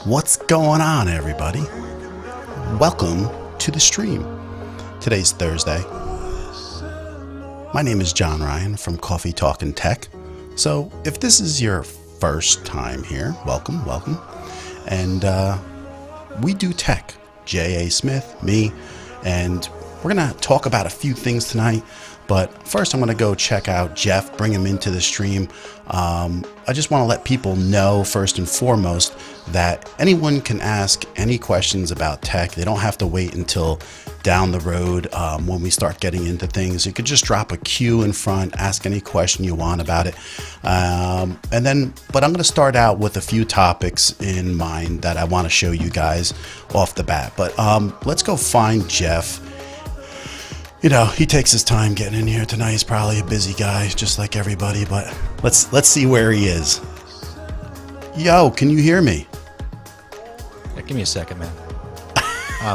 What's going on, everybody? Welcome to the stream. Today's Thursday. My name is John Ryan from Coffee Talkin' Tech. So if this is your first time here, welcome. And we do tech. J.A. Smith, me, and we're going to talk about a few things tonight. But first, I'm going to go check out Jeff, bring him into the stream. I just want to let people know, first and foremost, that anyone can ask any questions about tech. They don't have to wait until down the road when we start getting into things. You could just drop a Q in front, ask any question you want about it. But I'm going to start out with a few topics in mind that I want to show you guys off the bat. But let's go find Jeff. You know, he takes his time getting in here tonight. He's probably a busy guy, just like everybody, but let's see where he is. Yo, can you hear me? Yeah, give me a second, man. I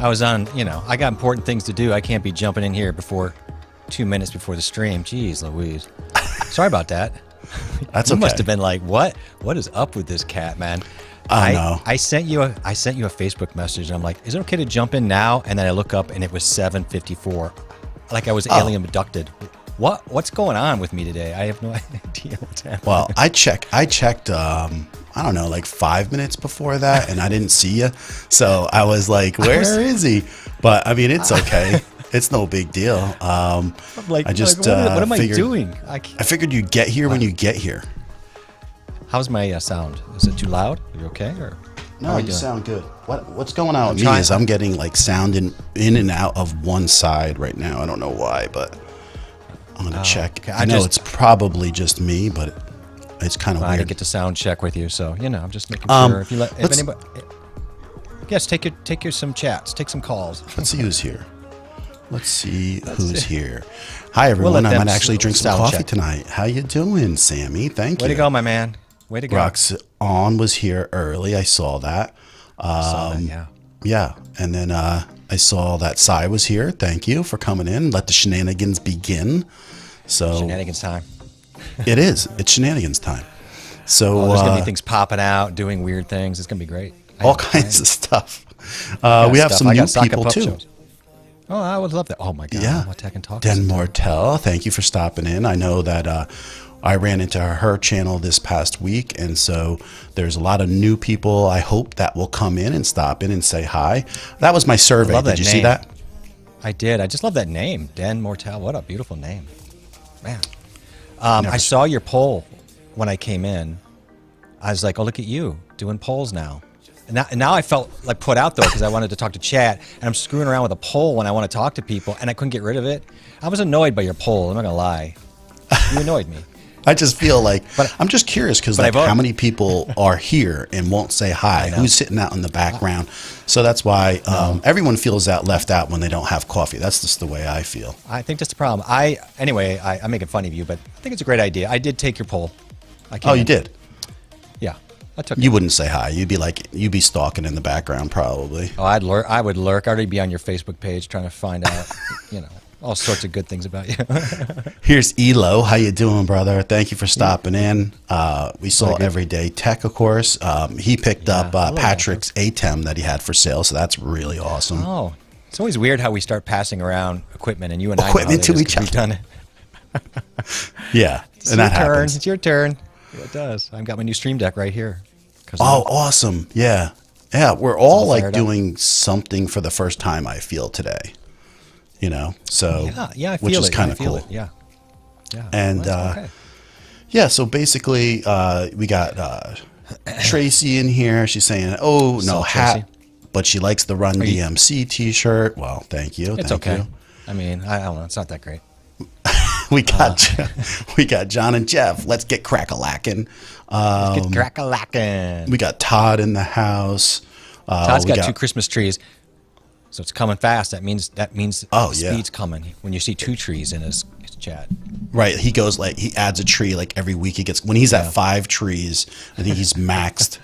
was on, I got important things to do. I can't be jumping in here before 2 minutes before the stream. Jeez Louise. Sorry about that. That's you okay. must have been like, what is up with this cat, man? I sent you a Facebook message. And I'm like, is it okay to jump in now? And then I look up and it was 7:54, like I was alien abducted. What's going on with me today? I have no idea what's happening. Well, I checked. I don't know, like 5 minutes before that, and I didn't see you. So I was like, where is he? But I mean, it's okay. It's no big deal. I'm like, what am I doing? I figured you'd get here when you get here. How's my sound? Is it too loud? Are you okay? Or no, you sound good. What's going on with me is I'm getting like sound in and out of one side right now. I don't know why, but I'm gonna check. Okay. I know it's probably just me, but it's kind of weird. I didn't get to sound check with you, so I'm just making sure. If anybody, yes, take some chats, take some calls. Let's see who's here. Here. Hi everyone. I might actually drink some coffee tonight. How you doing, Sammy? Thank you. Way to go, my man. Way to go. Roxanne was here early. I saw that. Yeah. And then I saw that Sai was here. Thank you for coming in. Let the shenanigans begin. So shenanigans time. It is. It's shenanigans time. So there's gonna be things popping out, doing weird things. It's gonna be great. All kinds of stuff. We have some new people too. Shows. Oh, I would love that. Oh my God. Yeah. What Tech and Talk. Den Mortel, thank you for stopping in. I know that I ran into her channel this past week, and so there's a lot of new people I hope that will come in and stop in and say hi. That was my survey. Did you see that? I did. I just love that name, Den Mortel. What a beautiful name, man. I saw your poll when I came in. I was like, oh, look at you doing polls now. And now I felt like put out, though, because I wanted to talk to chat, and I'm screwing around with a poll when I want to talk to people, and I couldn't get rid of it. I was annoyed by your poll. I'm not going to lie. You annoyed me. I just feel like, I'm just curious because how many people are here and won't say hi? Who's sitting out in the background? So that's why everyone feels left out when they don't have coffee. That's just the way I feel. I think that's the problem. I'm making fun of you, but I think it's a great idea. I did take your poll. You did? Yeah, I took You wouldn't say hi. You'd be stalking in the background probably. Oh, I'd lurk. I would lurk. I'd already be on your Facebook page trying to find out, all sorts of good things about you. Here's Elo. How you doing, brother? Thank you for stopping in. We saw Everyday Tech, of course. He picked up Patrick's ATEM that he had for sale, so that's really awesome. Oh, it's always weird how we start passing around equipment, and you and equipment I know to each other. Done it. Yeah, and that happens. It's your turn. Yeah, it does. I've got my new Stream Deck right here. Oh, awesome! Yeah. We're all doing something for the first time. I feel today. So I feel which is kind of cool. Yeah. And so basically, we got Tracy in here. She's saying, "Oh no, hat," Tracy. But she likes the Run DMC T-shirt. Well, thank you. It's thank okay. You. I mean, I don't know. It's not that great. we got John and Jeff. Let's get crack-a-lackin'. Let's get crack-a-lackin'. We got Todd in the house. Todd's got 2 Christmas trees. So it's coming fast. That means speed's coming. When you see 2 trees in his chat. Right. He goes he adds a tree every week. When he's at 5 trees, I think he's maxed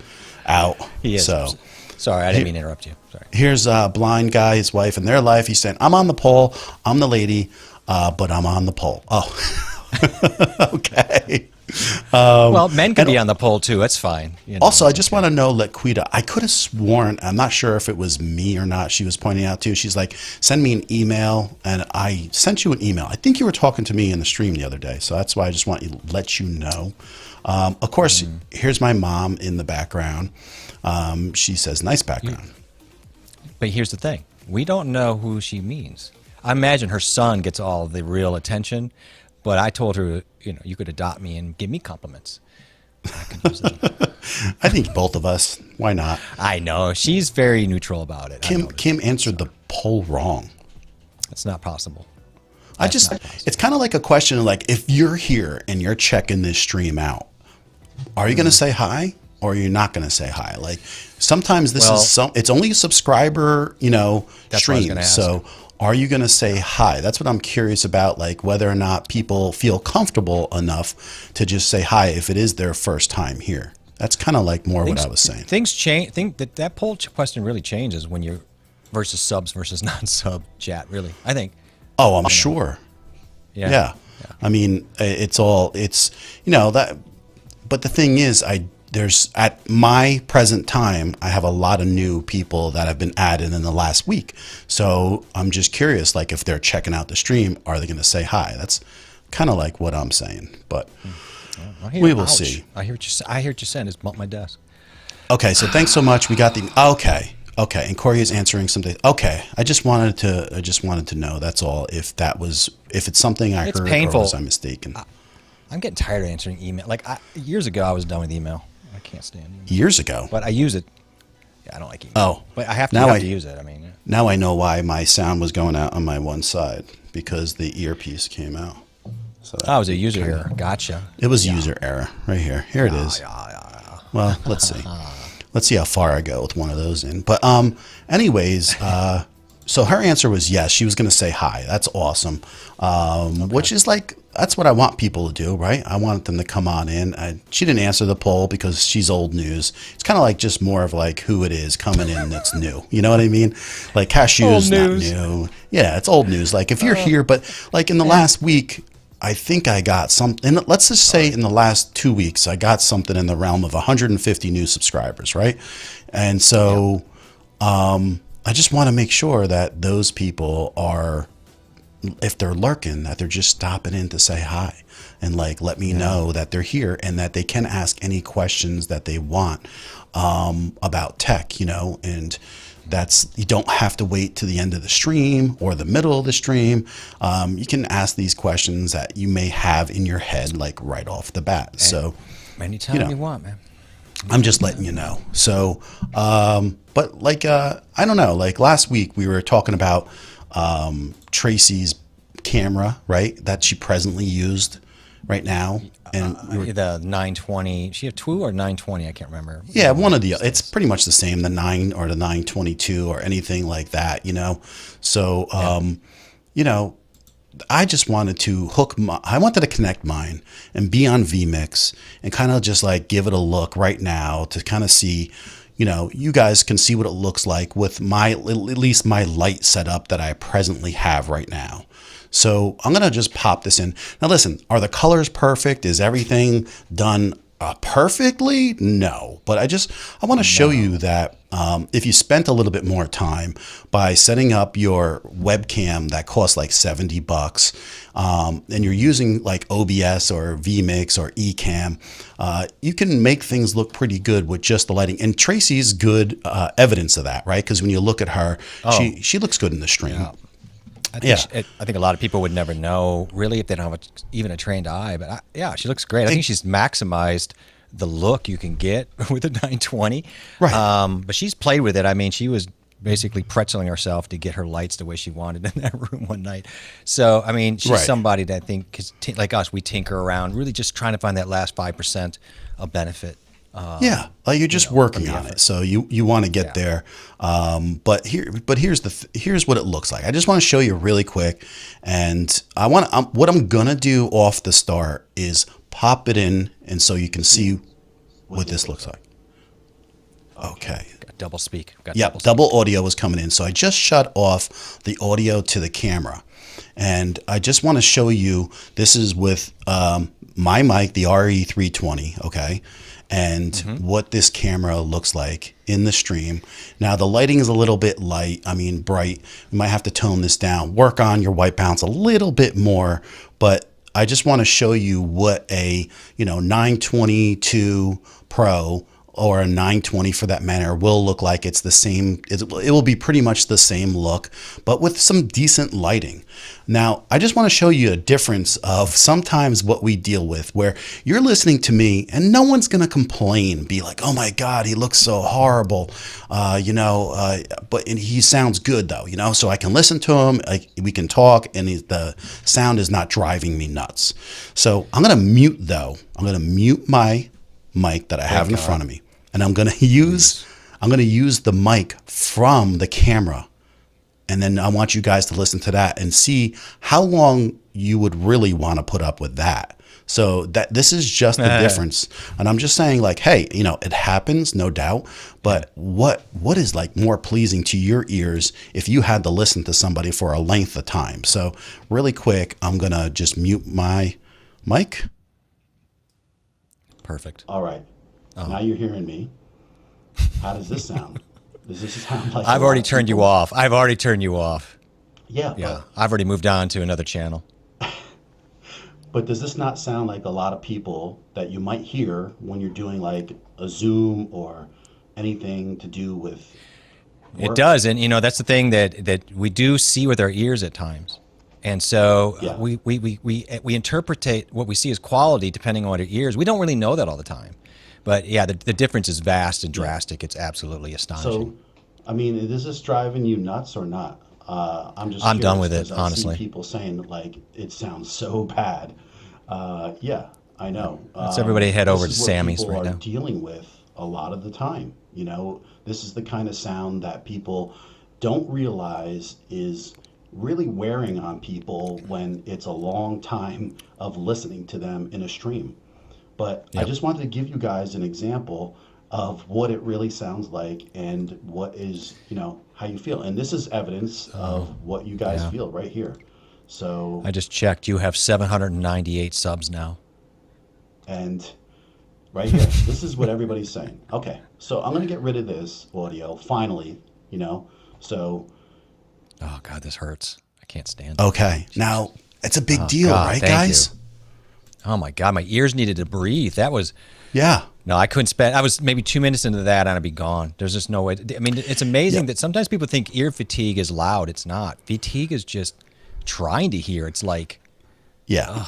out. He is. So sorry, I didn't mean to interrupt you. Sorry. Here's a blind guy, his wife, and their life. He's saying, I'm on the poll. I'm the lady, but I'm on the poll. Oh, Okay. Well, men can be on the poll too. That's fine. Also, I just want to know, Laquita, I could have sworn, I'm not sure if it was me or not, she was pointing out too. She's like, send me an email, and I sent you an email. I think you were talking to me in the stream the other day, so that's why I just want to let you know. Of course, here's my mom in the background. She says, nice background. But here's the thing. We don't know who she means. I imagine her son gets all the real attention, but I told her, you could adopt me and give me compliments. I could use them. I think both of us. Why not? I know. She's very neutral about it. Kim answered the poll wrong. It's not possible. It's kind of like a question of like, if you're here and you're checking this stream out, are you going to say hi or are you not going to say hi? Like sometimes it's only a subscriber, stream. So are you going to say hi? That's what I'm curious about, like whether or not people feel comfortable enough to just say hi if it is their first time here. That's kind of like what I was saying. Things change. Think that poll question really changes when you're versus subs versus non-sub chat, really. I think. Oh, I'm sure. Yeah. I mean, that, but the thing is, there's at my present time, I have a lot of new people that have been added in the last week. So I'm just curious, like if they're checking out the stream, are they going to say hi? That's kind of like what I'm saying, but we will see. I hear what you're saying. Just bump my desk. Okay. So thanks so much. We got okay. And Corey is answering something. Okay. I just wanted to know, that's all. If it's something I heard painful. Or was I mistaken? I'm getting tired of answering email. Like years ago, I was done with email. I can't stand email. Years ago, but I use it. Yeah, I don't like email. Oh, but I have to use it. I mean, yeah. Now I know why my sound was going out on my one side, because the earpiece came out. So it was a user error. Gotcha. It was user error right here. Here it is. Well, let's see. Let's see how far I go with one of those in. But anyways, so her answer was yes. She was going to say hi. That's awesome. Which is like, that's what I want people to do, right? I want them to come on in. She didn't answer the poll because she's old news. It's kind of like just more of like who it is coming in that's new. You know what I mean? Like Cashew's not new. Yeah, it's old news. Like if you're here, but like in the last week, I think I got something. Let's just say in the last 2 weeks, I got something in the realm of 150 new subscribers, right? And so I just want to make sure that those people are, if they're lurking, that they're just stopping in to say hi and like let me know that they're here and that they can ask any questions that they want about tech, and you don't have to wait to the end of the stream or the middle of the stream. You can ask these questions that you may have in your head, like right off the bat. So anytime you want, man. I'm just letting you know. So, but like, I don't know, like last week we were talking about Tracy's camera, right? That she presently used right now. And the 920, she had 2 or 920, I can't remember. Yeah, one of the, it's pretty much the same, the 9 or the 922 or anything like that, So, I just wanted to I wanted to connect mine and be on vMix and kind of just like give it a look right now to kind of see, you guys can see what it looks like with at least my light setup that I presently have right now. So I'm going to just pop this in. Now listen, are the colors perfect? Is everything done perfectly? No, but I want to show you that if you spent a little bit more time by setting up your webcam that costs like $70, and you're using like OBS or vMix or Ecamm, you can make things look pretty good with just the lighting. And Tracy's good evidence of that, right? Because when you look at her, she looks good in the stream. Yeah. I think a lot of people would never know, really, if they don't have even a trained eye. But she looks great. I think she's maximized the look you can get with a 920. Right. But she's played with it. I mean, she was basically pretzeling herself to get her lights the way she wanted in that room one night. So, I mean, she's somebody that I think, cause like us, we tinker around, really just trying to find that last 5% of benefit. You're just working on it, so you want to get there. But here's what it looks like. I just want to show you really quick, and what I'm gonna do off the start is pop it in, and so you can see what this looks like. Okay. Got double speak. Double audio was coming in, so I just shut off the audio to the camera. And I just want to show you, this is with my mic, the RE320, okay? And what this camera looks like in the stream. Now the lighting is a little bit light, bright. You might have to tone this down, work on your white balance a little bit more, but I just want to show you what a 922 Pro or a 920 for that matter will look like. It's the same, it will be pretty much the same look, but with some decent lighting. Now, I just want to show you a difference of sometimes what we deal with where you're listening to me and no one's going to complain, be like, oh my God, he looks so horrible. But he sounds good though, so I can listen to him, we can talk, and the sound is not driving me nuts. So I'm going to mute though. I'm going to mute my mic that I have in front of me, and I'm going to use the mic from the camera, and then I want you guys to listen to that and see how long you would really want to put up with that. So that this is just the difference, and I'm just saying, like, hey, it happens, no doubt, but what is like more pleasing to your ears if you had to listen to somebody for a length of time? So really quick, I'm gonna just mute my mic. Perfect. All right. Now you're hearing me. How does this sound? Does this sound like I've already turned you off. I've already turned you off. Yeah. I've already moved on to another channel. But does this not sound like a lot of people that you might hear when you're doing like a Zoom or anything to do with work? It does. And, that's the thing that we do see with our ears at times. And so we interpret what we see as quality depending on our ears. We don't really know that all the time. But yeah, the difference is vast and drastic. It's absolutely astonishing. So, is this driving you nuts or not? I'm done with it, honestly. I see people saying like it sounds so bad. Yeah, I know. Let's everybody head over to Sammy's right now. Dealing with a lot of the time. This is the kind of sound that people don't realize is really wearing on people when it's a long time of listening to them in a stream. But I just wanted to give you guys an example of what it really sounds like and what is, how you feel. And this is evidence of what you guys feel right here. So I just checked. You have 798 subs now. And right here, this is what everybody's saying. Okay, so I'm going to get rid of this audio finally, so. Oh, God, this hurts. I can't stand it. Okay, now it's a big deal, right, guys? Oh, my God, my ears needed to breathe. That was... Yeah. No, I couldn't spend... I was maybe 2 minutes into that and I'd be gone. There's just no way... it's amazing that sometimes people think ear fatigue is loud. It's not. Fatigue is just trying to hear. It's like... Yeah.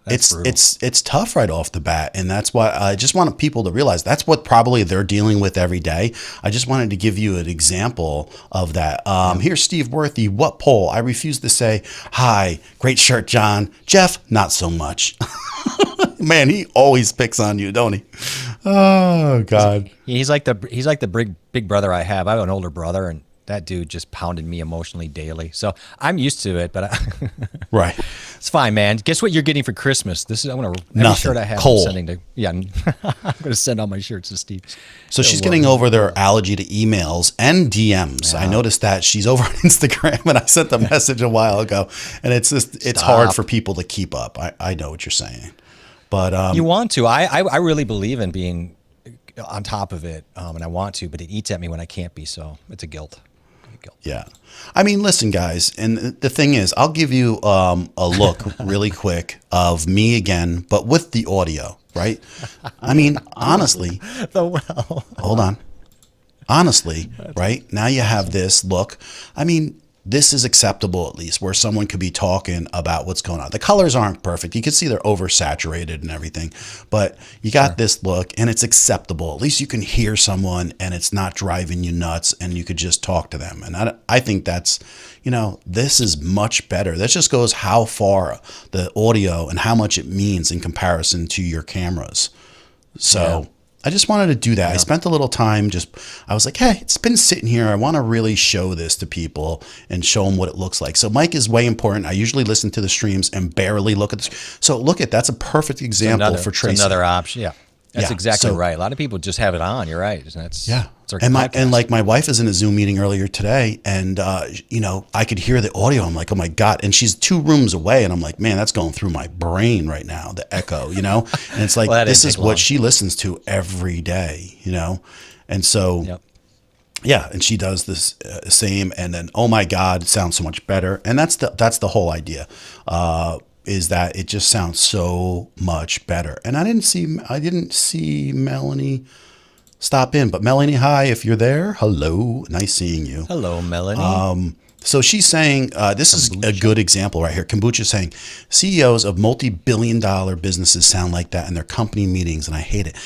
It's tough right off the bat, and that's why I just want people to realize that's what probably they're dealing with every day. I just wanted to give you an example of that. Here's Steve Worthy. What poll? I refuse to say hi. Great shirt, John. Jeff, not so much. Man, he always picks on you, don't he? Oh God. He's like the big brother I have. I have an older brother, and that dude just pounded me emotionally daily. So I'm used to it, but right. It's fine, man. Guess what you're getting for Christmas? I'm gonna every shirt I have. Cole. I'm sending to I'm gonna send all my shirts to Steve. So she's getting over their allergy to emails and DMs. Yeah. I noticed that she's over on Instagram, and I sent the message a while ago, and it's hard for people to keep up. I know what you're saying, but you want to. I really believe in being on top of it, and I want to, but it eats at me when I can't be. So it's a guilt. Yeah. Listen, guys, and the thing is, I'll give you a look really quick of me again, but with the audio, right? Honestly, hold on. Honestly, right? Now you have this look. This is acceptable, at least, where someone could be talking about what's going on. The colors aren't perfect. You can see they're oversaturated and everything, but you got this look and it's acceptable. At least you can hear someone and it's not driving you nuts, and you could just talk to them. And I think that's, this is much better. That just goes how far the audio and how much it means in comparison to your cameras. So I just wanted to do that. I spent a little time I was like, hey, it's been sitting here. I want to really show this to people and show them what it looks like. So mic is way important. I usually listen to the streams and barely look at this. So that's a perfect example for Tracy. Another option. Yeah. That's Yeah. exactly So, right. A lot of people just have it on. You're right. And that's yeah. it's our And podcast. like my wife was in a Zoom meeting earlier today, and I could hear the audio. I'm like, oh my god! And she's 2 rooms away, and I'm like, man, that's going through my brain right now. The echo, and it's like Well, that this didn't is take what long. she listens to every day, and so Yep. yeah, and she does this same, and then oh my god, it sounds so much better, and that's the whole idea. Is that it just sounds so much better, and I didn't see Melanie stop in. But Melanie, hi, if you're there, hello, nice seeing you. Hello, Melanie. So she's saying, this is a good example right here. Kombucha saying, CEOs of multi-billion-dollar businesses sound like that in their company meetings, and I hate it.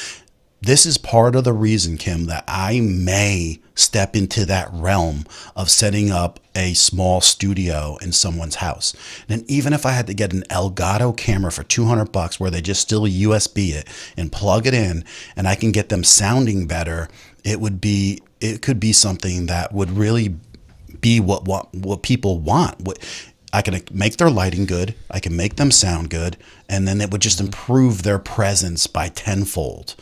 This is part of the reason, Kim, that I may step into that realm of setting up a small studio in someone's house. And even if I had to get an Elgato camera for $200 where they just still USB it and plug it in, and I can get them sounding better, it could be something that would really be what people want. I can make their lighting good, I can make them sound good, and then it would just improve their presence by tenfold.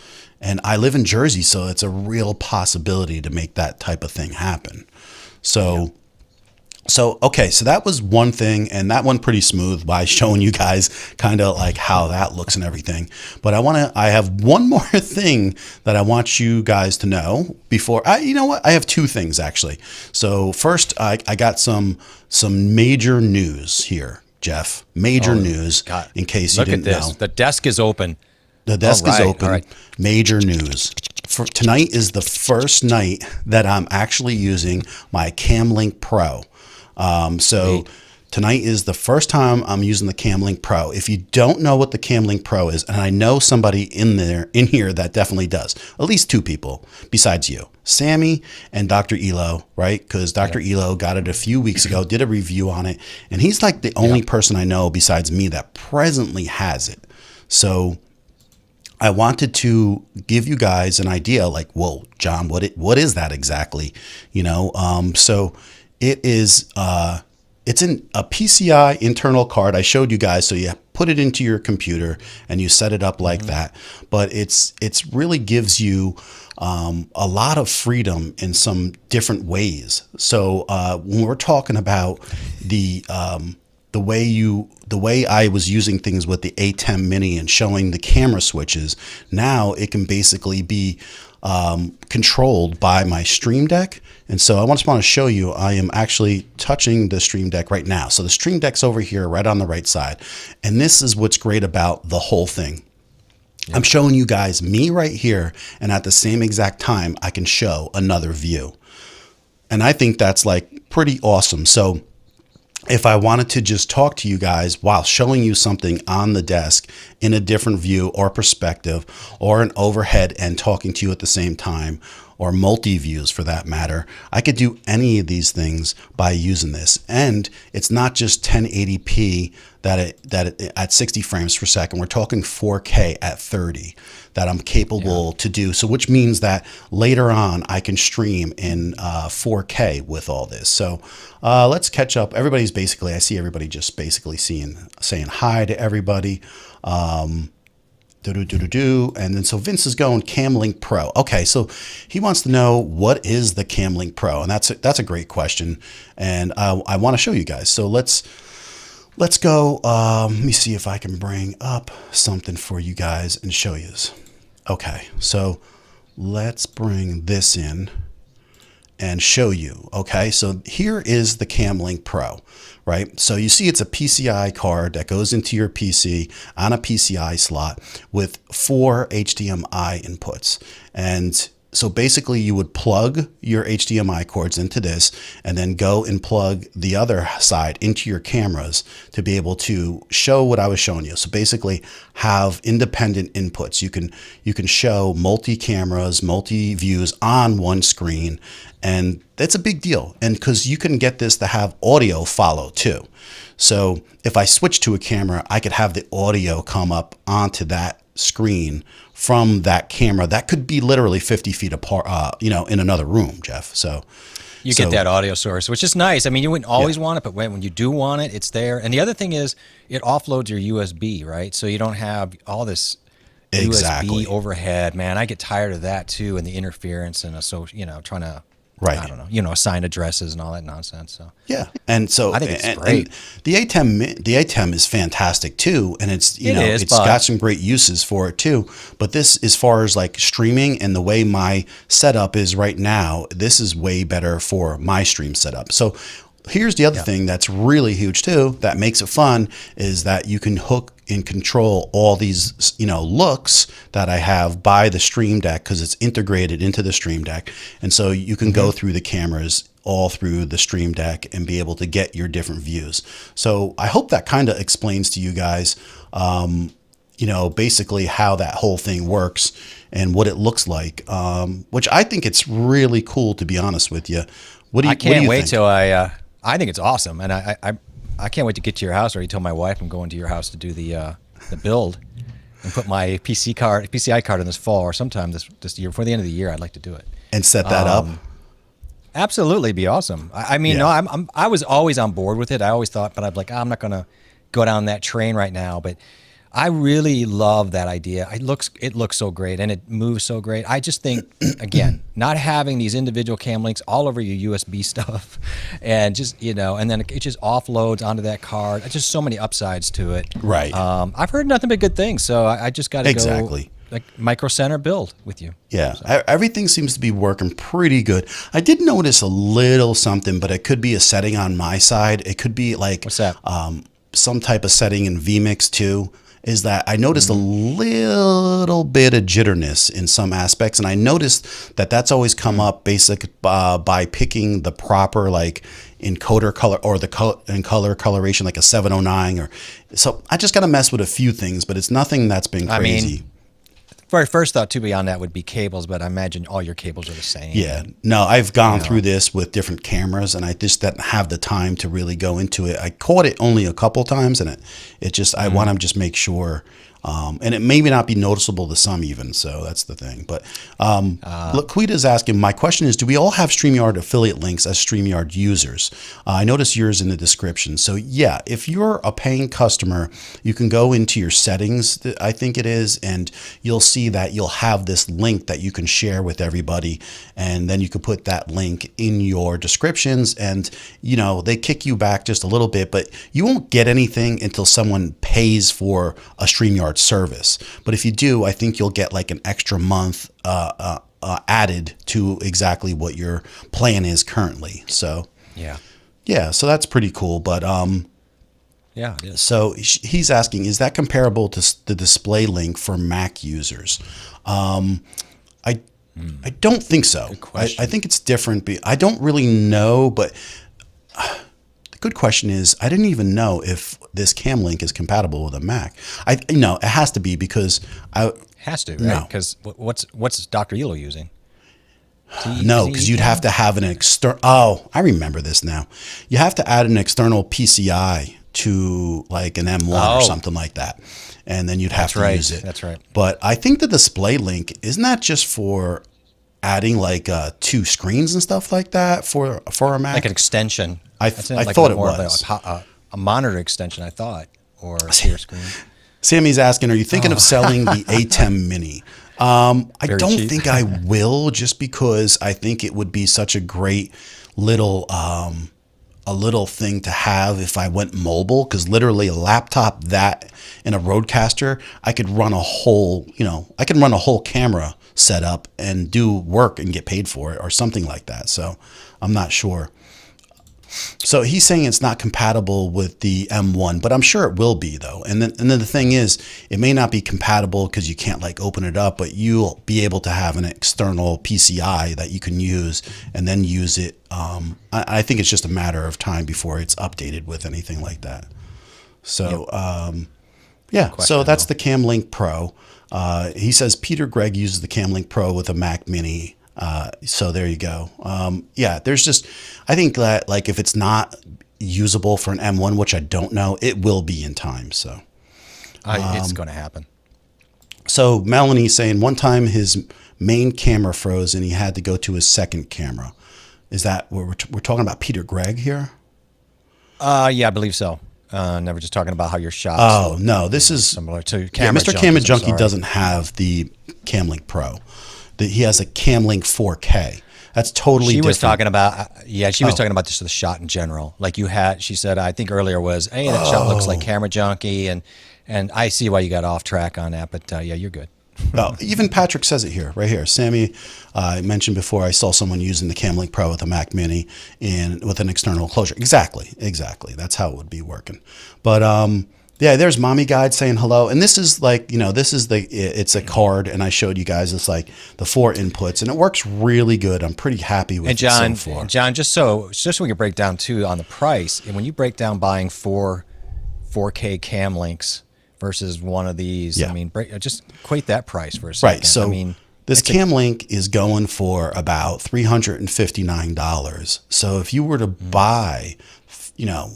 And I live in Jersey, so it's a real possibility to make that type of thing happen. So okay, so that was one thing, and that went pretty smooth by showing you guys kind of like how that looks and everything. But I have one more thing that I want you guys to know before I have 2 things actually. So first, I got some major news here, Jeff. Major news, God. in case you Look didn't at this. know. The desk is open. The desk is open. All right. Major news. For tonight is the first night that I'm actually using my Camlink Pro. So tonight is the first time I'm using the Camlink Pro. If you don't know what the Camlink Pro is, and I know somebody in here that definitely does, at least 2 people besides you, Sammy and Dr. Elo, right? Because Dr. Elo got it a few weeks ago, did a review on it, and he's like the only person I know besides me that presently has it. So I wanted to give you guys an idea, like, whoa, John, what is that exactly? So it is, it's in a PCI internal card. I showed you guys, so you put it into your computer and you set it up like that. But it's really gives you a lot of freedom in some different ways. So when we're talking about the way I was using things with the A10 Mini and showing the camera switches, now it can basically be controlled by my Stream Deck. And so I just want to show you, I am actually touching the Stream Deck right now. So the Stream Deck's over here right on the right side. And this is what's great about the whole thing. Yep. I'm showing you guys me right here, and at the same exact time, I can show another view. And I think that's like pretty awesome. So if I wanted to just talk to you guys while showing you something on the desk in a different view or perspective, or an overhead and talking to you at the same time, or multi-views for that matter, I could do any of these things by using this. And it's not just 1080p at 60 frames per second. We're talking 4K at 30 that I'm capable to do. So which means that later on I can stream in 4K with all this. So let's catch up. I see everybody just basically saying hi to everybody. And then so Vince is going Camlink Pro. Okay, so he wants to know, what is the Camlink Pro? And that's a great question, and I want to show you guys. So let's go. Let me see if I can bring up something for you guys and show you. Okay, so let's bring this in and show you. Okay, so here is the Camlink Pro, right? So you see it's a PCI card that goes into your PC on a PCI slot with 4 HDMI inputs. And so basically you would plug your HDMI cords into this and then go and plug the other side into your cameras to be able to show what I was showing you. So basically have independent inputs. You can show multi-cameras, multi-views on one screen, and that's a big deal. And because you can get this to have audio follow too. So if I switch to a camera, I could have the audio come up onto that screen from that camera. That could be literally 50 feet apart, in another room, Jeff. So you get that audio source, which is nice. I mean, you wouldn't always want it, but when you do want it, it's there. And the other thing is it offloads your USB, right? So you don't have all this Exactly. USB overhead. Man, I get tired of that too, and the interference and trying to Right. I don't know, assign addresses and all that nonsense. So Yeah, and so I think it's and great. the ATEM is fantastic too, and it's it's but got some great uses for it too. But this, as far as like streaming and the way my setup is right now, this is way better for my stream setup. So here's the other thing that's really huge too, that makes it fun, is that you can hook and control all these looks that I have by the Stream Deck, because it's integrated into the Stream Deck, and so you can go through the cameras all through the Stream Deck and be able to get your different views. So I hope that kind of explains to you guys basically how that whole thing works and what it looks like, which I think it's really cool, to be honest with you. I can't wait till I think it's awesome, and I can't wait to get to your house. I already told my wife I'm going to your house to do the build and put my PCI card in this fall, or sometime this year, before the end of the year. I'd like to do it and set that up. Absolutely, be awesome. I mean, no, I was always on board with it. I always thought, but I'm like, I'm not going to go down that train right now. But I really love that idea. It looks so great, and it moves so great. I just think, again, not having these individual cam links all over your USB stuff, and just and then it just offloads onto that card. Just so many upsides to it. Right. I've heard nothing but good things, so I just got to go like Micro Center build with you. Yeah, so everything seems to be working pretty good. I did notice a little something, but it could be a setting on my side. It could be like what's that? Some type of setting in vMix too. Is that I noticed a little bit of jitterness in some aspects, and I noticed that that's always come up by picking the proper like encoder color, or the encolor coloration, like a 709 or so. I just got to mess with a few things, but it's nothing that's been crazy. I mean, my first thought too beyond that would be cables, but I imagine all your cables are the same. Yeah, no, I've gone through this with different cameras, and I just didn't have the time to really go into it. I caught it only a couple times, and it just I want to just make sure. And it may not be noticeable to some even, so that's the thing. But look, Quita's asking, my question is, do we all have StreamYard affiliate links as StreamYard users? I noticed yours in the description. So yeah, if you're a paying customer, you can go into your settings, I think it is, and you'll see that you'll have this link that you can share with everybody, and then you can put that link in your descriptions, and they kick you back just a little bit, but you won't get anything until someone pays for a StreamYard service. But if you do, I think you'll get like an extra month added to exactly what your plan is currently. So yeah, so that's pretty cool. But yeah, it is. So he's asking, is that comparable to the display link for Mac users? I don't think so. I think it's different. I don't really know, but good question is, I didn't even know if this cam link is compatible with a Mac. It has to be, because has to, right? Because what's Dr. Elo using? No, because you'd have to have an external. Oh, I remember this now. You have to add an external PCI to like an M1 or something like that, and then you'd have to use it. That's right. But I think the display link, isn't that just for adding like 2 screens and stuff like that for a Mac? Like an extension. I thought it was a monitor extension, I thought, or a share screen. Sammy's asking, are you thinking of selling the ATEM Mini? I don't think I will, just because I think it would be such a great little thing to have if I went mobile, because literally a laptop that and a Rodecaster, I could run a whole camera setup and do work and get paid for it or something like that. So I'm not sure. So he's saying it's not compatible with the M1, but I'm sure it will be though. And then the thing is, it may not be compatible because you can't like open it up, but you'll be able to have an external PCI that you can use and then use it. I think it's just a matter of time before it's updated with anything like that. So so that's the CamLink Pro. He says Peter Gregg uses the CamLink Pro with a Mac Mini. So there you go. There's just, I think that like if it's not usable for an M1, which I don't know, it will be in time. So it's going to happen. So Melanie's saying one time his main camera froze and he had to go to his second camera. Is that what we're talking about? Peter Gregg here? Yeah, I believe so. Never just talking about how your shots. Oh no, this is similar to Mr. Camera Junkie doesn't have the Camlink Pro. He has a Camlink 4K. That's totally different. She was talking about, she was talking about just the shot in general. Like she said, I think earlier was, hey, that shot looks like Camera Junkie, and I see why you got off track on that, but yeah, you're good. Oh, even Patrick says it here, right here. Sammy mentioned before, I saw someone using the Camlink Pro with a Mac Mini with an external closure. Exactly. That's how it would be working. But yeah, there's Mommy Guide saying hello, and this is like, it's a card, and I showed you guys it's like the 4 inputs, and it works really good. I'm pretty happy with it so far. And John, just so we can break down too on the price, and when you break down buying 4K Camlinks versus one of these, yeah. I mean, just equate that price for a second. Right. So this Camlink is going for about $359. So if you were to buy,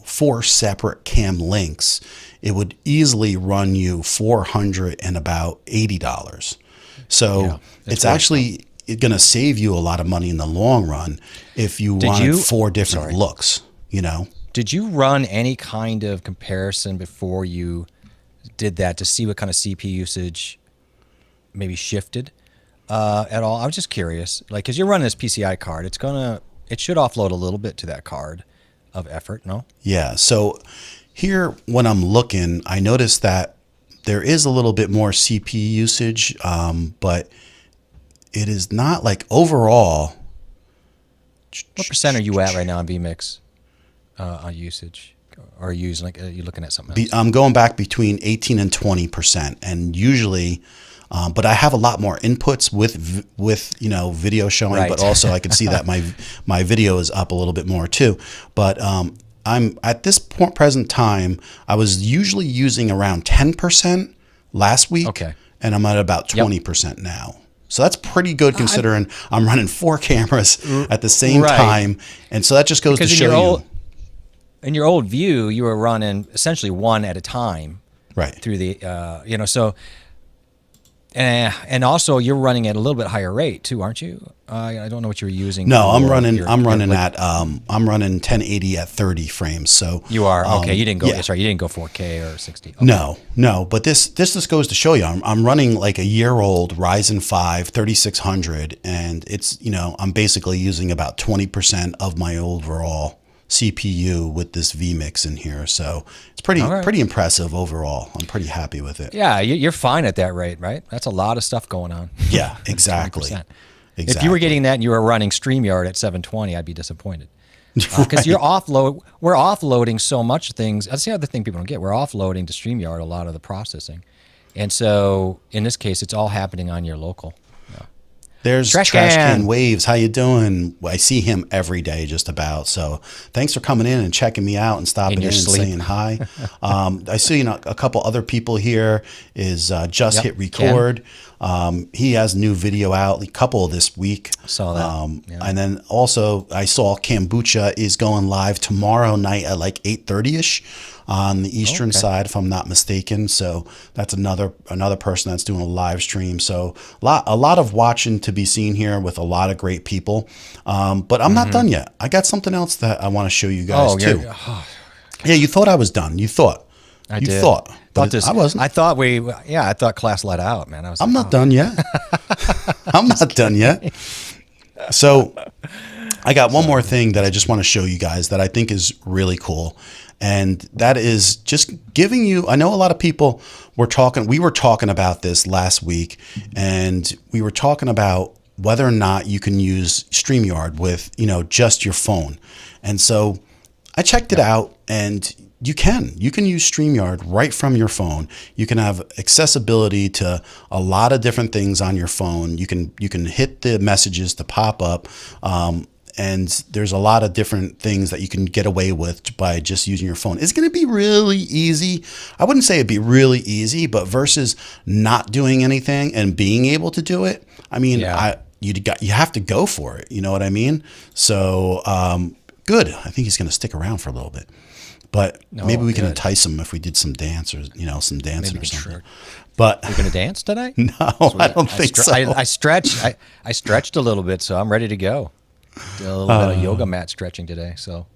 4 separate Camlinks, it would easily run you $480. So it's actually going to save you a lot of money in the long run if you want 4 different looks. Did you run any kind of comparison before you did that to see what kind of CPU usage maybe shifted at all? I was just curious, because you're running this PCI card, it should offload a little bit to that card of effort, no? Yeah. So here, when I'm looking, I noticed that there is a little bit more CPU usage, but it is not like overall. What percent are you at right now on vMix on usage? Or are you looking at something else? I'm going back between 18 and 20%, and usually, but I have a lot more inputs with video showing, right. But also I can see that my video is up a little bit more too. But I'm at this present time, I was usually using around 10% last week, and I'm at about 20% now. So that's pretty good considering I'm running 4 cameras at the same time, and so that just goes to show you. In your old view, you were running essentially 1 at a time, right? Through the, and also you're running at a little bit higher rate too, aren't you? I don't know what you were using. No, I'm running 1080 at 30 frames. So you are okay. You didn't go. Yeah. Sorry, you didn't go 4K or 60. Okay. No. But this just goes to show you, I'm running like a year-old Ryzen 5 3600, and it's I'm basically using about 20% of my overall CPU with this vMix in here, so it's pretty impressive overall. I'm pretty happy with it. Yeah, you're fine at that rate, right? That's a lot of stuff going on. Yeah, exactly. If you were getting that and you were running StreamYard at 720, I'd be disappointed. Because we're offloading so much things. That's the other thing people don't get. We're offloading to StreamYard a lot of the processing, and so in this case, it's all happening on your local. There's Trash Can Waves. How you doing? I see him every day just about. So thanks for coming in and checking me out and stopping in and saying hi. I see a couple other people here is Just Hit Record. He has a new video out, a couple this week. I saw that. And then also I saw Kombucha is going live tomorrow night at like 8:30ish. On the eastern side, if I'm not mistaken. So that's another person that's doing a live stream. So a lot of watching to be seen here with a lot of great people. But I'm not done yet. I got something else that I want to show you guys too. Yeah, you thought I was done. You thought. I thought. I wasn't. I thought class let out, man. I'm not done yet. I'm not done yet. So I got one more thing that I just want to show you guys that I think is really cool. And that is just giving you, I know a lot of people we were talking about this last week, and we were talking about whether or not you can use StreamYard with, just your phone. And so I checked it out, and you can use StreamYard right from your phone. You can have accessibility to a lot of different things on your phone. You can hit the messages to pop up. And there's a lot of different things that you can get away with by just using your phone. It's going to be really easy. I wouldn't say it'd be really easy, but versus not doing anything and being able to do it, I mean, you have to go for it. You know what I mean? So good. I think he's going to stick around for a little bit. But maybe we can entice him if we did some dance or some dancing or something. But we're going to dance today? No, I don't think so. I stretched a little bit, so I'm ready to go. Did a little bit of yoga mat stretching today, so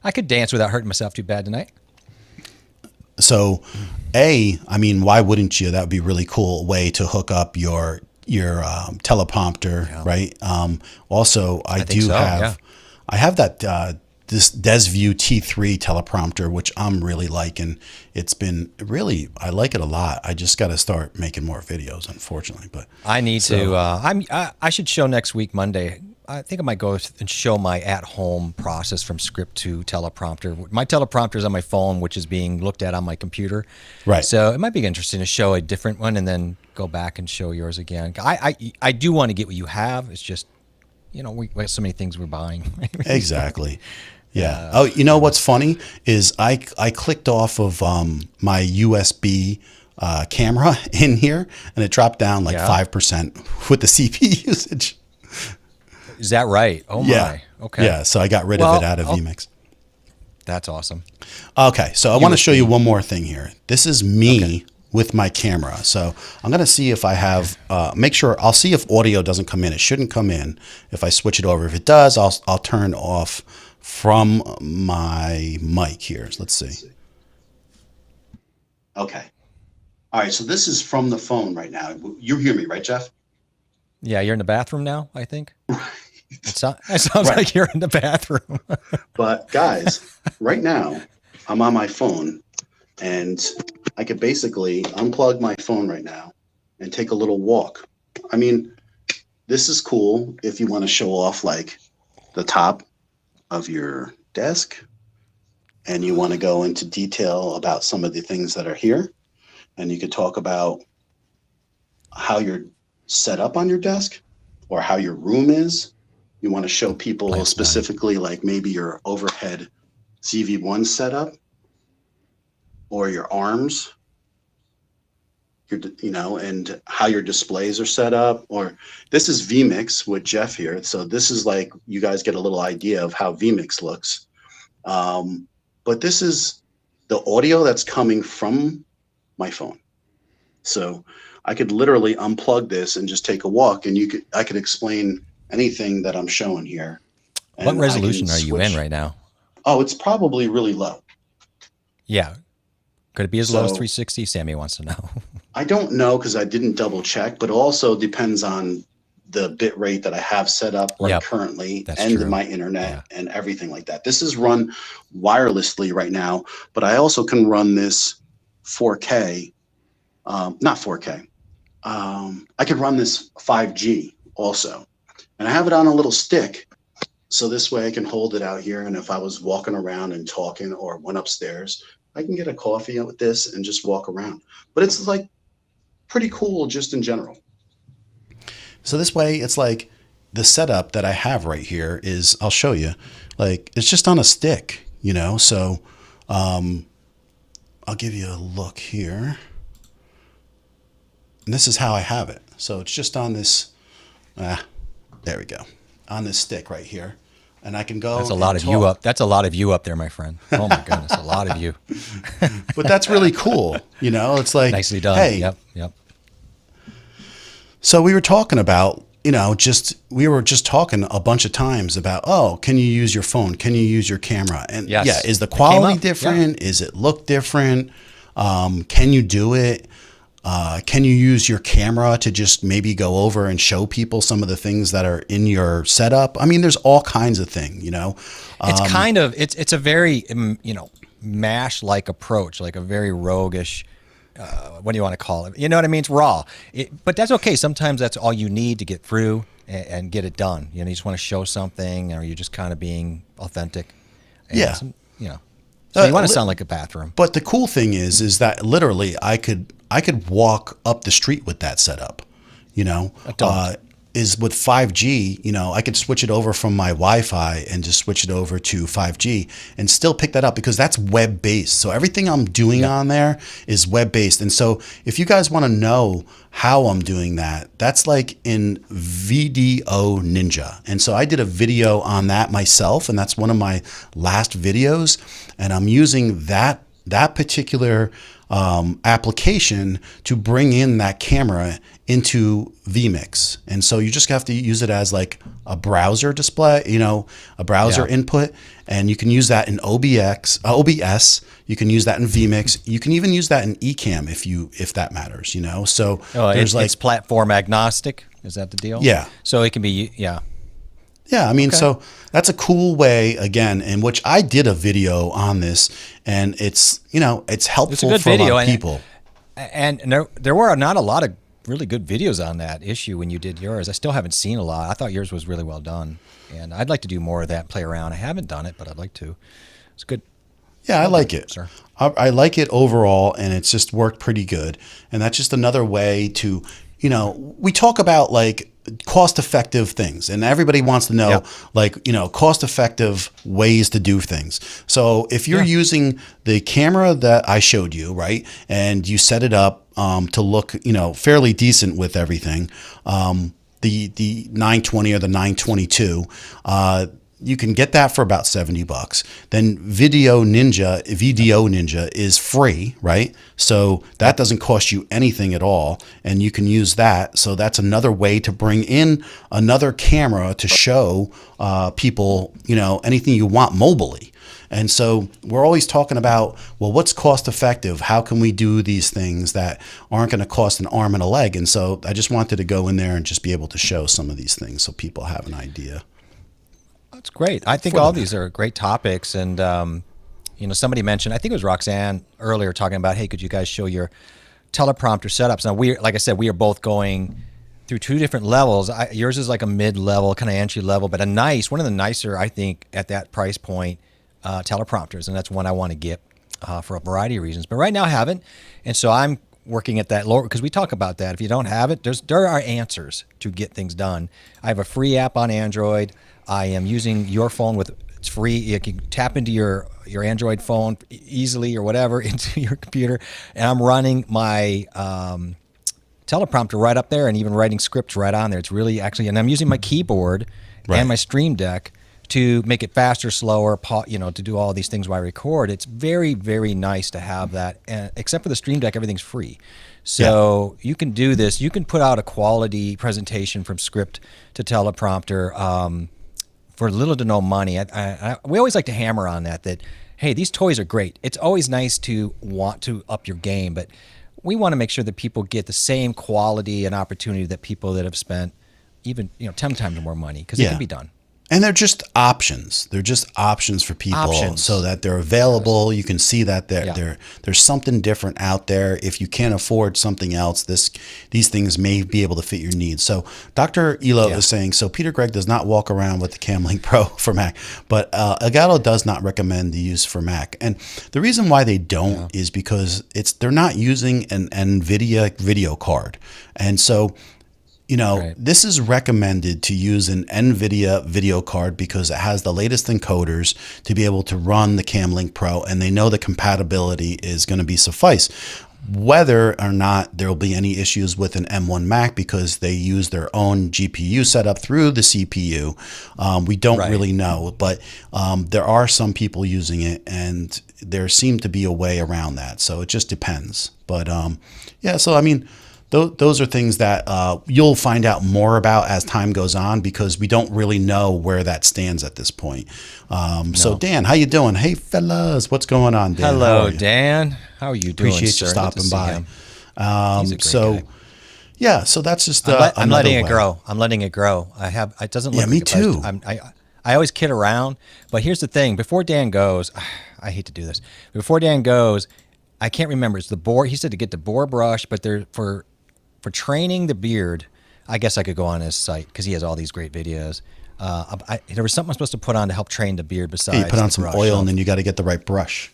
I could dance without hurting myself too bad tonight. So, I mean, why wouldn't you? That would be a really cool way to hook up your teleprompter, right? Also, I do so, have, yeah. I have that this DesView T3 teleprompter, which I'm really liking. It's been really, I like it a lot. I just got to start making more videos, unfortunately. But I need to. I should show next week Monday. I think I might go and show my at-home process from script to teleprompter. My teleprompter is on my phone, which is being looked at on my computer. Right. So it might be interesting to show a different one and then go back and show yours again. I do want to get what you have. It's just, we have so many things we're buying. Exactly. Yeah. Oh, you know what's funny is I clicked off of my USB camera in here, and it dropped down like 5% with the CPU usage. Is that right? Oh my. Yeah. Okay. Yeah. So I got rid of it out of vMix. That's awesome. Okay. So I want to show you one more thing here. This is me with my camera. So I'm going to see if I have, I'll see if audio doesn't come in. It shouldn't come in if I switch it over. If it does, I'll turn off from my mic here. So let's see. Okay. All right. So this is from the phone right now. You hear me, right, Jeff? Yeah. You're in the bathroom now, I think. It sounds like you're in the bathroom. But guys, right now I'm on my phone, and I could basically unplug my phone right now and take a little walk. I mean, this is cool if you want to show off like the top of your desk and you want to go into detail about some of the things that are here. And you could talk about how you're set up on your desk or how your room is. You want to show people specifically like maybe your overhead ZV-1 setup or your arms, and how your displays are set up. Or this is vMix with Jeff here. So this is like, you guys get a little idea of how vMix looks. But this is the audio that's coming from my phone. So I could literally unplug this and just take a walk, and I could explain anything that I'm showing here. What resolution are you in right now? Oh, it's probably really low. Yeah. Could it be as low as 360? Sammy wants to know. I don't know because I didn't double check, but also depends on the bit rate that I have set up currently. That's and true. My internet and everything like that. This is run wirelessly right now, but I also can run this 4K, not 4K. I could run this 5G also. And I have it on a little stick. So this way I can hold it out here. And if I was walking around and talking or went upstairs, I can get a coffee with this and just walk around. But it's like pretty cool just in general. So this way it's like the setup that I have right here is, I'll show you, like it's just on a stick, so I'll give you a look here. And this is how I have it. So it's just on this, there we go, on this stick right here. And I can go. That's a lot of you up. That's a lot of you up there, my friend. Oh my goodness, a lot of you. But that's really cool. It's like, nicely done. Hey, yep. So we were talking about, we were just talking a bunch of times about, can you use your phone? Can you use your camera? And is the quality different? Yeah. Is it look different? Can you do it? Can you use your camera to just maybe go over and show people some of the things that are in your setup? I mean, there's all kinds of things, It's kind of, it's a very, MASH-like approach, like a very roguish, what do you want to call it? You know what I mean? It's raw. But that's okay. Sometimes that's all you need to get through and get it done. You just want to show something, or you're just kind of being authentic. And so you want to sound like a bathroom. But the cool thing is that literally I could walk up the street with that setup, is with 5G, I could switch it over from my Wi-Fi and just switch it over to 5G and still pick that up because that's web-based. So everything I'm doing on there is web-based. And so if you guys want to know how I'm doing that, that's like in VDO Ninja. And so I did a video on that myself, and that's one of my last videos. And I'm using that particular application to bring in that camera into vMix. And so you just have to use it as like a browser display, a browser input. And you can use that in OBS. You can use that in vMix. You can even use that in Ecamm if that matters, So there's it's platform agnostic. Is that the deal? Yeah. So it can be, Yeah, I mean, so that's a cool way, again, in which I did a video on this, and it's helpful It's a good for video, a lot of people. And there were not a lot of really good videos on that issue when you did yours. I still haven't seen a lot. I thought yours was really well done, and I'd like to do more of that, play around. I haven't done it, but I'd like to. It's good. Yeah, I like it. Sir. I like it overall, and it's just worked pretty good. And that's just another way to, we talk about like cost-effective things, and everybody wants to know cost-effective ways to do things. So if you're using the camera that I showed you, right, and you set it up to look, fairly decent with everything, the 920 or the 922, you can get that for about $70. Then VDO Ninja is free, right? So that doesn't cost you anything at all, and you can use that. So that's another way to bring in another camera to show people, anything you want mobily. And so we're always talking about, well, what's cost effective? How can we do these things that aren't going to cost an arm and a leg? And so I just wanted to go in there and just be able to show some of these things so people have an idea. That's great. I think all these are great topics. And, somebody mentioned, I think it was Roxanne earlier talking about, hey, could you guys show your teleprompter setups? Now, like I said, we are both going through two different levels. Yours is like a mid-level, kind of entry level, but one of the nicer, I think, at that price point, teleprompters. And that's one I want to get for a variety of reasons. But right now I haven't. And so I'm working at that lower, because we talk about that. If you don't have it, there are answers to get things done. I have a free app on Android. I am using your phone it's free. You can tap into your Android phone easily or whatever into your computer. And I'm running my teleprompter right up there and even writing scripts right on there. It's really and I'm using my keyboard and my Stream Deck to make it faster, slower, to do all these things while I record. It's very, very nice to have that. And except for the Stream Deck, everything's free. So you can do this. You can put out a quality presentation from script to teleprompter for little to no money. We always like to hammer on that, hey, these toys are great. It's always nice to want to up your game, but we want to make sure that people get the same quality and opportunity that people that have spent even 10 times more money, because it can be done. And they're just options. They're just options for people so that they're available. You can see that there's something different out there. If you can't afford something else, these things may be able to fit your needs. So Dr. Elo is saying, so Peter Gregg does not walk around with the Camlink Pro for Mac, but Elgato does not recommend the use for Mac. And the reason why they don't is because they're not using an NVIDIA video card. And so this is recommended to use an NVIDIA video card because it has the latest encoders to be able to run the Camlink Pro, and they know the compatibility is going to be suffice. Whether or not there will be any issues with an M1 Mac because they use their own GPU setup through the CPU, we don't really know. But there are some people using it, and there seemed to be a way around that. So it just depends. But so I mean, those are things that you'll find out more about as time goes on, because we don't really know where that stands at this point. So Dan, how you doing? Hey fellas, what's going on, Dan? Hello, Dan. How are you doing? Appreciate you stopping by. He's a great guy. So that's just I'm letting it grow. I'm letting it grow. It doesn't look me too. I always kid around, but here's the thing. Before Dan goes, I hate to do this. Before Dan goes, I can't remember. It's the boar. He said to get the boar brush, but for training the beard, I guess I could go on his site because he has all these great videos. There was something I'm supposed to put on to help train the beard besides. You put on some oil, and then you got to get the right brush.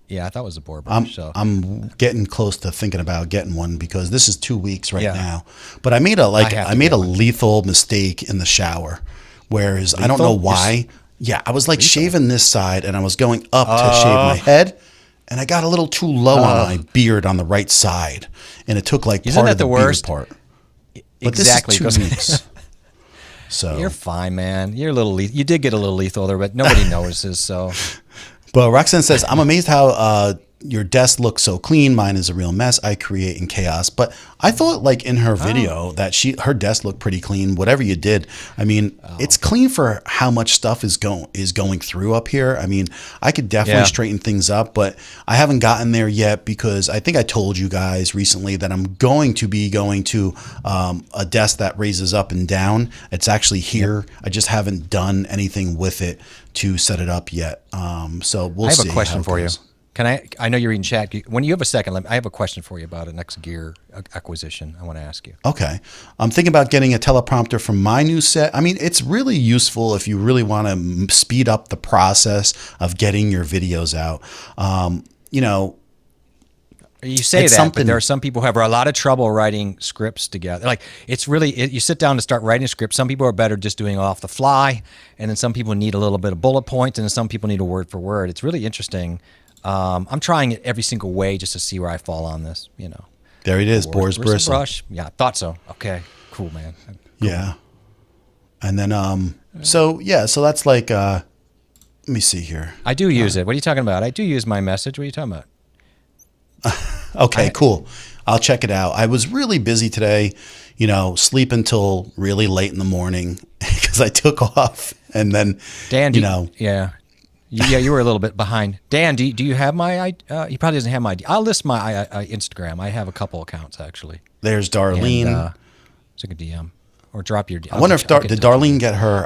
Yeah, I thought it was a boar brush. I'm getting close to thinking about getting one because this is 2 weeks now. But I made a lethal mistake in the shower, whereas I don't know why. I was like shaving this side, and I was going up to shave my head. And I got a little too low on my beard on the right side, and it took like part of the beard part. But exactly. This is 2 weeks. So you're fine, man. You're a little. You did get a little lethal there, but nobody notices. So. But Roxanne says, I'm amazed how your desk looks so clean. Mine is a real mess. I create in chaos. But I thought like in her video that her desk looked pretty clean. Whatever you did, I mean, it's clean for how much stuff is going through up here. I mean, I could definitely straighten things up, but I haven't gotten there yet because I think I told you guys recently that I'm going to be going to a desk that raises up and down. It's actually here. I just haven't done anything with it to set it up yet. So we'll see. I have a question for you. Can I know you're reading chat. When you have a second, I have a question for you about an X-Gear acquisition I want to ask you. Okay. I'm thinking about getting a teleprompter from my new set. I mean, it's really useful if you really want to speed up the process of getting your videos out. You know, you say that, but there are some people who have a lot of trouble writing scripts together. Like it's really, you sit down to start writing a script. Some people are better just doing it off the fly, and then some people need a little bit of bullet points, and then some people need a word for word. It's really interesting. I'm trying it every single way just to see where I fall on this, you know. There it is, Boars Bristle. Brush. Yeah, I thought so. Okay, cool, man. Cool. Yeah. And then, so that's like, let me see here. I do use it. What are you talking about? I do use my message. What are you talking about? Okay, cool. I'll check it out. I was really busy today, you know, sleep until really late in the morning because I took off and then, Dan, you know. Yeah. Yeah, you were a little bit behind. Dan, do you have my? He probably doesn't have my. I'll list my Instagram. I have a couple accounts actually. There's Darlene. And, so a DM or drop your. I wonder if did Darlene get her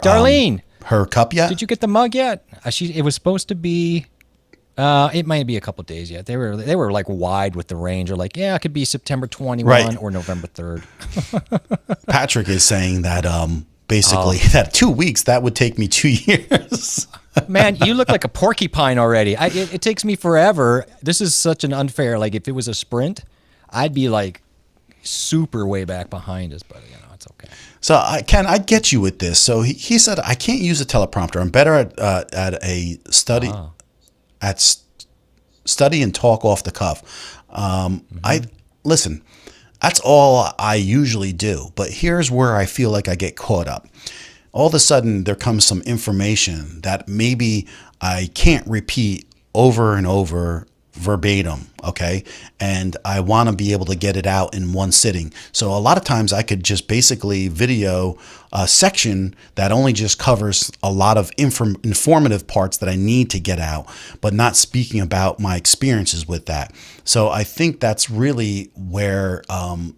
her cup yet? Did you get the mug yet? It was supposed to be. It might be a couple days yet. They were like wide with the range. Or like, yeah, it could be September 21 or November 3rd. Patrick is saying that basically that 2 weeks that would take me 2 years. Man, you look like a porcupine already. It takes me forever. This is such an unfair. Like if it was a sprint, I'd be like super way back behind us, but you know it's okay. So I get you with this. So he said I can't use a teleprompter. I'm better at a study study and talk off the cuff. I listen. That's all I usually do. But here's where I feel like I get caught up. All of a sudden, there comes some information that maybe I can't repeat over and over verbatim, okay? And I want to be able to get it out in one sitting. So a lot of times I could just basically video a section that only just covers a lot of informative parts that I need to get out, but not speaking about my experiences with that. So I think that's really where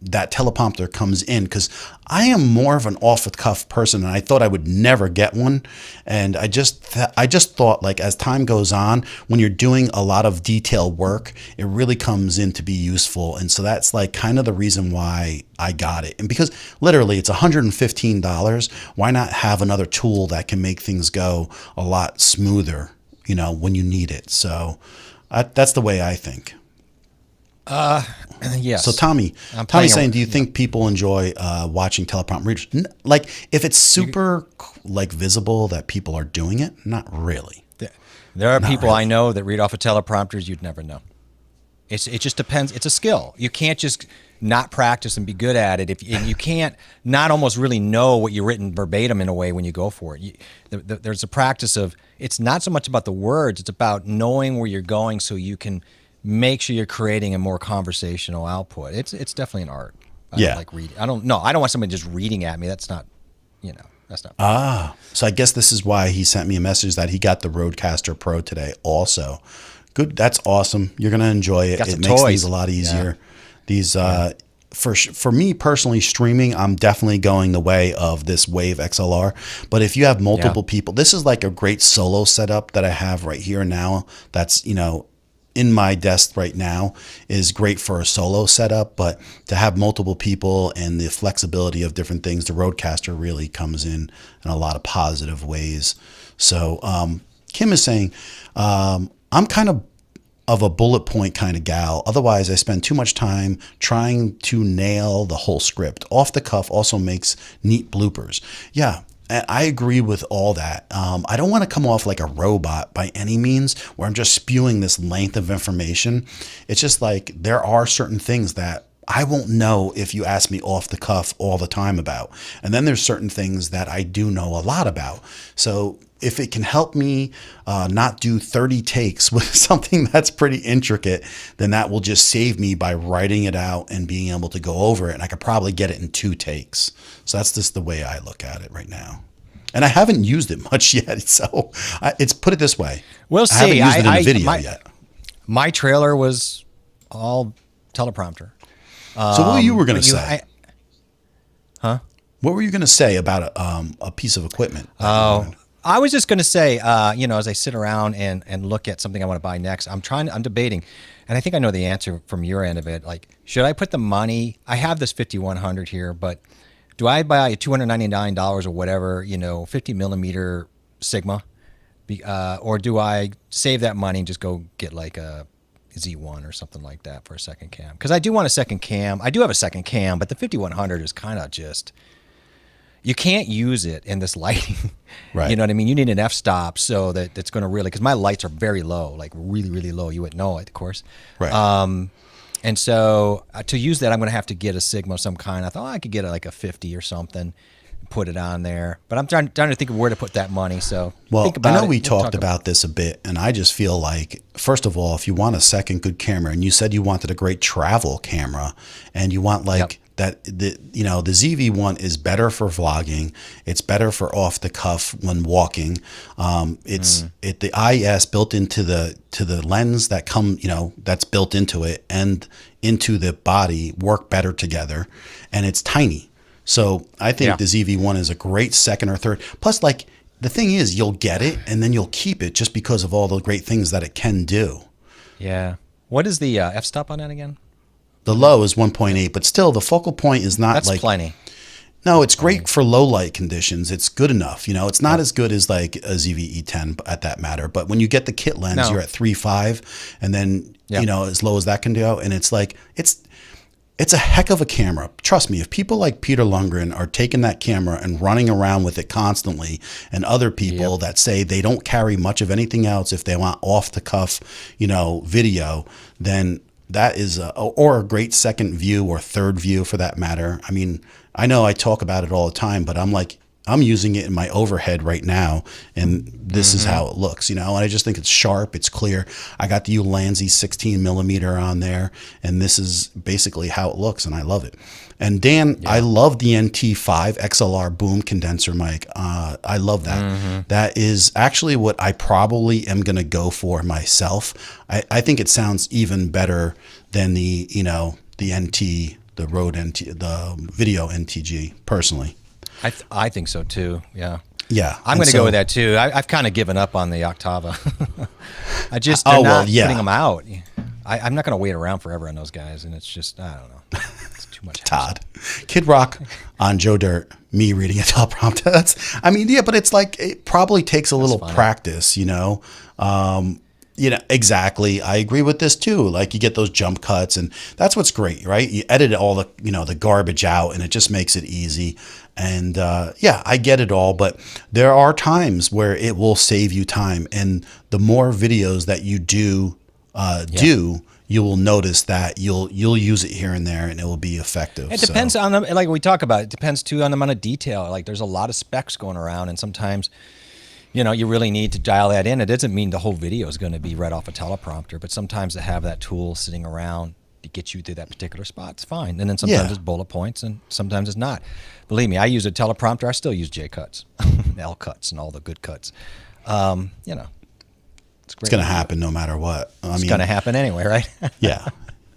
that teleprompter comes in, because I am more of an off-the-cuff person, and I thought I would never get one. And I just thought, like, as time goes on, when you're doing a lot of detailed work, it really comes in to be useful. And so that's like kind of the reason why I got it. And because literally it's $115, why not have another tool that can make things go a lot smoother, you know, when you need it? So that's the way I think. Yes. So Tommy's saying, do you think people enjoy watching teleprompt readers? Like if it's super like visible that people are doing it? Not really. There are people I know that read off of teleprompters you'd never know. It just depends. It's a skill. You can't just not practice and be good at it. And you can't not almost really know what you've written verbatim in a way when you go for it. There's a practice of, it's not so much about the words, it's about knowing where you're going so you can make sure you're creating a more conversational output. It's definitely an art. I don't like reading. I don't want somebody just reading at me. That's not, that's not. So I guess this is why he sent me a message that he got the Rodecaster Pro today also. Good. That's awesome. You're going to enjoy it. It makes these a lot easier. Yeah. These, for me personally, streaming, I'm definitely going the way of this Wave XLR. But if you have multiple people, this is like a great solo setup that I have right here now. That's, in my desk right now is great for a solo setup, but to have multiple people and the flexibility of different things, the Rodecaster really comes in a lot of positive ways. So Kim is saying, I'm kind of a bullet point kind of gal. Otherwise, I spend too much time trying to nail the whole script. Off the cuff also makes neat bloopers. Yeah. I agree with all that. I don't want to come off like a robot by any means, where I'm just spewing this length of information. It's just like there are certain things that I won't know if you ask me off the cuff all the time about. And then there's certain things that I do know a lot about. So if it can help me not do 30 takes with something that's pretty intricate, then that will just save me by writing it out and being able to go over it. And I could probably get it in 2 takes. So that's just the way I look at it right now. And I haven't used it much yet. So it's put it this way. We'll see. I haven't used it in a video yet. My trailer was all teleprompter. So what you were going to say? Huh? What were you going to say about a piece of equipment? Oh, I was just going to say, as I sit around and look at something I want to buy next, I'm debating, and I think I know the answer from your end of it. Like, should I put the money? I have this 5100 here, but do I buy a $299 or whatever, 50 millimeter Sigma, or do I save that money and just go get like a Z1 or something like that for a second cam? Because I do want a second cam. I do have a second cam, but the 5100 is kind of just, you can't use it in this lighting. Right. You know what I mean? You need an f-stop so that it's going to really, because my lights are very low, like really, really low. You wouldn't know it, of course. Right. And so to use that, I'm going to have to get a Sigma of some kind. I thought I could get like a 50 or something, put it on there. But I'm trying to think of where to put that money. So think about it. I know we talked about this a bit, and I just feel like, first of all, if you want a second good camera, and you said you wanted a great travel camera, and you want that the ZV-1 is better for vlogging. It's better for off the cuff when walking. The IS built into the lens that that's built into it and into the body work better together, and it's tiny. So I think the ZV-1 is a great second or third. Plus, like, the thing is, you'll get it and then you'll keep it just because of all the great things that it can do. Yeah. What is the f-stop on that again? The low is 1.8, but still the focal point is not That's plenty. No, it's great for low light conditions. It's good enough. It's not as good as like a ZV-E10 at that matter. But when you get the kit lens, you're at 3.5, and then as low as that can go, and it's like it's a heck of a camera. Trust me, if people like Peter Lundgren are taking that camera and running around with it constantly, and other people that say they don't carry much of anything else if they want off the cuff, video, then that is or a great second view or third view for that matter. I mean, I know I talk about it all the time, but I'm using it in my overhead right now, and this is how it looks, and I just think it's sharp, it's clear. I got the Ulanzi 16 millimeter on there, and this is basically how it looks, and I love it. And Dan, I love the NT5 XLR boom condenser mic. I love that. That is actually what I probably am going to go for myself. I think it sounds even better than the NT, the Rode NT, the Video NTG, personally. I think so too. Yeah. Yeah. I'm going to go with that too. I've kind of given up on the Octava. They're not putting them out. I'm not going to wait around forever on those guys. And it's just, I don't know. It's too much. Todd. Kid Rock on Joe Dirt, me reading a teleprompter. But it's like, it probably takes a little practice, exactly. I agree with this too. Like, you get those jump cuts, and that's what's great, right? You edit all the, the garbage out, and it just makes it easy. And I get it all, but there are times where it will save you time. And the more videos that you do, you will notice that you'll use it here and there, and it will be effective. It depends on the, like we talk about, it depends too on the amount of detail. Like, there's a lot of specs going around, and sometimes you really need to dial that in. It doesn't mean the whole video is going to be read off a teleprompter, but sometimes to have that tool sitting around to get you through that particular spot, it's fine. And then sometimes it's bullet points, and sometimes it's not. Believe me, I use a teleprompter. I still use J cuts, L cuts, and all the good cuts. It's going to happen no matter what. It's going to happen anyway, right? Yeah.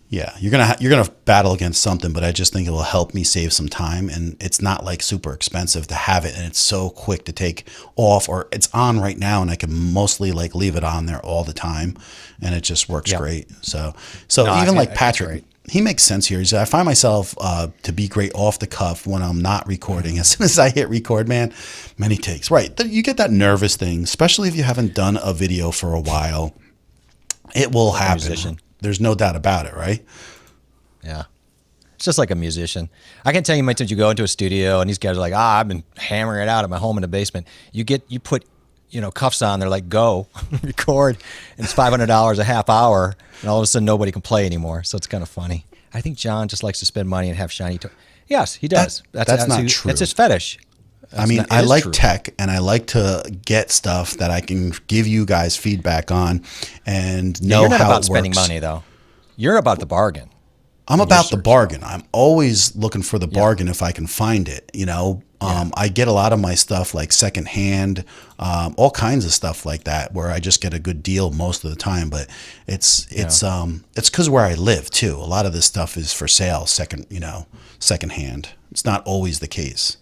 You're gonna battle against something, but I just think it will help me save some time, and it's not like super expensive to have it, and it's so quick to take off, or it's on right now, and I can mostly like leave it on there all the time, and it just works great. So even like Patrick, he makes sense here. I find myself to be great off the cuff when I'm not recording. As soon as I hit record, man, many takes. Right, you get that nervous thing, especially if you haven't done a video for a while. It will happen. There's no doubt about it, right? Yeah. It's just like a musician. I can tell you, many times you go into a studio and these guys are like, I've been hammering it out at my home in the basement. You put, cuffs on, they're like, go, record, and it's $500 a half hour, and all of a sudden nobody can play anymore. So it's kind of funny. I think John just likes to spend money and have shiny toys. Yes, he does. That's not true. That's his fetish. I mean, I like tech, and I like to get stuff that I can give you guys feedback on and know how it works. You're not about spending money, though. You're about the bargain. I'm about the bargain. I'm always looking for the bargain if I can find it. You know, I get a lot of my stuff like secondhand, all kinds of stuff like that, where I just get a good deal most of the time. But it's because where I live too. A lot of this stuff is for sale, secondhand. It's not always the case.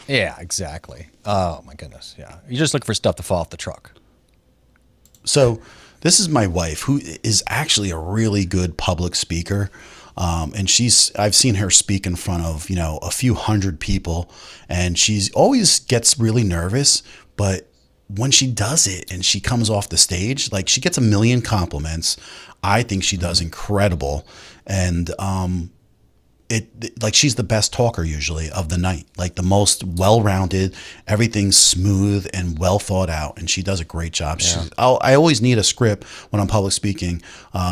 Yeah, exactly. Oh my goodness. Yeah, you just look for stuff to fall off the truck. So this is my wife, who is actually a really good public speaker. And I've seen her speak in front of, a few hundred people, and she's always gets really nervous, but when she does it and she comes off the stage, like, she gets a million compliments. I think she does incredible. And, she's the best talker usually of the night, like the most well-rounded, everything's smooth and well thought out, and she does a great job. Yeah. I always need a script when I'm public speaking.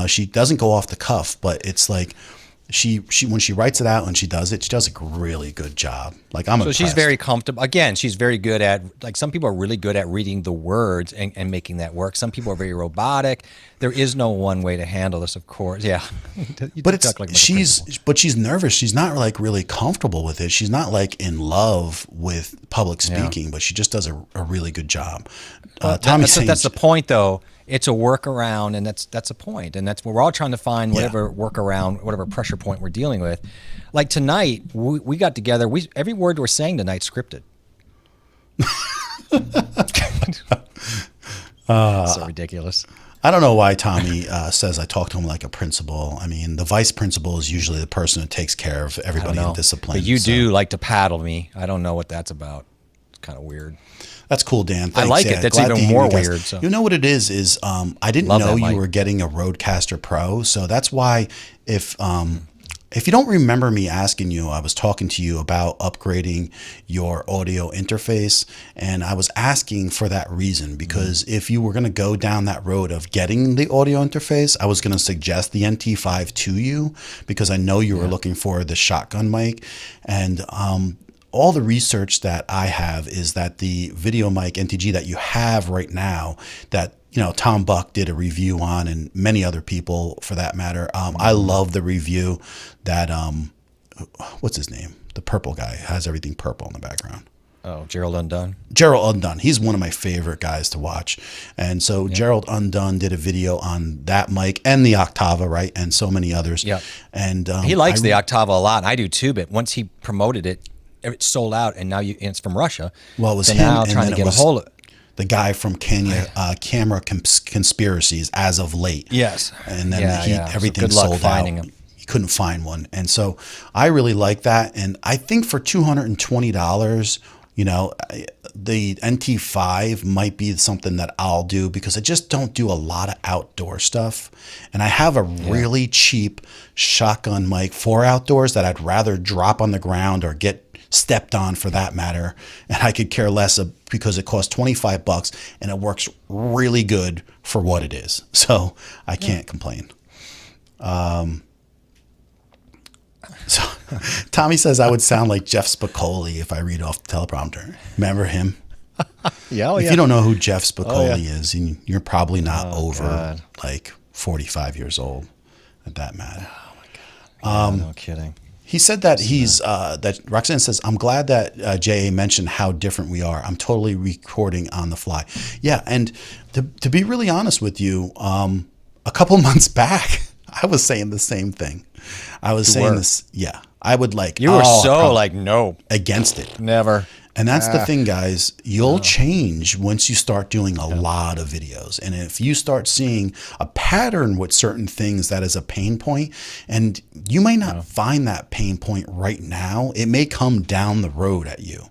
She doesn't go off the cuff, but it's like she when she writes it out and she does a really good job. Like, I'm impressed. She's very comfortable. Again, she's very good at, like, some people are really good at reading the words and making that work. Some people are very robotic. There is no one way to handle this, of course. Yeah. But she's nervous. She's not like really comfortable with it. She's not like in love with public speaking, but she just does a really good job. That's the point, though. It's a workaround, and that's a point, and that's where we're all trying to find whatever workaround, whatever pressure point we're dealing with. Like tonight, we got together. Every word we're saying tonight scripted. So ridiculous. I don't know why Tommy says I talk to him like a principal. I mean, the vice principal is usually the person who takes care of everybody in discipline. But you do like to paddle me. I don't know what that's about. It's kind of weird. That's cool, Dan. Thanks. I like it. That's even more weird. So. You know what it is I didn't know you were getting a Rodecaster Pro. So that's why if you don't remember me asking you, I was talking to you about upgrading your audio interface, and I was asking for that reason, because if you were going to go down that road of getting the audio interface, I was going to suggest the NT5 to you, because I know you were looking for the shotgun mic. And all the research that I have is that the video mic NTG that you have right now, that Tom Buck did a review on, and many other people for that matter. I love the review that what's his name? The purple guy has everything purple in the background. Oh, Gerald Undone. Gerald Undone. He's one of my favorite guys to watch. And so Gerald Undone did a video on that mic and the Octava, right? And so many others. Yeah. And he likes the Octava a lot. I do too, but once he promoted it, it sold out, and now it's from Russia. Well, it was him, now trying to get a hold of it. The guy from Camera Conspiracies as of late. Yes. And then everything sold out. Him. He couldn't find one. And so I really like that. And I think for $220, the NT5 might be something that I'll do, because I just don't do a lot of outdoor stuff. And I have a really cheap shotgun mic for outdoors that I'd rather drop on the ground or get stepped on, for that matter, and I could care less because it costs $25 and it works really good for what it is. So I can't complain. So Tommy says I would sound like Jeff Spicoli if I read off the teleprompter. Remember him? If you don't know who Jeff Spicoli is, you're probably not over like 45 years old, at that matter. Oh my God. No kidding. He said that that Roxanne says, I'm glad that J.A. mentioned how different we are. I'm totally recording on the fly. Yeah, and to be really honest with you, a couple months back, I was saying the same thing. I was saying this. Yeah, I would like. You were no. Against it. Never. And that's the thing, guys. You'll change once you start doing a lot of videos. And if you start seeing a pattern with certain things that is a pain point, and you may not find that pain point right now, it may come down the road at you.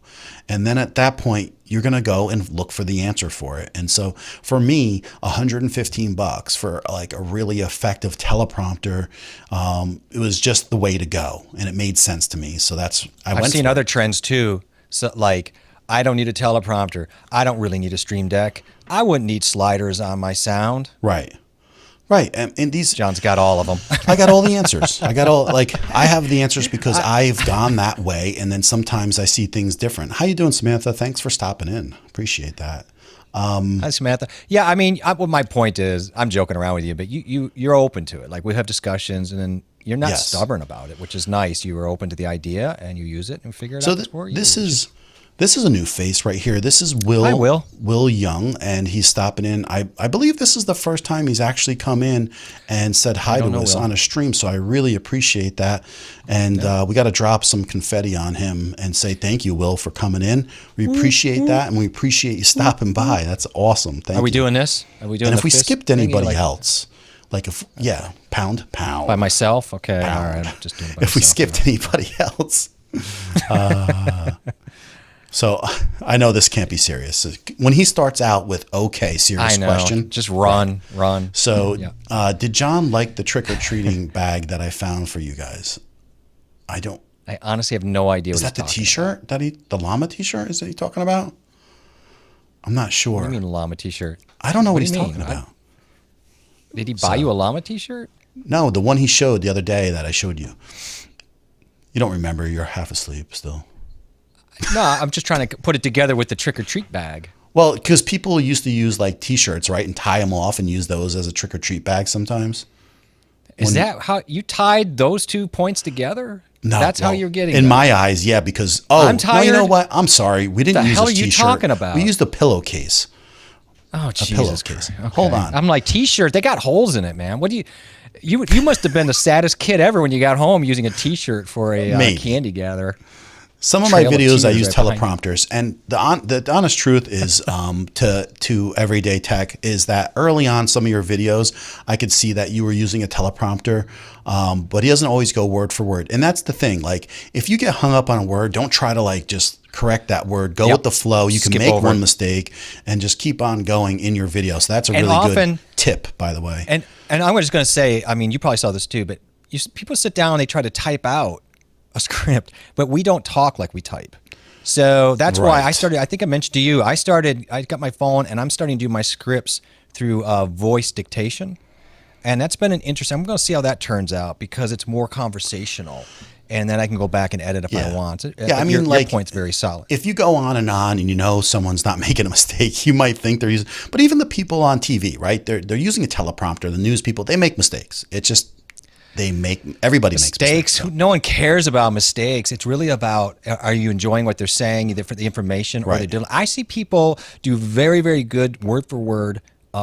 And then at that point, you're going to go and look for the answer for it. And so for me, $115 for like a really effective teleprompter, it was just the way to go. And it made sense to me. So I've seen other trends too. So like, I don't need a teleprompter. I don't really need a Stream Deck. I wouldn't need sliders on my sound. Right. Right. And these, John's got all of them. I got all the answers. I have the answers because I've gone that way. And then sometimes I see things different. How you doing, Samantha? Thanks for stopping in. Appreciate that. Hi, Samantha. Yeah, I mean, well, my point is, I'm joking around with you, but you're open to it. Like, we have discussions, and then you're not stubborn about it, which is nice. You were open to the idea, and you use it and figure it out for you. This is a new face right here. This is Will. Hi, Will. Will Young, and he's stopping in. I believe this is the first time he's actually come in and said hi to us on a stream, so I really appreciate that. And we got to drop some confetti on him and say thank you, Will, for coming in. We appreciate that, and we appreciate you stopping by. That's awesome. Thank you. Are we doing this? Are we doing? And if we skipped anybody else, like pound by myself, okay, pound. All right, I'm just doing it by if myself, we skipped anybody else. So I know this can't be serious. When he starts out with serious question. Just run. So did John like the trick-or-treating bag that I found for you guys? I honestly have no idea. Is that the T-shirt the llama T-shirt is that he talking about? I'm not sure. What do you mean llama T-shirt? I don't know what he's talking about. Did he buy you a llama T-shirt? No, the one he showed the other day that I showed you. You don't remember. You're half asleep still. No, I'm just trying to put it together with the trick-or-treat bag. Well, because people used to use like T-shirts, right, and tie them off and use those as a trick-or-treat bag sometimes. Is that how you tied those 2 points together? No, that's how you're getting. In my eyes, yeah, because I'm tired. No, you know what? I'm sorry, we didn't use a T-shirt. What the hell are you talking about? We used a pillowcase. Oh, Jesus Christ. Okay. Hold on. I'm like, T-shirt, they got holes in it, man. What do you must have been the saddest kid ever when you got home using a T-shirt for a candy gatherer. Some of my videos I use teleprompters, and the honest truth is, to everyday tech, is that early on some of your videos, I could see that you were using a teleprompter, but he doesn't always go word for word. And that's the thing. Like, if you get hung up on a word, don't try to like just correct that word. Go with the flow. You can make one mistake and just keep on going in your video. So that's a really good tip, by the way. And I'm just going to say, I mean, you probably saw this too, but people sit down and they try to type out a script, but we don't talk like we type. So that's why I started, I think I mentioned to you, I got my phone and I'm starting to do my scripts through voice dictation. And that's been an interesting, I'm going to see how that turns out because it's more conversational. And then I can go back and edit if I want. Yeah, I mean, your point's very solid. If you go on and you know someone's not making a mistake, you might think they're using, but even the people on TV, right? They're using a teleprompter, the news people, they make mistakes. It's just, everybody makes mistakes. No one cares about mistakes. It's really about, are you enjoying what they're saying, either for the information or I see people do very, very good word for word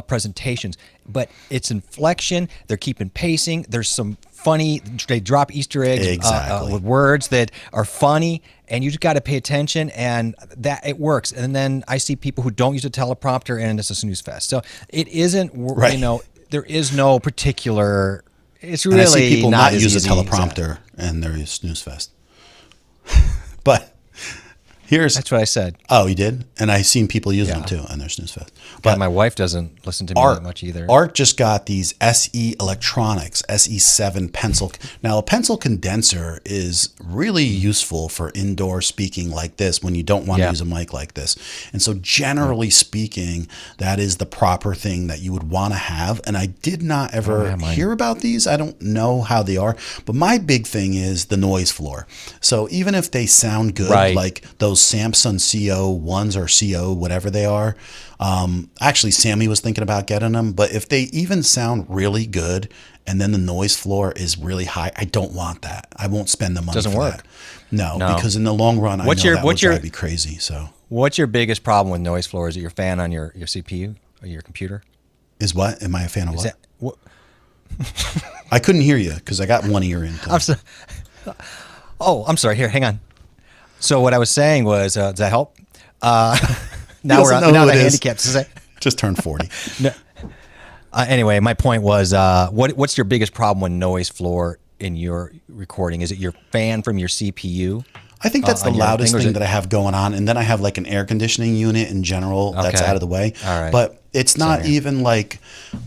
presentations, but it's inflection. They're keeping pacing. There's some funny, they drop Easter eggs with words that are funny, and you just got to pay attention, and that it works. And then I see people who don't use a teleprompter, and it's a snooze fest. So it isn't, there is no particular. It's really, and I see people not use a teleprompter and they're a snooze fest. But that's what I said. Oh, you did? And I've seen people use them too, and they're snooze fest. But my wife doesn't listen to me that much either. Art just got these SE Electronics SE7 pencil. Now, a pencil condenser is really useful for indoor speaking like this when you don't want to use a mic like this. And so generally speaking, that is the proper thing that you would want to have. And I did not ever hear about these. I don't know how they are. But my big thing is the noise floor. So even if they sound good, like those Samsung CO1s or CO, whatever they are. Actually, Sammy was thinking about getting them, but if they even sound really good and then the noise floor is really high, I don't want that. I won't spend the money for that. No, because in the long run, I know that would drive me crazy. So, what's your biggest problem with noise floor? Is it your fan on your CPU or your computer? Is what? Am I a fan of what? I couldn't hear you because I got one ear in. I'm sorry. Here, hang on. So what I was saying was, does that help? Now we're handicapped. Just turned 40. Anyway, my point was, what's your biggest problem with noise floor in your recording? Is it your fan from your CPU? I think that's the loudest thing that I have going on. And then I have like an air conditioning unit in general that's out of the way. All right. But it's not even like,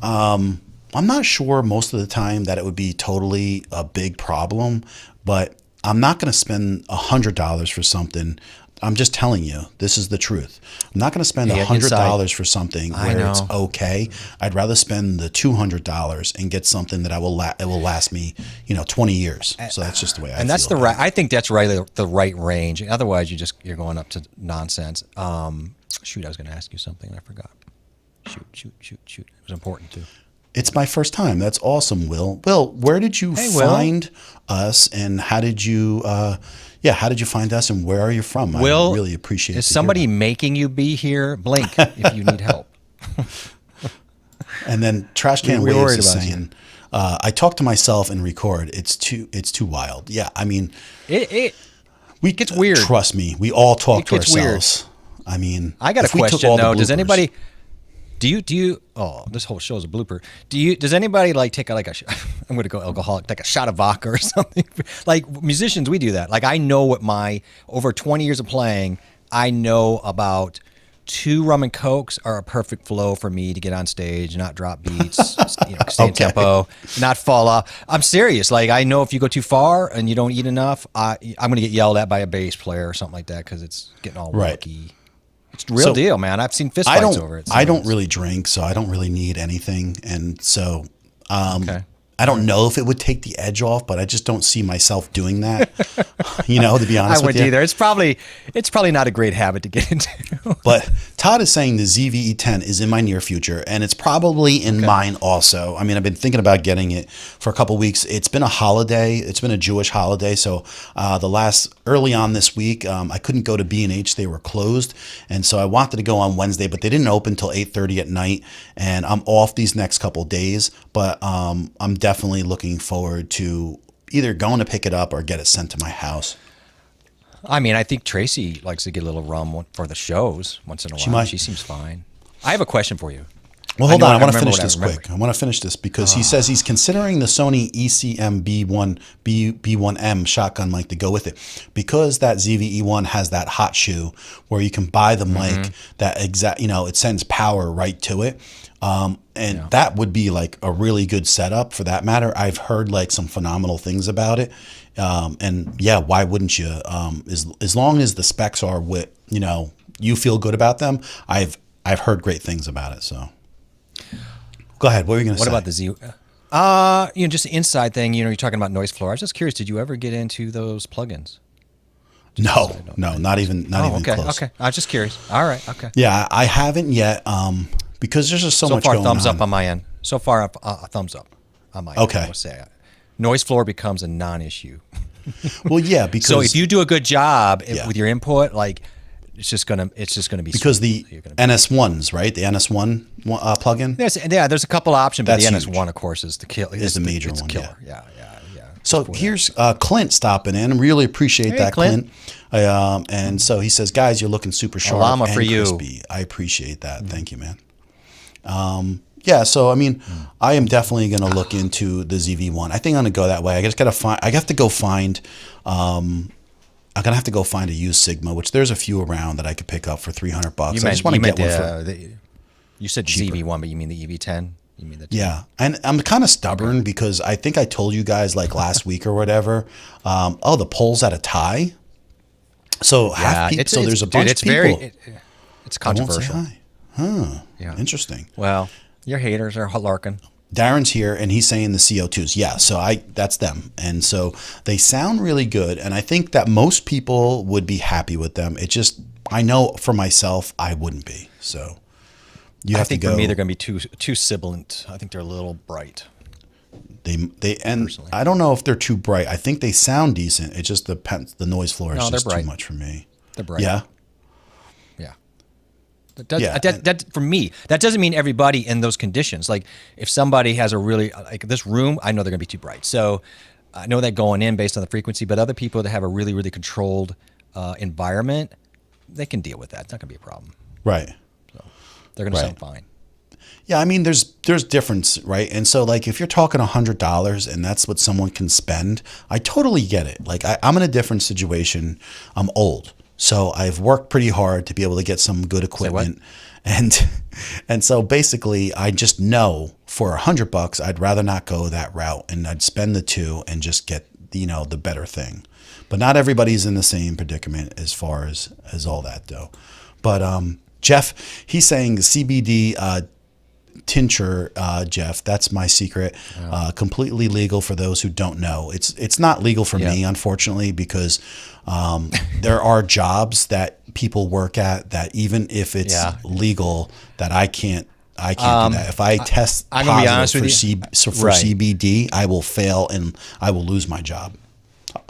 I'm not sure most of the time that it would be totally a big problem, but I'm not going to spend $100 for something I'm just telling you, this is the truth. I'm not going to spend Yeah, $100 for something I where it's know. okay. I'd rather spend the $200 and get something that it will last me, 20 years. So that's just the way I feel. And that's the about right. I think that's right. The right range. Otherwise, you're going up to nonsense. Shoot, I was going to ask you something and I forgot. Shoot. It was important too. It's my first time. That's awesome, Will. Will, where did you Hey, Will. find us, and how did you find us, and where are you from? Will, I really appreciate it. Is somebody making you be here? Blink if you need help. And then Trash Can We're Waves worried is about saying, I talk to myself and record. It's too wild. Yeah, I mean, It we gets weird. Trust me, we all talk to gets weird. ourselves. I mean, I got a if we took question all the though. Does bloopers- anybody? Do you? Oh, this whole show is a blooper. Does anybody like take I'm going to go alcoholic, take a shot of vodka or something? Like musicians, we do that. Like I know what over 20 years of playing, I know about 2 rum and cokes are a perfect flow for me to get on stage, not drop beats, stay in Okay. tempo, not fall off. I'm serious. Like I know if you go too far and you don't eat enough, I'm going to get yelled at by a bass player or something like that because it's getting all Right. wonky. It's the real deal, man. I've seen fist fights over it. I don't really drink, so I don't really need anything, and so Okay. I don't know if it would take the edge off, but I just don't see myself doing that. To be honest I with wouldn't you. either. It's probably not a great habit to get into. But Todd is saying the ZVE10 is in my near future, and it's probably in mine also. I mean, I've been thinking about getting it for a couple weeks. It's been a holiday. It's been a Jewish holiday. So early on this week, I couldn't go to B&H. They were closed. And so I wanted to go on Wednesday, but they didn't open till 8:30 at night. And I'm off these next couple days, but I'm definitely looking forward to either going to pick it up or get it sent to my house. I mean, I think Tracy likes to get a little rum for the shows once in a while. might. She seems fine. I have a question for you. Well, hold know- on. I I want to remember finish what I this remember. quick. I want to finish this because he says he's considering the Sony ECM B1M shotgun mic to go with it because that ZVE1 has that hot shoe where you can buy the mic that it sends power right to it. And that would be like a really good setup for that matter. I've heard like some phenomenal things about it. And yeah, why wouldn't you? As long as the specs are what, you feel good about them, I've heard great things about it. So go ahead. What were you going to say? What about the Z? Just the inside thing. You're talking about noise floor. I was just curious. Did you ever get into those plugins? No, not even Okay. close. Okay. I was just curious. All right. Okay. Yeah, I haven't yet. Because there's just so much far, going thumbs on. up on my end. So far, a thumbs up on my end. Okay. I would say noise floor becomes a non-issue. Well, yeah, because So if you do a good job Yeah. with your input, like it's just gonna be because sweet. the NS1s, right? The NS1 plugin. There's a couple options, but That's the huge. NS1, of course, is the kill. Is the major it's one, killer. Yeah. So here's Clint stopping in. Really appreciate Hey, that, Clint. And so he says, "Guys, you're looking super sharp llama and for you. crispy." I appreciate that. Thank you, man. Yeah, so I mean, I am definitely going to look into the ZV1. I think I'm going to go that way. I just got to find. I have to go find. I'm gonna have to go find a used Sigma, which there's a few around that I could pick up for $300. I just want to get one for. You said ZV1, but you mean the EV10? You mean the Yeah, and I'm kind of stubborn because I think I told you guys like last week or whatever. The poll's at a tie. So there's a bunch of people. It's I won't say controversial. hi. Huh. Yeah. Interesting. Well, your haters are larking. Darren's here and he's saying the CO2s. Yeah, so that's them. And so they sound really good. And I think that most people would be happy with them. It just, I know for myself, I wouldn't be. So you have I think to go. for me, they're going to be too sibilant. I think they're a little bright. They and Personally. I don't know if they're too bright. I think they sound decent. It just the noise floor is No, they're just too bright. much for me. They're bright. Yeah. Yeah. That, Yeah, that for me, that doesn't mean everybody in those conditions. Like if somebody has a really, like this room, I know they're going to be too bright. So I know that going in based on the frequency, but other people that have a really, really controlled environment, they can deal with that. It's not going to be a problem. Right. They're going to Right. sound fine. Yeah, I mean, there's difference, right? And so, like, if you're talking $100 and that's what someone can spend, I totally get it. Like, I'm in a different situation. I'm old, so I've worked pretty hard to be able to get some good equipment, and so basically, I just know for $100, I'd rather not go that route, and I'd spend the $2 and just get the better thing. But not everybody's in the same predicament as far as all that though. But Jeff, he's saying CBD tincture, Jeff, that's my secret. Completely legal for those who don't know. It's not legal for me, unfortunately, because there are jobs that people work at that even if it's legal, that I can't do that. If I test I'm gonna be honest positive for CBD, I will fail and I will lose my job.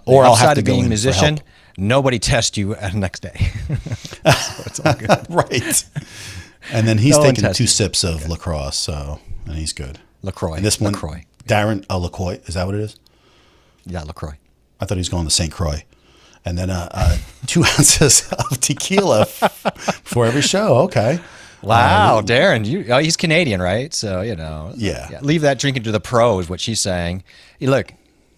Or I'll have to go being in a musician. for help. Nobody tests you the next day. So it's all good. Right. And then he's taking 2 sips of LaCroix, and he's good. LaCroix. And this one, LaCroix. Darren, LaCroix, is that what it is? Yeah, LaCroix. I thought he was going to St. Croix. And then 2 ounces of tequila for every show. Okay. Wow, Darren, he's Canadian, right? So, Yeah. Leave that drinking to the pros, what she's saying. Hey, look,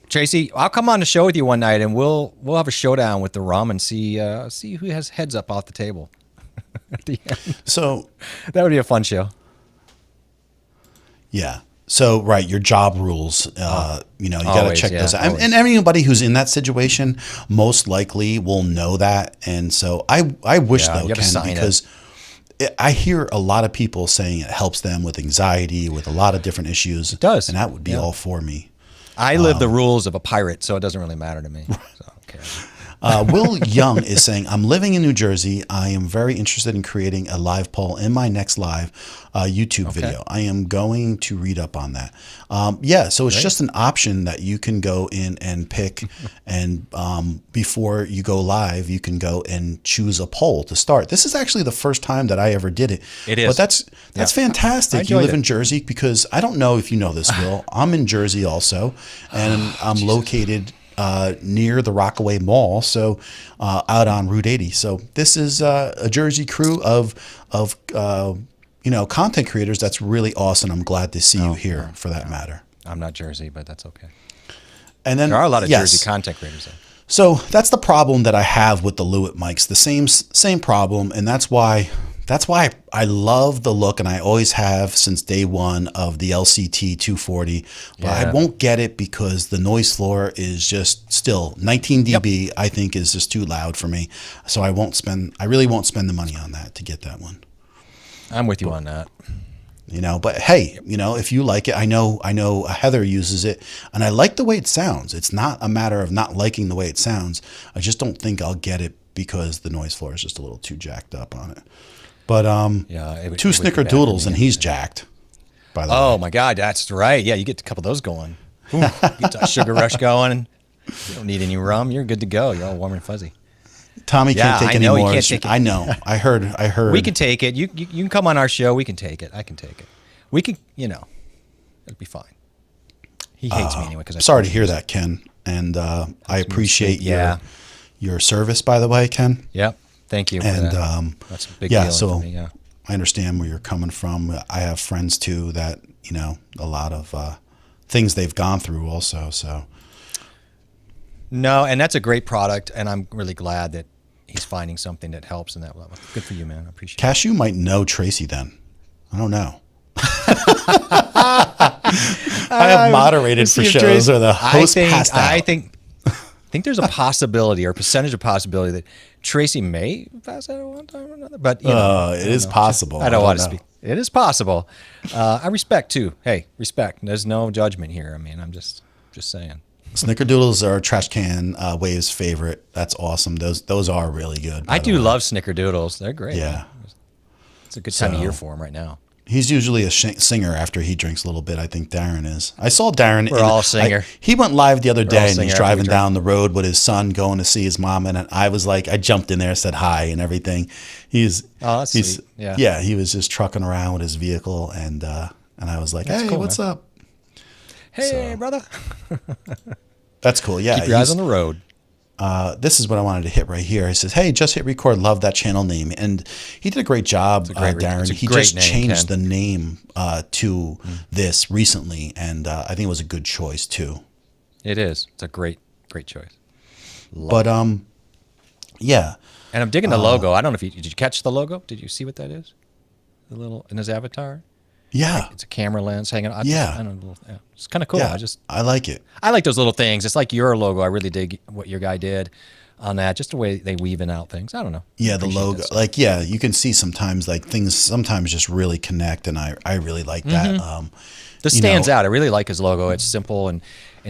Tracy, I'll come on the show with you one night and we'll have a showdown with the rum and see who has heads up off the table. At the end. So that would be a fun show. Yeah. So, right, your job rules, you got to check those out. Always. And everybody who's in that situation most likely will know that. And so I wish, though, Ken, because I hear a lot of people saying it helps them with anxiety, with a lot of different issues. It does. And that would be all for me. I live the rules of a pirate, so it doesn't really matter to me. So, okay. Will Young is saying, I'm living in New Jersey. I am very interested in creating a live poll in my next live YouTube video. I am going to read up on that. So it's just an option that you can go in and pick. And before you go live, you can go and choose a poll to start. This is actually the first time that I ever did it. It is. But that's fantastic. You live in Jersey, because I don't know if you know this, Will. I'm in Jersey also, and I'm located near the Rockaway Mall, so out on Route 80. So this is a Jersey crew of content creators that's really awesome. I'm glad to see you here for that matter. I'm not Jersey, but that's okay. And then there are a lot of Jersey content creators though. So that's the problem that I have with the Lewitt mics. The same problem, and that's why I love the look, and I always have since day one of the LCT 240. But I won't get it because the noise floor is just still 19 dB. I think is just too loud for me. So I really won't spend the money on that to get that one. I'm with you on that. But hey, if you like it, I know Heather uses it, and I like the way it sounds. It's not a matter of not liking the way it sounds. I just don't think I'll get it because the noise floor is just a little too jacked up on it. But 2 snickerdoodles and he's jacked, by the way. Oh my God, that's right. Yeah, you get a couple of those going. Ooh, get a sugar rush going. You don't need any rum. You're good to go. You're all warm and fuzzy. Tommy can't take any more. I know. I heard. We can take it. You can come on our show. We can take it. I can take it. We can. It'll be fine. He hates me anyway. Sorry to hear that, Ken. And I appreciate your service, by the way, Ken. Yep. Thank you. And that's a big deal so for me, I understand where you're coming from. I have friends too that a lot of things they've gone through also. So no, and that's a great product, and I'm really glad that he's finding something that helps in that level. Good for you, man. I appreciate it. Cashew might know Tracy then. I don't know. I have moderated for shows where the host passed out. I think there's a possibility or a percentage of possibility that Tracy may pass out at one time or another. But it is possible. I don't want to speak. It is possible. I respect too. Hey, respect. There's no judgment here. I mean, I'm just saying. Snickerdoodles are Trash Can Wave's favorite. That's awesome. Those are really good. I do love Snickerdoodles. They're great. Yeah. Man. It's a good time of year for them right now. He's usually a singer after he drinks a little bit. I think Darren is. I saw Darren. We're all singer. He went live the other day, and he's driving down the road with his son going to see his mom. And I was like, I jumped in there, said hi and everything. He's sweet. Yeah. He was just trucking around with his vehicle, and I was like, hey, cool, what's up? Hey, brother. That's cool. Yeah. Keep your eyes on the road. This is what I wanted to hit right here. He says, hey, just hit record. Love that channel name. And he did a great job, Darren. He just changed the name to this recently. And I think it was a good choice too. It is. It's a great choice. Yeah. And I'm digging the logo. I don't know if did you catch the logo? Did you see what that is? The little in his avatar? Yeah. It's a camera lens hanging. Yeah. I don't know, yeah. It's kind of cool. Yeah. I like it. I like those little things. It's like your logo. I really dig what your guy did on that. Just the way they weave in out things. I don't know. Yeah, the logo. Like, yeah, you can see sometimes like things sometimes just really connect, and I really like that. This stands out. I really like his logo. It's simple and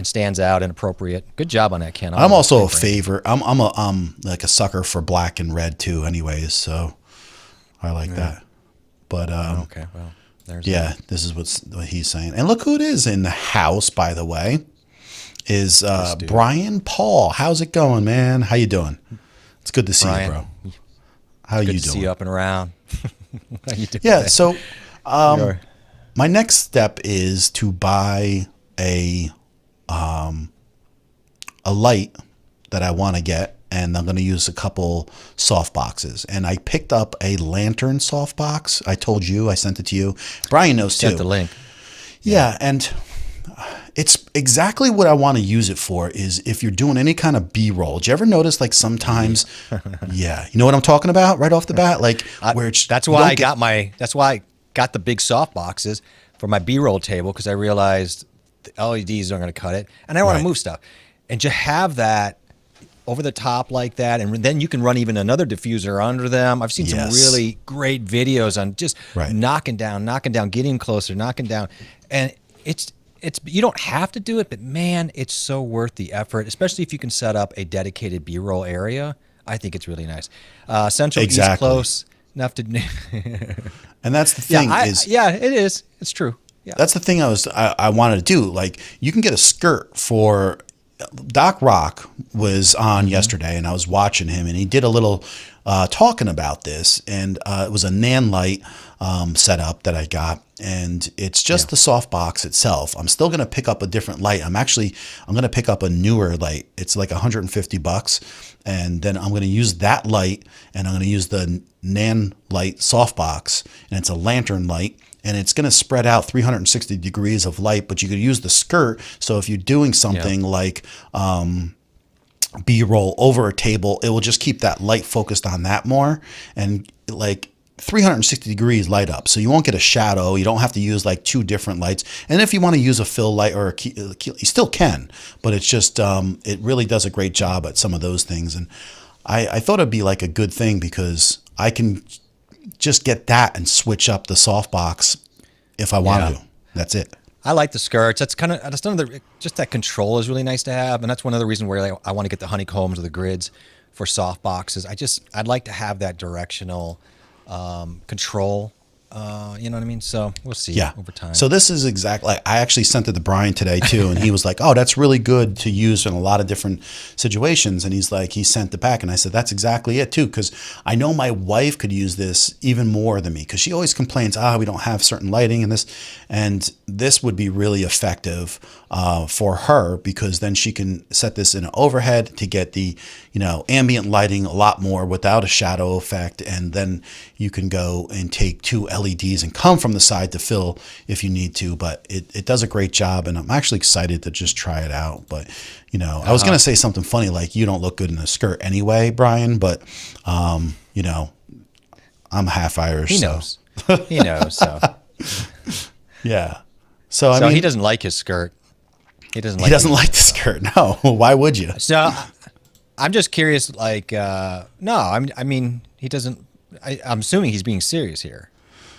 stands out and appropriate. Good job on that, Ken. I'm also a favorite. I'm like a sucker for black and red too, anyways. So I like that. But okay, well, there's this is what he's saying. And look who it is in the house, by the way, is Brian Paul. How's it going, man? How you doing? It's good to see you, bro. How you doing? Good to see you up and around. How you doing? Yeah. So my next step is to buy a light that I want to get, and I'm going to use a couple soft boxes. And I picked up a lantern soft box. I told you, I sent it to you. Brian knows too. Sent the link. Yeah, and it's exactly what I want to use it for. Is if you're doing any kind of B-roll. Did you ever notice like sometimes? Yeah, you know what I'm talking about right off the bat, like where it's. That's why I got the big soft boxes for my B-roll table, because I realized the LEDs aren't going to cut it, and I don't want to move stuff. And to have that over the top like that, and then you can run even another diffuser under them. I've seen some really great videos on just knocking down, getting closer, knocking down, and it's you don't have to do it, but man, it's so worth the effort, especially if you can set up a dedicated B-roll area. I think it's really nice. Central East close enough to. And that's the thing it is. It's true. Yeah. That's the thing I wanted to do. Like, you can get a skirt for Doc Rock was on yesterday, and I was watching him, and he did a little talking about this, and it was a Nan light setup that I got, and it's just the soft box itself. I'm still going to pick up a different light. I'm going to pick up a newer light. It's like $150, and then I'm going to use that light, and I'm going to use the Nan light soft box, and it's a lantern light. And it's going to spread out 360 degrees of light, but you could use the skirt. So if you're doing something like B-roll over a table, it will just keep that light focused on that more, and like 360 degrees light up. So you won't get a shadow. You don't have to use like two different lights. And if you want to use a fill light or you still can, but it's just, it really does a great job at some of those things. And I thought it'd be like a good thing, because I can just get that and switch up the softbox if I want to. That's it. I like the skirts. That's another, just that control is really nice to have, and that's one of the reasons where I want to get the honeycombs or the grids for soft boxes. I'd like to have that directional control. You know what I mean? So we'll see over time. So this is exactly, I actually sent it to Brian today too, and he was like, "Oh, that's really good to use in a lot of different situations." And he's like, he sent it back, and I said, "That's exactly it too," because I know my wife could use this even more than me, because she always complains, we don't have certain lighting and this would be really effective for her, because then she can set this in an overhead to get the ambient lighting a lot more without a shadow effect, and then you can go and take two LEDs and come from the side to fill if you need to. But it does a great job, and I'm actually excited to just try it out. But I was gonna say something funny like, you don't look good in a skirt anyway, Brian, but I'm half Irish. He knows. He knows. So yeah. So I mean, he doesn't like his skirt. He doesn't like the skirt. No. Why would you? So I'm just curious. Like, no. I mean, he doesn't. I'm assuming he's being serious here.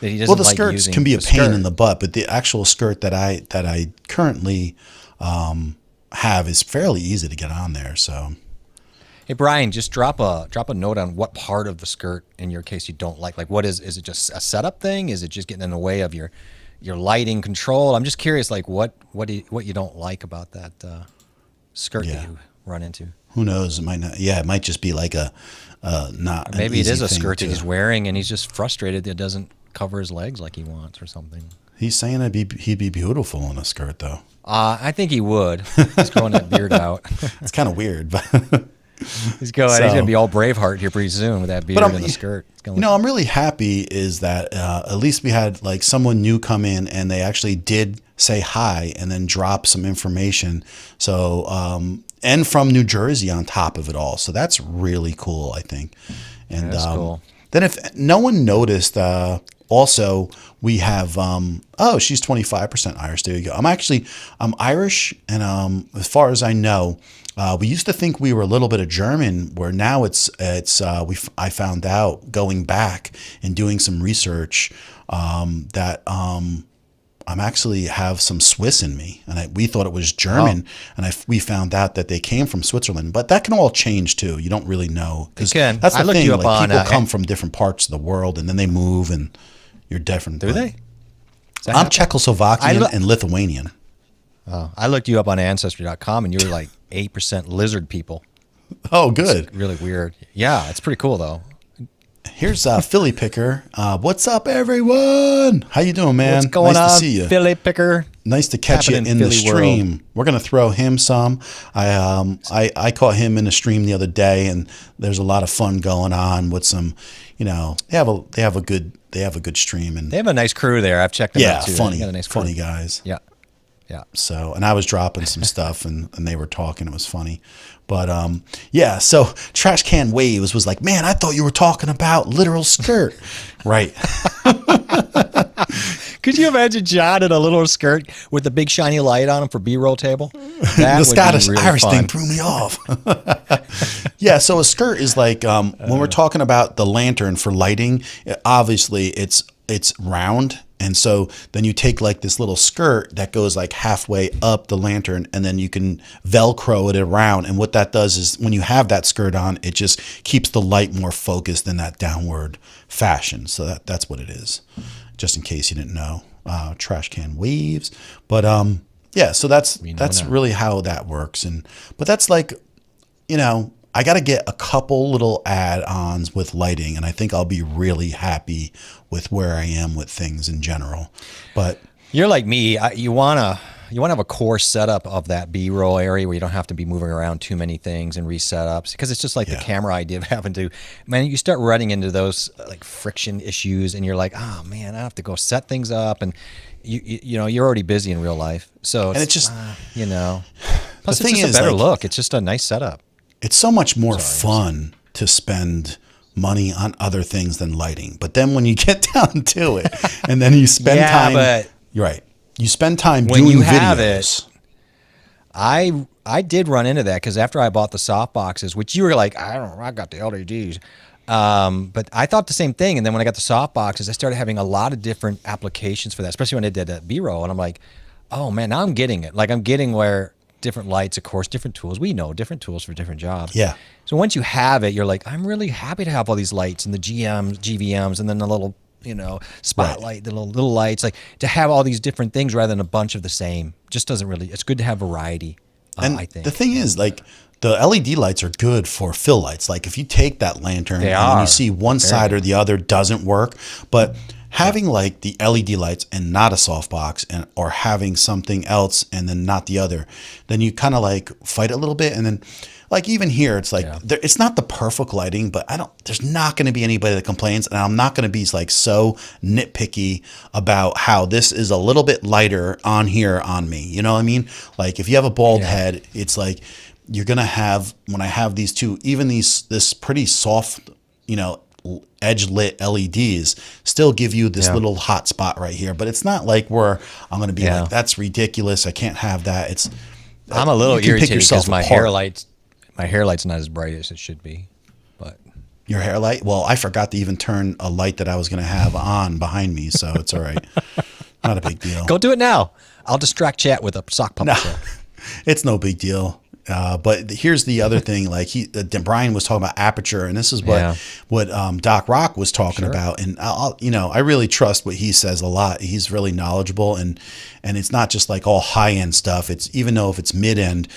That he doesn't. Well, the like skirts can be a pain in the butt, but the actual skirt that I currently have is fairly easy to get on there. So, hey Brian, just drop a note on what part of the skirt in your case you don't like. Like, what is it just a setup thing? Is it just getting in the way of your lighting control? I'm just curious, like what you don't like about that skirt that you run into. Who knows? It might not. Yeah, it might just be like not. Or maybe it is a skirt that he's wearing, and he's just frustrated that it doesn't cover his legs like he wants or something. He's saying he'd be beautiful in a skirt, though. I think he would. He's growing that beard out. It's kind of weird, but he's going to be all Braveheart here pretty soon with that beard and the skirt. I'm really happy is that at least we had like someone new come in, and they actually did say hi and then drop some information. So and from New Jersey on top of it all. So that's really cool, I think. And that's cool. Then if no one noticed, also we have, oh, she's 25% Irish. There you go. I'm Irish. And as far as I know, we used to think we were a little bit of German, where now I found out going back and doing some research that I'm actually have some Swiss in me, and we thought it was German, and we found out that they came from Switzerland. But that can all change too. You don't really know, because that's the thing. Like, people come from different parts of the world, and then they move, and you're different. Do they? I'm Czechoslovakian and Lithuanian. Oh, I looked you up on Ancestry.com, and you were like 8% lizard people. Oh, good. It's really weird. Yeah, it's pretty cool though. Here's Philly Picker. What's up, everyone? How you doing, man? What's going on, nice to see you. Philly Picker? Nice to catch you in the stream. World. We're gonna throw him some. I caught him in the stream the other day, and there's a lot of fun going on with some. They have a good stream, and they have a nice crew there. I've checked them out too. Funny guys. Yeah. Yeah. So, and I was dropping some stuff, and they were talking. It was funny. But yeah, so Trash Can Waves was like, man, I thought you were talking about literal skirt. Right. Could you imagine John in a little skirt with the big shiny light on him for B-roll table? The Scottish really Irish thing threw me off. Yeah, so a skirt is like, when we're talking about the lantern for lighting, obviously it's round. And so then you take like this little skirt that goes like halfway up the lantern, and then you can Velcro it around. And what that does is, when you have that skirt on, it just keeps the light more focused in that downward fashion. So that's what it is, just in case you didn't know. Trash Can Waves. But yeah, so that's really how that works. But that's like, I got to get a couple little add-ons with lighting, and I think I'll be really happy with where I am with things in general. But you're like me. You want to have a core setup of that B-roll area where you don't have to be moving around too many things and resetups, because it's just like the camera idea of having to, man, you start running into those like friction issues, and you're like, oh man, I have to go set things up, and you're already busy in real life. So it's just, plus it's just a better look. It's just a nice setup. It's so much more fun to spend money on other things than lighting. But then when you get down to it, and then you spend time, but you're right. You spend time when doing you videos. Have it, I did run into that, because after I bought the soft boxes, which you were like, I got the LEDs. But I thought the same thing. And then when I got the soft boxes, I started having a lot of different applications for that, especially when I did that B-roll. And I'm like, oh man, now I'm getting it. Like, I'm getting where different lights, of course, different tools. We know different tools for different jobs. Yeah. So once you have it, you're like, I'm really happy to have all these lights and the GVMs, and then the little, spotlight, the little lights, like to have all these different things rather than a bunch of the same. Just doesn't really, it's good to have variety. And I think the thing is, like, the LED lights are good for fill lights. Like, if you take that lantern and you see one side or the other doesn't work, but having like the LED lights and not a softbox, or having something else and then not the other, then you kind of like fight a little bit. And then, like, even here, it's like it's not the perfect lighting, but there's not going to be anybody that complains, and I'm not going to be like so nitpicky about how this is a little bit lighter on here on me. You know what I mean? Like, if you have a bald head, it's like you're going to have, when I have these two, even this pretty soft, edge lit LEDs still give you this little hot spot right here, but it's not like where I'm going to be like, that's ridiculous, I can't have that. I'm a little irritated because my hair light's not as bright as it should be. But your hair light? Well, I forgot to even turn a light that I was going to have on behind me, so it's all right. Not a big deal. Go do it now. I'll distract chat with a sock puppet show. It's no big deal. But here's the other thing, like Brian was talking about aperture, and this is what Doc Rock was talking about. And I really trust what he says a lot. He's really knowledgeable, and it's not just like all high end stuff. It's, even though if it's mid end,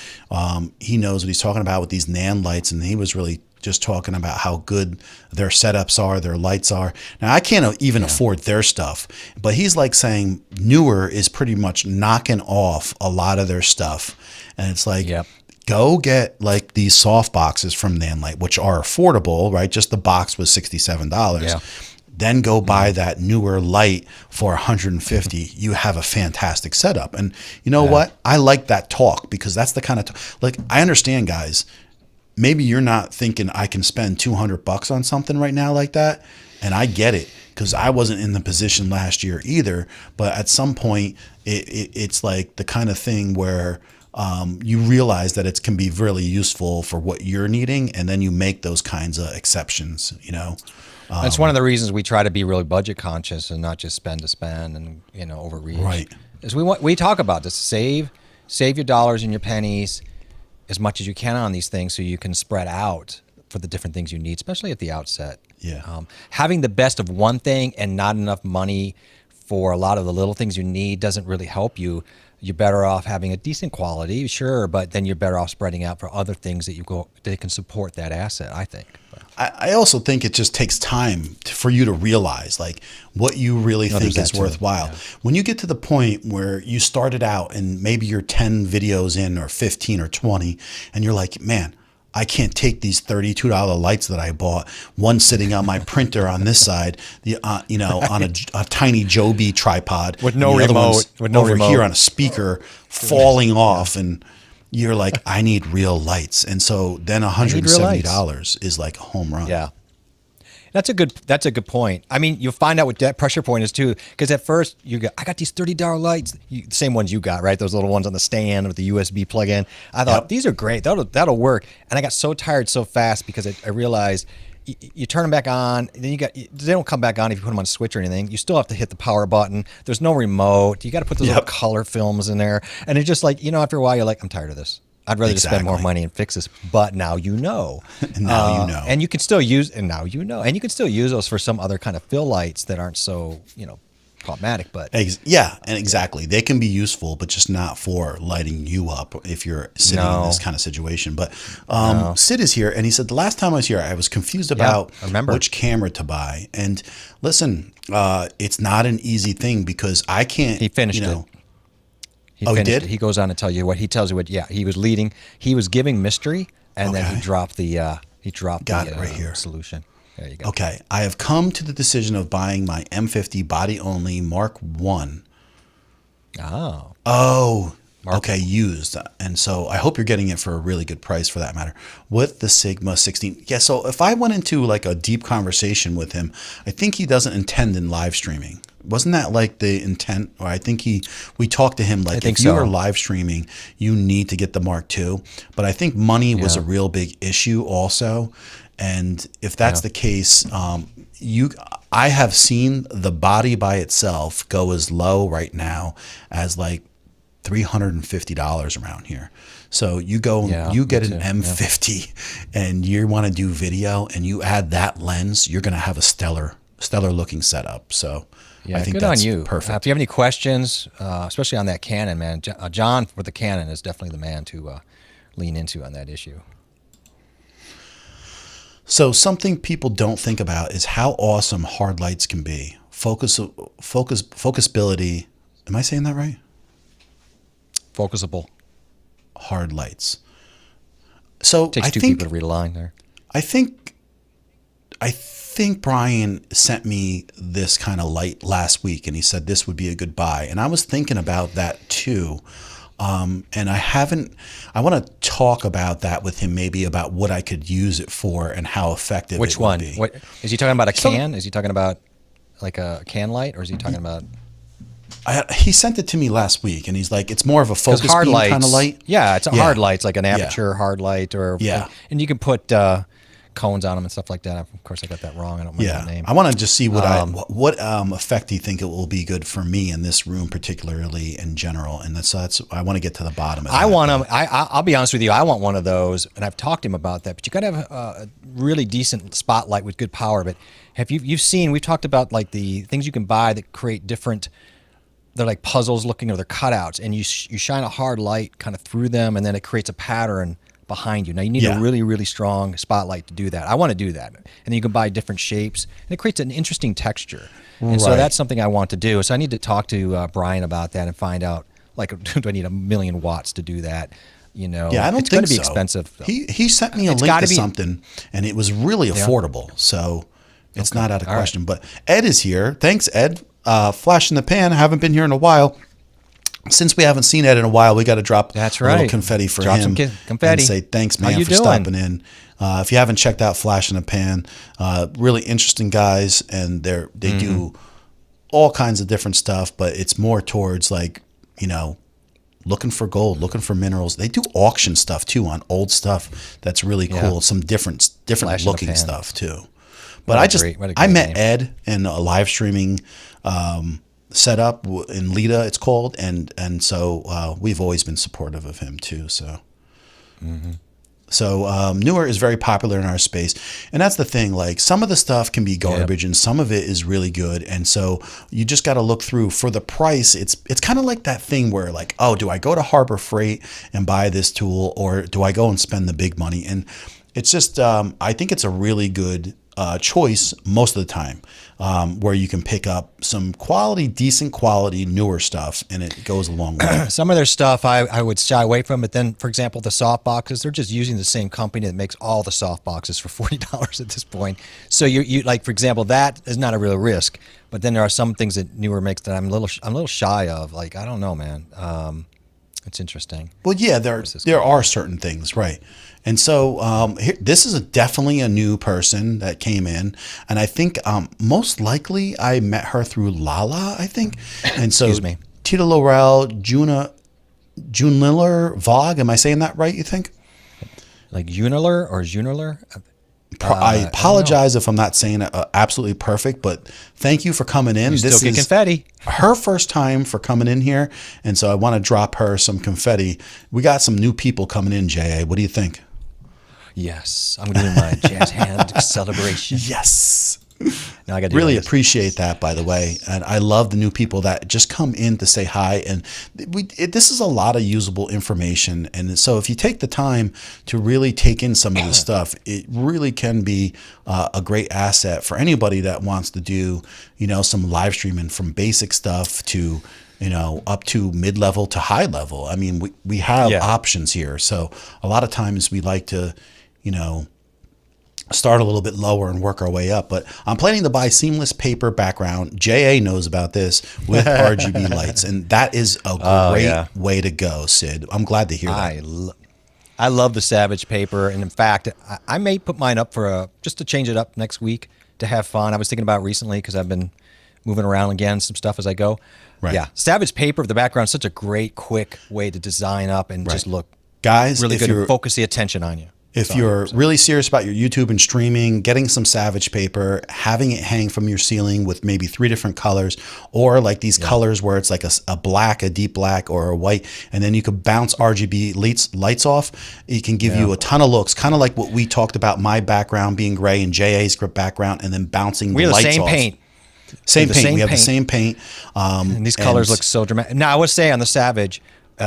he knows what he's talking about with these NAND lights. And he was really just talking about how good their setups are, their lights are. Now, I can't even afford their stuff, but he's like saying Newer is pretty much knocking off a lot of their stuff. And it's like, go get like these soft boxes from Nanlite, which are affordable, right? Just the box was $67. Yeah. Then go buy that Newer light for $150. You have a fantastic setup. And you know what? I like that talk, because that's the kind of like, I understand, guys. Maybe you're not thinking I can spend $200 on something right now like that, and I get it. because I wasn't in the position last year either. But at some point, it's like the kind of thing where you realize that it can be really useful for what you're needing, and then you make those kinds of exceptions. That's one of the reasons we try to be really budget conscious and not just spend to spend and overreach. Right. Is we talk about this: save your dollars and your pennies as much as you can on these things, so you can spread out for the different things you need, especially at the outset. Yeah. Having the best of one thing and not enough money for a lot of the little things you need doesn't really help you. You're better off having a decent quality, sure, but then you're better off spreading out for other things that can support that asset, I think. I also think it just takes time for you to realize like what you really think is worthwhile. Yeah. When you get to the point where you started out and maybe you're 10 videos in or 15 or 20 and you're like, man, I can't take these $32 lights that I bought, one sitting on my printer on this side, on a tiny Joby tripod with no remote, over here on a speaker falling off, and you're like, I need real lights. And so then $170 is like a home run. Yeah. That's a good point. I mean, you'll find out what that pressure point is too, because at first I got these $30 lights, the same ones you got, right? Those little ones on the stand with the USB plug-in. I thought these are great. That'll work. And I got so tired so fast because I realized you turn them back on, and then they don't come back on if you put them on a switch or anything. You still have to hit the power button. There's no remote. You got to put those little color films in there, and it's just like after a while you're like, I'm tired of this. I'd rather just spend more money and fix this, but now you know. And now you know. And you can still use, and now you know. And you can still use those for some other kind of fill lights that aren't so, problematic. But yeah, and exactly. They can be useful, but just not for lighting you up if you're sitting in this kind of situation. But Sid is here, and he said, the last time I was here, I was confused about which camera to buy. And listen, it's not an easy thing because I can't, He finished it. He did? He goes on to tell you what he tells you. He was leading. He was giving mystery, and then he dropped the right here. Solution. There you go. Okay, I have come to the decision of buying my M50 body only Mark 1. Oh. Okay, used. And so I hope you're getting it for a really good price for that matter. With the Sigma 16. Yeah, so if I went into like a deep conversation with him, I think he doesn't intend in live streaming. Wasn't that like the intent? Or I think we talked to him like, if you are live streaming, you need to get the Mark II. But I think money was a real big issue also. And if that's the case, I have seen the body by itself go as low right now as like $350 around here. So you go, you get an M50 and you want to do video and you add that lens, you're going to have a stellar looking setup. So I think that's perfect. If you have any questions, especially on that Canon, man, John with the Canon is definitely the man to lean into on that issue. So something people don't think about is how awesome hard lights can be. Focusability. Am I saying that right? Focusable. Hard lights. So takes two people to read a line there. I think Brian sent me this kind of light last week, and he said this would be a good buy. And I was thinking about that too. And I want to talk about that with him, maybe about what I could use it for and how effective Which it would one? be. What is he talking about? Can? Is he talking about like a can light, or is he talking about? He sent it to me last week, and he's like, it's more of a focus beam kind of light. Yeah, it's a hard light. It's like an aperture hard light, and you can put cones on them and stuff like that. Of course, I got that wrong. I don't remember the name. I want to just see what effect do you think it will be good for me in this room, particularly in general. And that's I want to get to the bottom of that. I'll be honest with you. I want one of those, and I've talked to him about that. But you got to have a really decent spotlight with good power. But you've seen? We've talked about like the things you can buy that create different. They're like puzzles looking, or they're cutouts, and you shine a hard light kind of through them, and then it creates a pattern behind you. Now you need a really, really strong spotlight to do that. I want to do that. And then you can buy different shapes, and it creates an interesting texture. And so that's something I want to do. So I need to talk to Brian about that and find out, like, do I need 1,000,000 watts to do that? I don't think it's going to be expensive. Though. He sent me a link to something, and it was really affordable. So it's not out of question. But Ed is here. Thanks, Ed. Flash in the pan. I haven't been here in a while. since we haven't seen Ed in a while, we got to drop That's a little right. confetti for Drop him. some confetti. And say thanks, How man, you for doing? stopping in. If you haven't checked out Flash in a Pan, really interesting guys, and they do all kinds of different stuff, but it's more towards like, you know, looking for gold, looking for minerals. They do auction stuff too on old stuff. That's really cool. Yeah. Some different Flash in a looking pan. stuff too. But What a great I met name. Ed in a live streaming setup in Lita, it's called, and so we've always been supportive of him too. So, Newer is very popular in our space, and that's the thing. Like some of the stuff can be garbage, and some of it is really good, and so you just got to look through for the price. It's kind of like that thing where like, oh, do I go to Harbor Freight and buy this tool, or do I go and spend the big money? And it's just I think it's a really good choice most of the time, where you can pick up some quality, decent quality, newer stuff, and it goes a long way. Some of their stuff I would shy away from, but then, for example, the soft boxes, they're just using the same company that makes all the soft boxes for $40 at this point. So you like, for example, that is not a real risk. But then there are some things that Newer makes that I'm a little shy of. Like, I don't know, man. It's interesting. Well, yeah, there are certain things, right? And so this is definitely a new person that came in, and I think most likely I met her through Lala, I think. And so, Excuse me. Tita Laurel, June Liller, Vogue. Am I saying that right? You think? Like Uniler or Juniler? I apologize if I'm not saying it absolutely perfect, but thank you for coming in. Still get confetti. Her first time for coming in here, and so I want to drop her some confetti. We got some new people coming in, J.A. What do you think? Yes, I'm doing my jazz hand celebration. Yes. Now I got to Really appreciate that, by the way. And I love the new people that just come in to say hi. And this is a lot of usable information. And so if you take the time to really take in some of this stuff, it really can be a great asset for anybody that wants to do, you know, some live streaming from basic stuff to, you know, up to mid-level to high level. I mean, we have options here. So a lot of times we like to, you know, start a little bit lower and work our way up. But I'm planning to buy seamless paper background. JA knows about this with RGB lights, and that is a great way to go, Sid. I'm glad to hear that. I love the Savage paper, and in fact, I may put mine up for just to change it up next week to have fun. I was thinking about it recently because I've been moving around again some stuff as I go. Right. Yeah, Savage paper of the background is such a great, quick way to design up and just look guys, really good and focus the attention on you. If you're really serious about your YouTube and streaming, getting some Savage paper, having it hang from your ceiling with maybe 3 different colors, or like these colors where it's like a black, a deep black, or a white, and then you could bounce RGB lights off, it can give you a ton of looks, kind of like what we talked about, my background being gray and JA's background, and then bouncing the lights off. We have the same paint. We have the same paint. And these colors look so dramatic. Now, I would say on the Savage,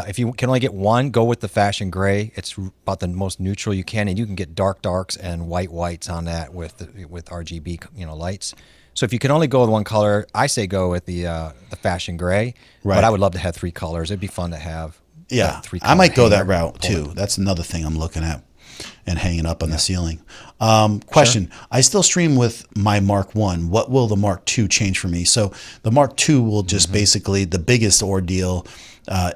if you can only get one, go with the Fashion Gray. It's about the most neutral you can, and you can get dark darks and whites on that with RGB, you know, lights. So if you can only go with one color, I say go with the Fashion Gray. Right. But I would love to have 3 colors. It'd be fun to have. Yeah, I might go that route too. That's another thing I'm looking at and hanging up on the ceiling. Question: I still stream with my Mark 1. What will the Mark 2 change for me? So the Mark 2 will just basically, the biggest ordeal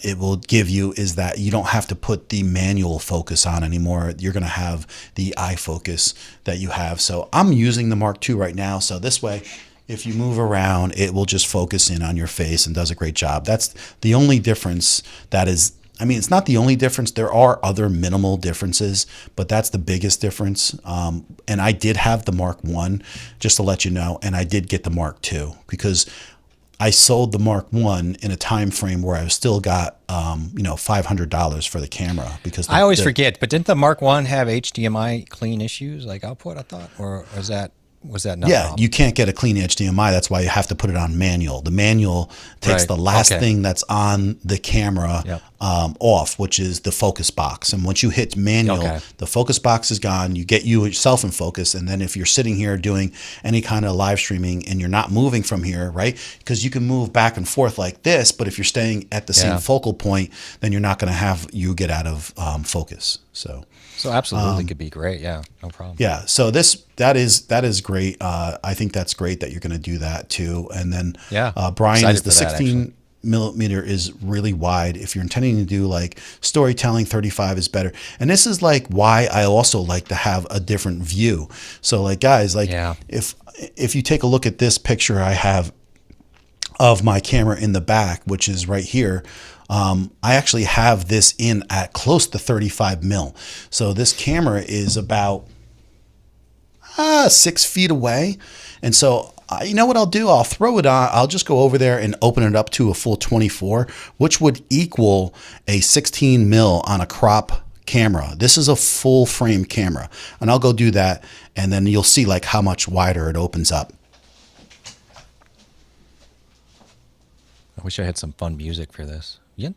it will give you is that you don't have to put the manual focus on anymore. You're going to have the iFocus that you have. So I'm using the Mark II right now. So this way, if you move around, it will just focus in on your face and does a great job. That's the only difference that is, I mean, it's not the only difference. There are other minimal differences, but that's the biggest difference. And I did have the Mark I, just to let you know, and I did get the Mark II because I sold the Mark I in a time frame where I still got, $500 for the camera because I always forget. But didn't the Mark I have HDMI clean issues like output? I thought, or was that not? Yeah, you can't get a clean HDMI. That's why you have to put it on manual. The manual takes the last thing that's on the camera off, which is the focus box. And once you hit manual, the focus box is gone. You get yourself in focus. And then if you're sitting here doing any kind of live streaming and you're not moving from here, right? Because you can move back and forth like this, but if you're staying at the same focal point, then you're not going to have you get out of focus. So absolutely could be great. Yeah, no problem. Yeah. So that is great. I think that's great that you're going to do that too. And then Brian is the millimeter is really wide. If you're intending to do like storytelling, 35 is better. And this is like why I also like to have a different view. So like guys, like if you take a look at this picture I have of my camera in the back, which is right here, I actually have this in at close to 35 mil. So this camera is about 6 feet away. And so you know what I'll do? I'll throw it on. I'll just go over there and open it up to a full 24, which would equal a 16 mil on a crop camera. This is a full frame camera, and I'll go do that, and then you'll see like how much wider it opens up. I wish I had some fun music for this. And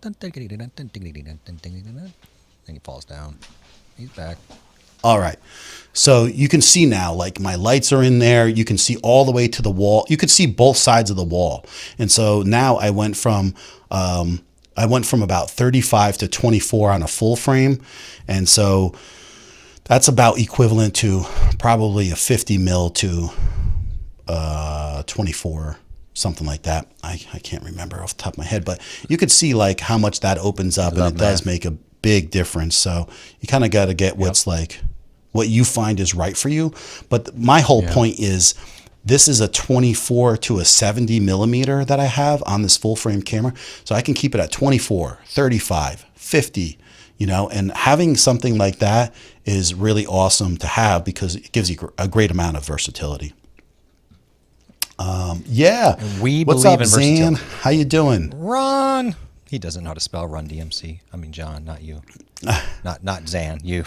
he falls down. He's back. All right. So you can see now, like my lights are in there. You can see all the way to the wall. You could see both sides of the wall. And so now I went from about 35 to 24 on a full frame. And so that's about equivalent to probably a 50 mil to 24, something like that. I can't remember off the top of my head, but you could see like how much that opens up, and it does make a big difference. So you kind of got to get what's like what you find is right for you. But my whole point is this is a 24 to a 70 millimeter that I have on this full frame camera. So I can keep it at 24, 35, 50, you know, and having something like that is really awesome to have because it gives you a great amount of versatility. And we What's believe up, in Zan? versatility. How you doing? Ron. He doesn't know how to spell Run DMC. I mean, John, not you. not Zan, you.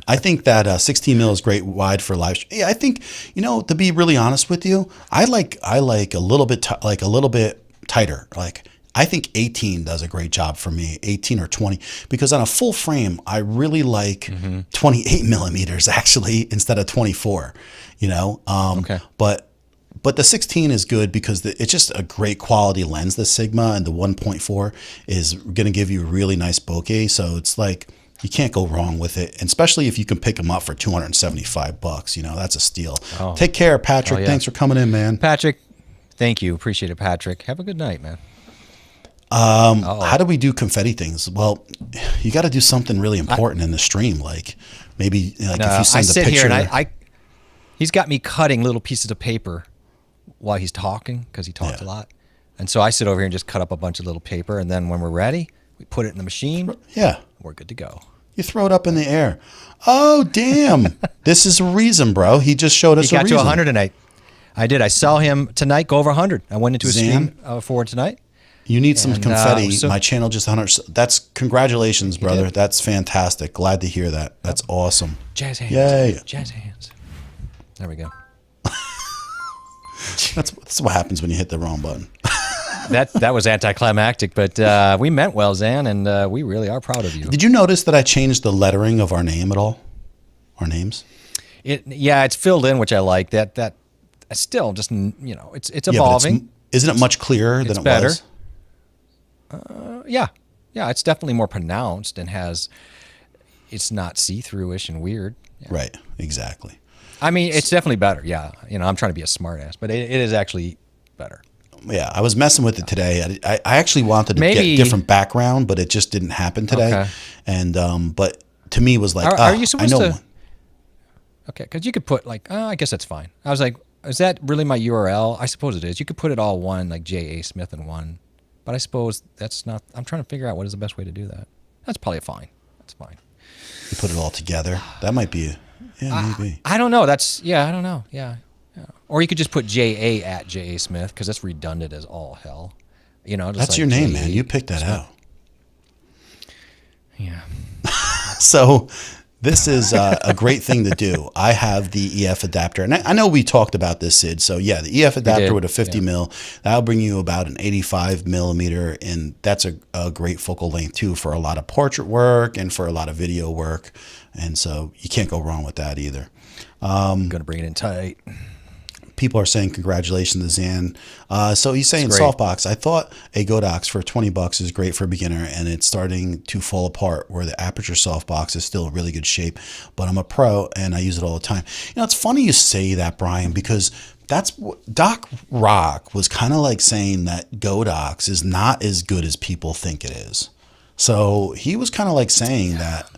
I think that 16 mil is great wide for live. Yeah, I think, you know, to be really honest with you, I like a little bit tighter. Like I think 18 does a great job for me, 18 or 20, because on a full frame, I really like 28 millimeters actually instead of 24. You know, But the 16 is good because it's just a great quality lens, the Sigma, and the 1.4 is going to give you a really nice bokeh. So it's like you can't go wrong with it, and especially if you can pick them up for $275. You know, that's a steal. Take care, Patrick. Thanks for coming in, man. Patrick, thank you. Appreciate it, Patrick. Have a good night, man. How do we do confetti things? Well, you got to do something really important in the stream, like maybe like if you send a picture. Here and he's got me cutting little pieces of paper while he's talking because he talks a lot. And so I sit over here and just cut up a bunch of little paper. And then when we're ready, we put it in the machine. Yeah. We're good to go. You throw it up in the air. Oh, damn. This is a reason, bro. He just showed us a reason. He got to 100 tonight. I did. I saw him tonight go over 100. I went into a stream for tonight. You need some confetti. My channel just 100. That's congratulations, brother. That's fantastic. Glad to hear that. That's awesome. Jazz hands. Yay. Jazz hands. There we go. That's what happens when you hit the wrong button. That was anticlimactic, but we meant well, Zan, and we really are proud of you. Did you notice that I changed the lettering of our name at all? Our names? It's filled in, which I like. That still just, you know, it's evolving. Isn't it much clearer than it better. was? Yeah, it's definitely more pronounced and it's not see-through-ish and weird. Yeah. Right, exactly. I mean, it's definitely better. Yeah, you know, I'm trying to be a smart ass, but it is actually better. Yeah, I was messing with it today. I actually wanted to get a different background, but it just didn't happen today. Okay. And but to me, it was like, are you supposed to? Okay, because you could put like, I guess that's fine. I was like, is that really my URL? I suppose it is. You could put it all one, like J.A. Smith and one, but I suppose that's not. I'm trying to figure out what is the best way to do that. That's probably fine. That's fine. You put it all together. That might be. Yeah, maybe. I don't know. I don't know. Yeah. Or you could just put J.A. at J.A. Smith because that's redundant as all hell. You know, that's like your name, man. You picked that out. Yeah. So this is a great thing to do. I have the EF adapter, and I know we talked about this, Sid. So yeah, the EF adapter with a 50 mil, that'll bring you about an 85 millimeter, and that's a great focal length too for a lot of portrait work and for a lot of video work. And so you can't go wrong with that either. I'm gonna bring it in tight. People are saying congratulations to Zan. So he's saying softbox. I thought a Godox for $20 is great for a beginner, and it's starting to fall apart where the Aperture softbox is still in really good shape. But I'm a pro and I use it all the time. You know, it's funny you say that, Brian, because Doc Rock was kind of like saying that Godox is not as good as people think it is. So he was kind of like saying that,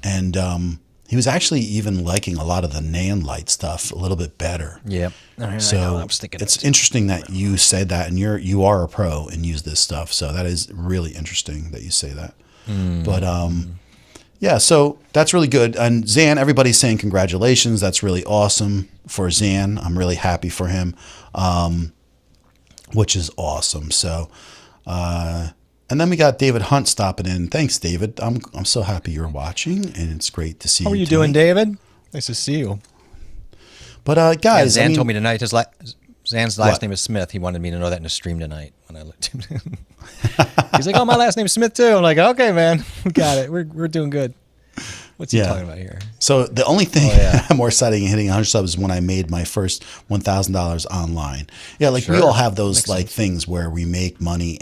and he was actually even liking a lot of the Nan Light stuff a little bit better. Yep. So I was thinking it's interesting that you said that, and you are a pro and use this stuff. So that is really interesting that you say that. But yeah, so that's really good. And Zan, everybody's saying congratulations. That's really awesome for Zan. I'm really happy for him, which is awesome. So, and then we got David Hunt stopping in. Thanks, David. I'm so happy you're watching, and it's great to see you. How are you doing, David? Nice to see you. But guys, Zan told me tonight Zan's last name is Smith. He wanted me to know that in the stream tonight when I looked at him. He's like, "Oh, my last name's Smith too." I'm like, "Okay, man, we got it. We're doing good." What's he talking about here? So the only thing more exciting than hitting 100 subs is when I made my first $1,000 online. Yeah, like we all have those like things where we make money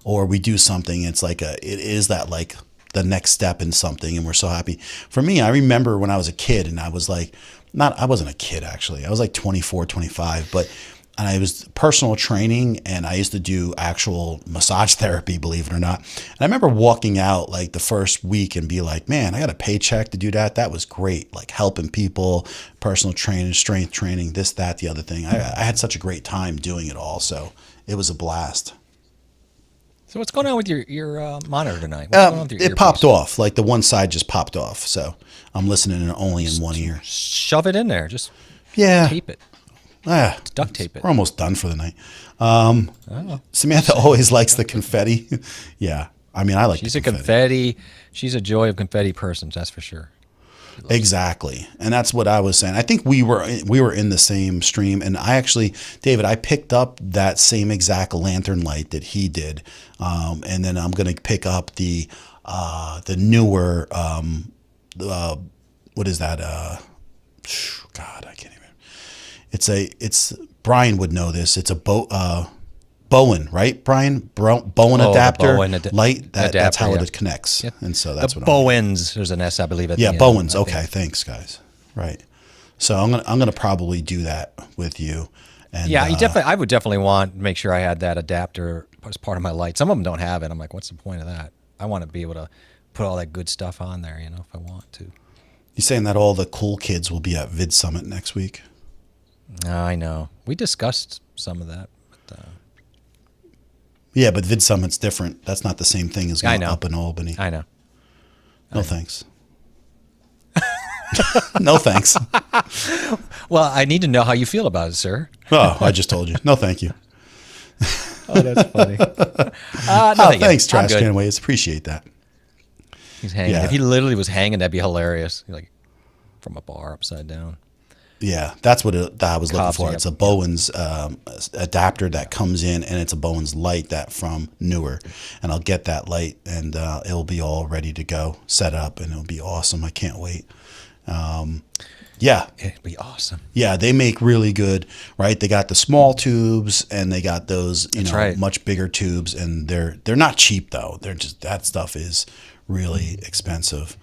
or we do something. It's like it is that like the next step in something, and we're so happy. For me, I remember when I was a kid, and I was like, I wasn't a kid actually. I was like 24, 25, and I was personal training, and I used to do actual massage therapy, believe it or not. And I remember walking out like the first week and be like, man, I got a paycheck to do that. That was great. Like helping people, personal training, strength training, this, that, the other thing. I had such a great time doing it all. So it was a blast. So what's going on with your monitor tonight? What's going on with your it popped off. Like the one side just popped off. So I'm listening only in one ear. Shove it in there. Just tape it. Duct tape it. We're almost done for the night. Samantha always likes the confetti. Yeah. I mean, I like She's a confetti. She's a joy of confetti person, that's for sure. Exactly. And that's what I was saying. I think we were in the same stream, and David, I picked up that same exact lantern light that he did. And then I'm going to pick up the newer, what is that? God, I can't even. It's Brian would know this. It's a Bowen, right, Brian? Bowen adapter light. That's how it connects. Yep. And so that's what Bowens. There's an S, I believe. At the end, Bowens. Okay, thanks, guys. Right. So I'm gonna probably do that with you. And yeah, I would definitely make sure I had that adapter as part of my light. Some of them don't have it. I'm like, what's the point of that? I want to be able to put all that good stuff on there, if I want to. You saying that all the cool kids will be at Vid Summit next week? I know. We discussed some of that. But, yeah, but Vid Summit's different. That's not the same thing as going up in Albany. I know. No thanks. No thanks. Well, I need to know how you feel about it, sir. Oh, I just told you. No, thank you. Oh, that's funny. Thanks, Trash Can Waves. Appreciate that. He's hanging. Yeah. If he literally was hanging, that'd be hilarious. Like from a bar upside down. Yeah, that's what I was looking for. It's a Bowens adapter that comes in, and it's a Bowens light from Newer. And I'll get that light, and it'll be all ready to go, set up, and it'll be awesome. I can't wait. Yeah. It'd be awesome. Yeah, they make really good, right? They got the small tubes, and they got those, much bigger tubes, and they're not cheap though. They're just, that stuff is really expensive.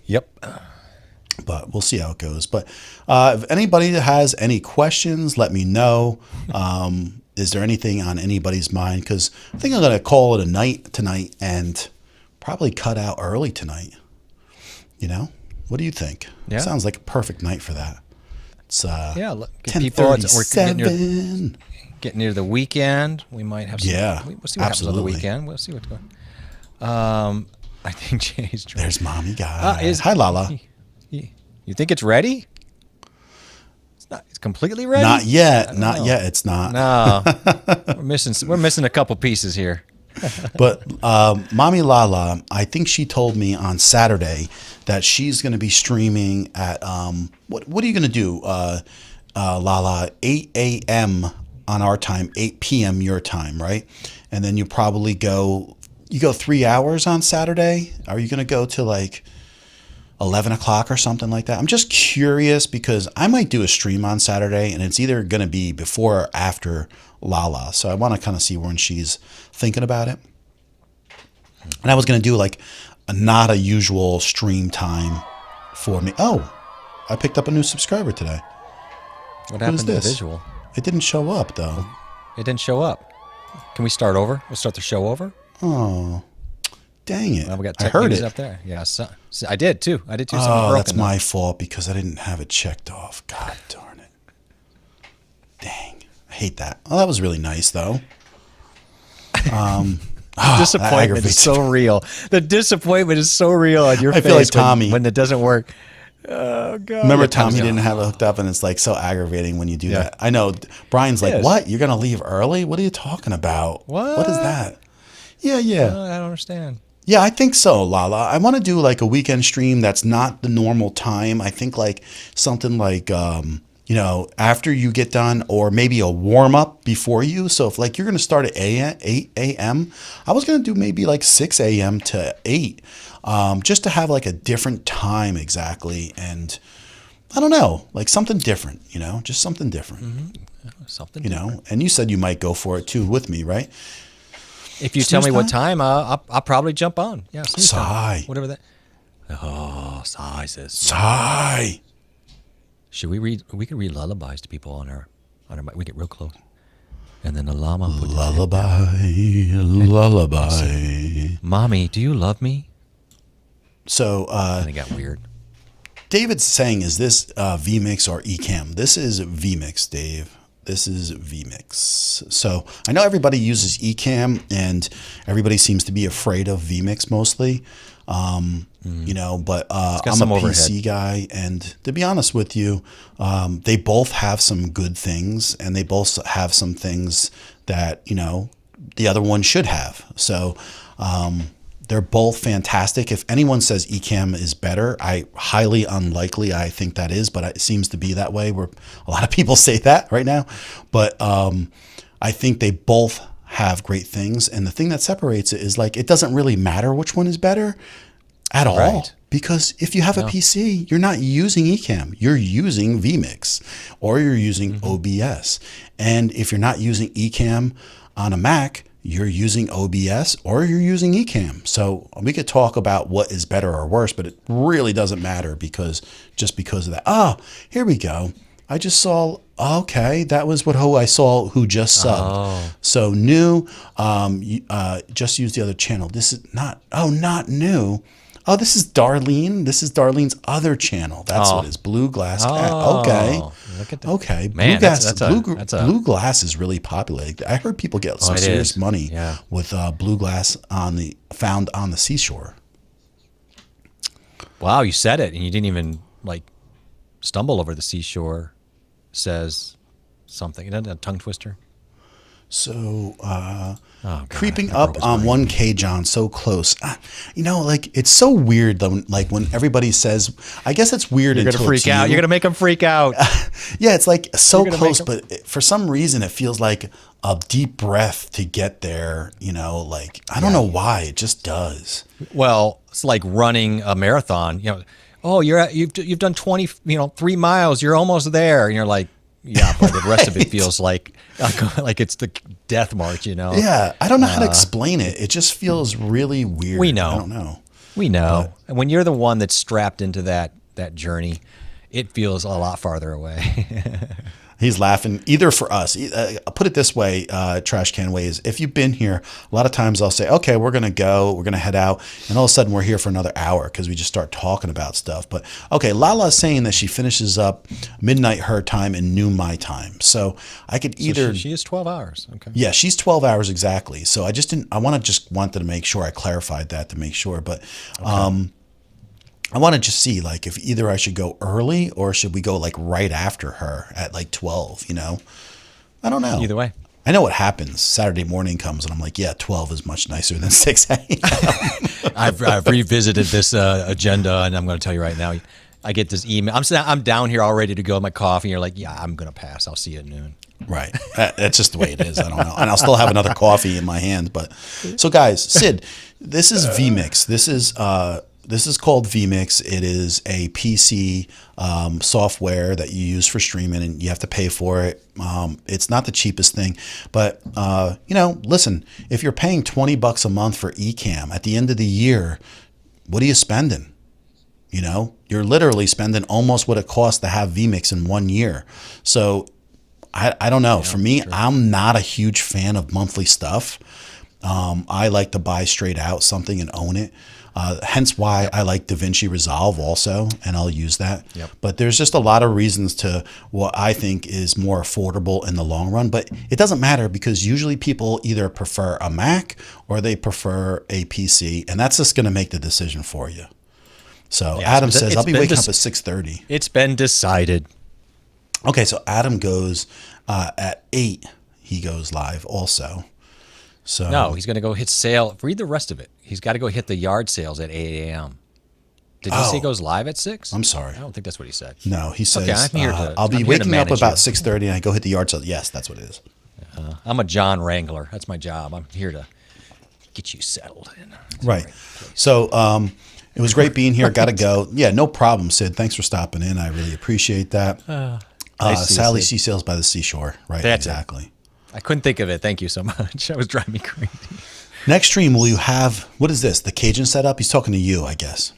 Yep. But we'll see how it goes. But if anybody has any questions, let me know. Is there anything on anybody's mind? Because I think I'm going to call it a night tonight and probably cut out early tonight. What do you think? Yeah. Sounds like a perfect night for that. It's 10:37. Getting near the weekend. We might have some. Yeah, we'll see what happens on the weekend. We'll see what's going on. I think Jay's trying. There's Mommy Guy. Hi, Lala. You think it's ready? It's completely ready? Not yet. Not yet. It's not. No. We're missing a couple pieces here. But Mommy Lala, I think she told me on Saturday that she's going to be streaming at what are you going to do, Lala? 8 a.m. on our time, 8 p.m. your time, right? And then you probably go 3 hours on Saturday. Are you going to go to like 11 o'clock or something like that? I'm just curious because I might do a stream on Saturday, and it's either going to be before or after Lala. So I want to kind of see when she's thinking about it. And I was going to do like not a usual stream time for me. Oh, I picked up a new subscriber today. What What is happened to the this? visual? It didn't show up though. It didn't show up. Can we start over? We'll start the show over. Oh, dang it! Well, we got I tech heard news it. up there. Yeah, so I did too. Something Oh, broken, that's though. my fault because I didn't have it checked off. God darn it! Dang, I hate that. Oh, that was really nice though. The disappointment aggravates is so real. The disappointment is so real on your I face feel like Tommy. when it doesn't work. Oh God! Remember, Yeah, Tommy Tommy's didn't gone. have it hooked up, and it's like so aggravating when you do Yeah. that. I know. Brian's like, Yes. "What? You're gonna leave early? What are you talking about? What is What? that?" Yeah, yeah. I don't understand. Yeah, I think so, Lala. I want to do like a weekend stream that's not the normal time. I think like something like, after you get done or maybe a warm up before you. So if like you're going to start at 8 a.m., I was going to do maybe like 6 a.m. to 8 just to have like a different time exactly. And I don't know, like something different, just something different, Something. and you said you might go for it too with me, right? If you tell me Snooze what time, I'll probably jump on. Yeah, snooze time. Sigh. Whatever that. Oh, sizes. Sigh. Should we read? We could read lullabies to people on our mic. We get real close, and then the llama put Lullaby. Mommy, do you love me? So And it got weird. David's saying, is this vMix or Ecamm? This is vMix, Dave. This is vMix. So I know everybody uses Ecamm, and everybody seems to be afraid of vMix mostly. But I'm a some PC overhead. guy, and to be honest with you, they both have some good things, and they both have some things that the other one should have. So they're both fantastic. If anyone says Ecamm is better, I highly unlikely I think that is, but it seems to be that way where a lot of people say that right now. But I think they both have great things, and the thing that separates it is like it doesn't really matter which one is better at all. Right. Because if you have a PC, you're not using Ecamm, you're using vMix or you're using OBS. And if you're not using Ecamm on a Mac, you're using OBS or you're using Ecamm. So we could talk about what is better or worse, but it really doesn't matter because of that. Oh, here we go. I just saw, okay, that was who I saw who just subbed. Oh. So new, just use the other channel. This is not new. Oh, this is Darlene. This is Darlene's other channel. That's what it is. Blue Glass. Okay. Look at that. Okay. Man, Blue Glass is really popular. I heard people get some it serious is. money Yeah. with Blue Glass found on the seashore. Wow, you said it, and you didn't even stumble over the seashore. Says something. Isn't that a tongue twister? So God, creeping that broke up his on brain. 1K, John, so close. It's so weird though. Like when everybody says, I guess it's weird. You're until gonna freak it's out. you. You're gonna make them freak out. Yeah, it's like so You're gonna close, make but for some reason it feels like a deep breath to get there. I don't know why, it just does. Well, it's like running a marathon. Oh, you've done 3 miles. You're almost there, and you're like, yeah, but the rest of it feels like it's the death march. Yeah, I don't know how to explain it. It just feels really weird. We know. I don't know. We know. And when you're the one that's strapped into that journey, it feels a lot farther away. He's laughing either for us. I'll put it this way, Trash Can Ways. If you've been here, a lot of times I'll say, okay, we're going to head out. And all of a sudden we're here for another hour because we just start talking about stuff. But okay, Lala's saying that she finishes up midnight her time and noon my time. So I could either. So she is 12 hours. Okay. Yeah, she's 12 hours exactly. So I wanted to make sure I clarified that to make sure. But I want to just see if either I should go early or should we go right after her at 12, I don't know. Either way. I know what happens. Saturday morning comes and I'm like, yeah, 12 is much nicer than 6 a.m. I've revisited this agenda, and I'm going to tell you right now. I get this email. I'm down here all ready to go with my coffee. And you're like, yeah, I'm going to pass. I'll see you at noon. Right. That's just the way it is. I don't know. And I'll still have another coffee in my hand. But so guys, Sid, this is vMix. This is called vMix. It is a PC software that you use for streaming, and you have to pay for it. It's not the cheapest thing, but listen, if you're paying $20 a month for Ecamm, at the end of the year, what are you spending? You know, you're literally spending almost what it costs to have vMix in 1 year. So I don't know. For me, I'm not a huge fan of monthly stuff. I like to buy straight out something and own it. Hence why I like DaVinci Resolve also, and I'll use that. Yep. But there's just a lot of reasons to what I think is more affordable in the long run. But it doesn't matter because usually people either prefer a Mac or they prefer a PC, and that's just going to make the decision for you. So Adam says, I'll be waking up at 6:30. It's been decided. Okay, so Adam goes at 8. He goes live also. So No, he's going to go hit sale. Read the rest of it. He's got to go hit the yard sales at 8 a.m. Did he say he goes live at 6? I'm sorry. I don't think that's what he said. No, he says, Okay, I'm here to- I'll be I'm here to waking up manage about you. 6:30 and I go hit the yard sale. Yes, that's what it is. I'm a John Wrangler. That's my job. I'm here to get you settled in. Right. So it was great being here. Got to go. Yeah, no problem, Sid. Thanks for stopping in. I really appreciate that. Nice to see you, Sally Sid. Sea Sales by the Seashore. Right, That's it. exactly. I couldn't think of it. Thank you so much. That was driving me crazy. Next stream, will you have, what is this, the Cajun setup? He's talking to you, I guess.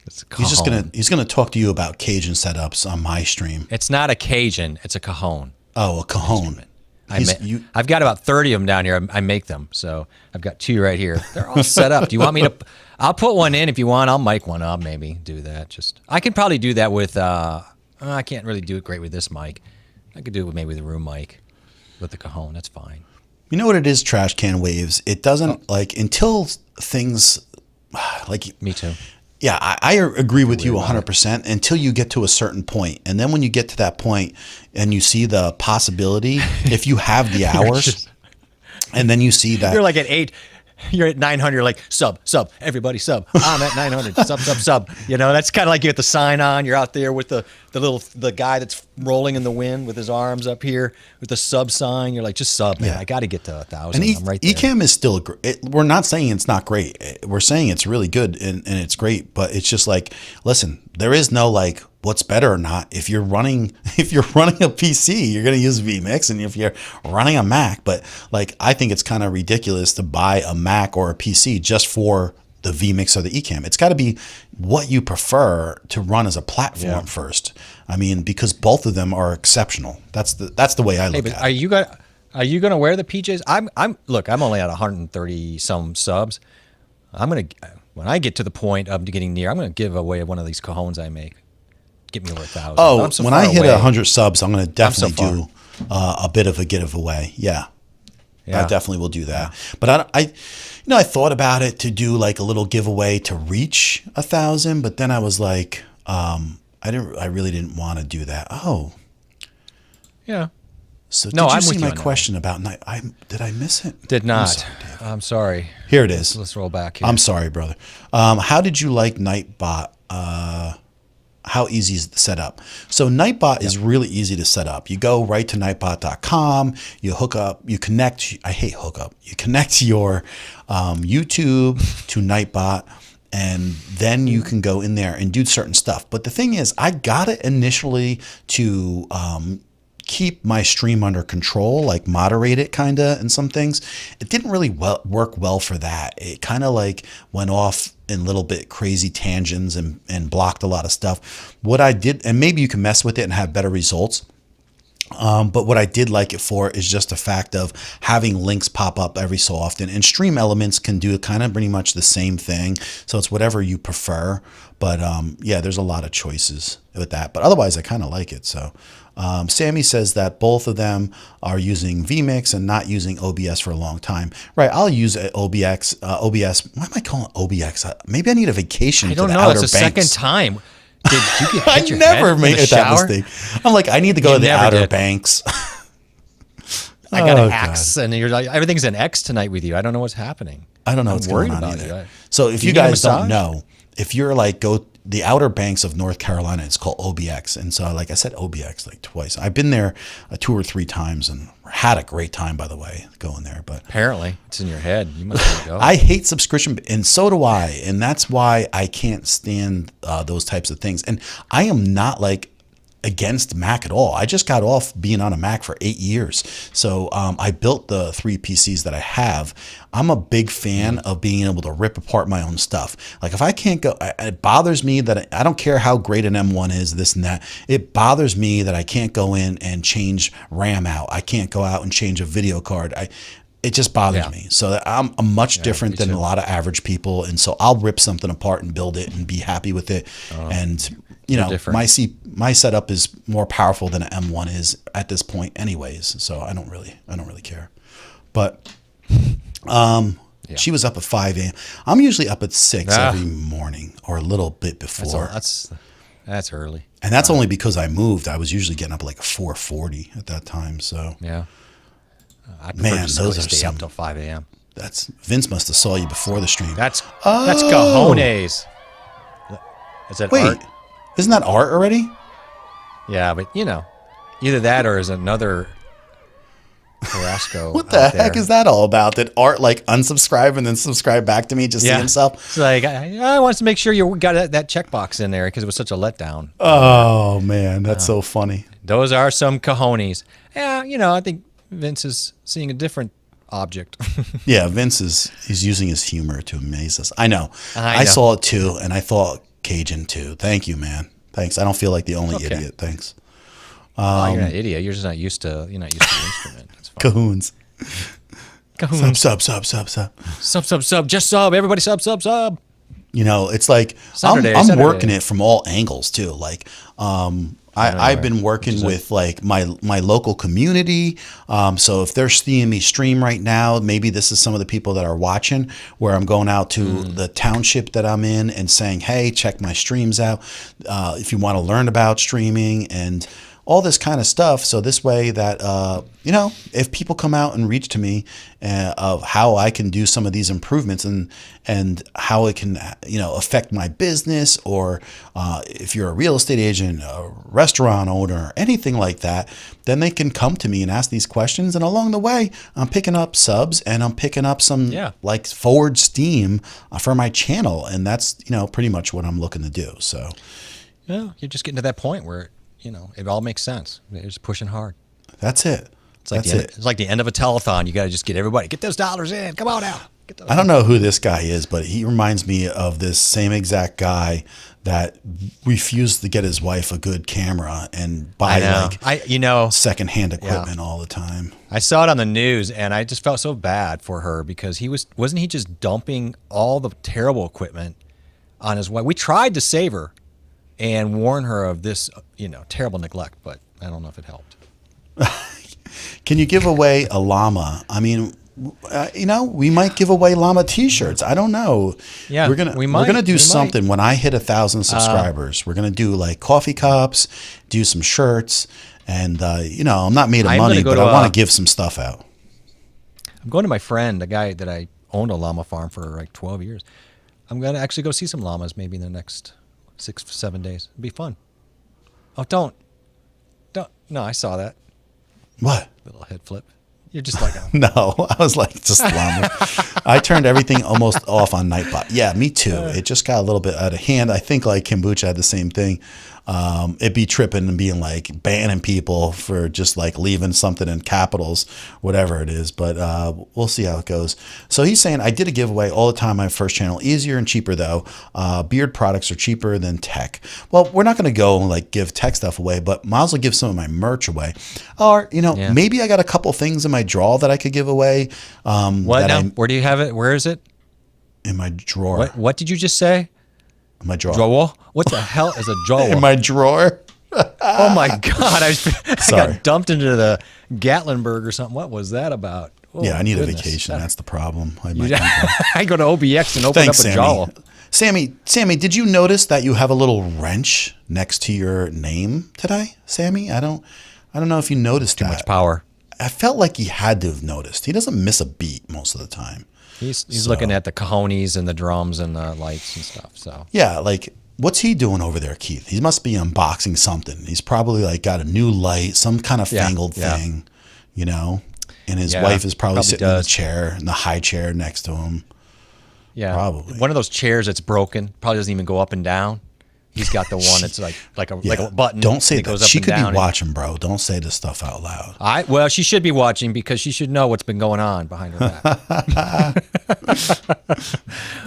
It's a He's gonna talk to you about Cajun setups on my stream. It's not a Cajun. It's a cajon. Oh, a cajon. I've got about 30 of them down here. I make them. So I've got 2 right here. They're all set up. Do you want me to? I'll put one in if you want. I'll mic one up, maybe do that. I can probably do that with, I can't really do it great with this mic. I could do it with maybe the room mic with the cajon. That's fine. You know what it is, Trash Can Waves? It doesn't, like, until things, like... Me too. Yeah, I agree with you 100% until you get to a certain point. And then when you get to that point and you see the possibility, if you have the hours, and then you see that... You're like at 8... You're at 900, you're like, sub, everybody sub. I'm at 900, sub. You know, that's kind of like you get the sign on. You're out there with the guy that's rolling in the wind with his arms up here with the sub sign. You're like, just sub, man. I got to get to 1,000. And I'm right there. Ecamm is still, we're not saying it's not great. We're saying it's really good and it's great. But it's just like, listen, there is no like, what's better or not. If you're running a PC, you're going to use vMix, and if you're running a Mac, but like I think it's kind of ridiculous to buy a Mac or a PC just for the vMix or the Ecamm. It's got to be what you prefer to run as a platform first. I mean, because both of them are exceptional. That's the way I look at it. Are you gonna wear the PJs? I'm only at 130 some subs. When I get to the point of getting near, I'm gonna give away one of these cajones I make. Get me over 1,000. Oh, when I hit 100 subs, I'm going to definitely do a bit of a giveaway. Yeah, I definitely will do that. But I thought about it to do like a little giveaway to reach 1,000, but then I was like, I really didn't want to do that. Oh, yeah. So did you see my question about night? Did I miss it? Did not. I'm sorry. Here it is. Let's roll back here. I'm sorry, brother. How did you like Nightbot? How easy is the setup? So Nightbot is really easy to set up. You go right to nightbot.com, you hook up, you connect, I hate hookup, you connect your YouTube to Nightbot, and then you can go in there and do certain stuff. But the thing is, I got it initially to keep my stream under control, like moderate it kind of and some things. It didn't really work well for that. It kind of like went off in little bit crazy tangents and blocked a lot of stuff. What I did, and maybe you can mess with it and have better results. But what I did like it for is just the fact of having links pop up every so often, and Stream Elements can do kind of pretty much the same thing. So it's whatever you prefer. But yeah, there's a lot of choices with that. But otherwise, I kind of like it. So Sammy says that both of them are using vMix and not using OBS for a long time. Right, I'll use OBS. Why am I calling it OBS? Maybe I need a vacation. I don't know. It's the second time. Did you I never made that mistake. I'm like, I need to go to the Outer Banks. I got an X, and you're like, everything's an X tonight with you. I don't know what's happening. I don't know what's going on either. So if you guys don't know, if you're like the Outer Banks of North Carolina, it's called OBX. And so like I said OBX like twice. I've been there 2 or 3 times and had a great time, by the way, going there. But apparently it's in your head. You must go. I hate subscription, and so do I. And that's why I can't stand those types of things. And I am not like, against Mac at all. I just got off being on a Mac for 8 years. So I built the 3 PCs that I have. I'm a big fan of being able to rip apart my own stuff. Like if I can't go, it bothers me that I don't care how great an M1 is, this and that. It bothers me that I can't go in and change RAM out. I can't go out and change a video card. It just bothers me. So I'm much different than a lot of average people. And so I'll rip something apart and build it and be happy with it. And you know, my setup is more powerful than an M1 is at this point anyways. So I don't really care. But she was up at 5 a.m. I'm usually up at 6 every morning or a little bit before. That's early. And that's only because I moved. I was usually getting up like 4:40 at that time. So yeah. I prefer to stay up till 5 a.m. That's Vince must have saw you before the stream. That's cojones. Is that art? Isn't that art already? Yeah, but you know, either that or is another Carrasco. What the heck is that all about? Did Art like unsubscribe and then subscribe back to me to see himself? It's like I wanted to make sure you got that checkbox in there because it was such a letdown. Oh man, that's so funny. Those are some cojones. Yeah, you know, I think Vince is seeing a different object. Yeah, he's using his humor to amaze us. I know. I saw it too, and I thought Cajun too. Thank you, man. Thanks. I don't feel like the only idiot. Thanks. You're not an idiot. You're just not used to the instrument. That's fine. Cahoons. Sub. Sub. Just sub. Everybody sub. You know, it's like Saturday. I'm working it from all angles too. Like, I've been working with like my local community. So if they're seeing me stream right now, maybe this is some of the people that are watching, where I'm going out to the township that I'm in and saying, hey, check my streams out. If you want to learn about streaming and all this kind of stuff. So this way that, you know, if people come out and reach to me of how I can do some of these improvements and how it can, you know, affect my business, or if you're a real estate agent, a restaurant owner, anything like that, then they can come to me and ask these questions. And along the way, I'm picking up subs and I'm picking up some like forward steam for my channel. And that's, you know, pretty much what I'm looking to do. So yeah, you're just getting to that point where, you know, it all makes sense. They're just pushing hard. That's it. It's like the end of a telethon. You got to just get everybody, get those dollars in. Come on out. I don't know who this guy is, but he reminds me of this same exact guy that refused to get his wife a good camera and buy secondhand equipment all the time. I saw it on the news and I just felt so bad for her because wasn't he just dumping all the terrible equipment on his wife? We tried to save her and warn her of this, you know, terrible neglect, but I don't know if it helped. Can you give away a llama? I mean, you know, we might give away llama T-shirts. I don't know. Yeah, we're gonna do something when I hit 1,000 subscribers. We're gonna do like coffee cups, do some shirts, and you know, I'm not made of money, but I want to give some stuff out. I'm going to my friend, a guy that I owned a llama farm for like 12 years. I'm gonna actually go see some llamas maybe in the next 6-7 days. It'd be fun. Oh, don't. No, I saw that. What? Little head flip. You're just like, no, I was like, just llama. I turned everything almost off on Nightbot. Yeah, me too. It just got a little bit out of hand. I think like Kombucha had the same thing. It'd be tripping and being like banning people for just like leaving something in capitals, whatever it is. But we'll see how it goes. So he's saying, I did a giveaway all the time on my first channel. Easier and cheaper though. Beard products are cheaper than tech. Well, we're not going to go and like give tech stuff away, but might as well give some of my merch away. Or, you know, maybe I got a couple things in my drawer that I could give away. What now? Where do you have it? Where is it? In my drawer. What did you just say? In my drawer. Drawer? What the hell is a drawer? In my drawer. Oh my God. I got dumped into the Gatlinburg or something. What was that about? Oh, yeah, I need a vacation. That's the problem. I go to OBX and open up a jaw. Sammy, did you notice that you have a little wrench next to your name today, Sammy? I don't know if you noticed that. Too much power. I felt like he had to have noticed. He doesn't miss a beat most of the time. He's looking at the cajones and the drums and the lights and stuff. So yeah, like what's he doing over there, Keith? He must be unboxing something. He's probably like got a new light, some kind of fangled thing, you know. And his wife is probably sitting in the chair, in the high chair next to him. Yeah, probably one of those chairs that's broken. Probably doesn't even go up and down. He's got the one that's like a button. Don't say that that. goes up She and could down. be watching, bro. Don't say this stuff out loud. Well, she should be watching because she should know what's been going on behind her back.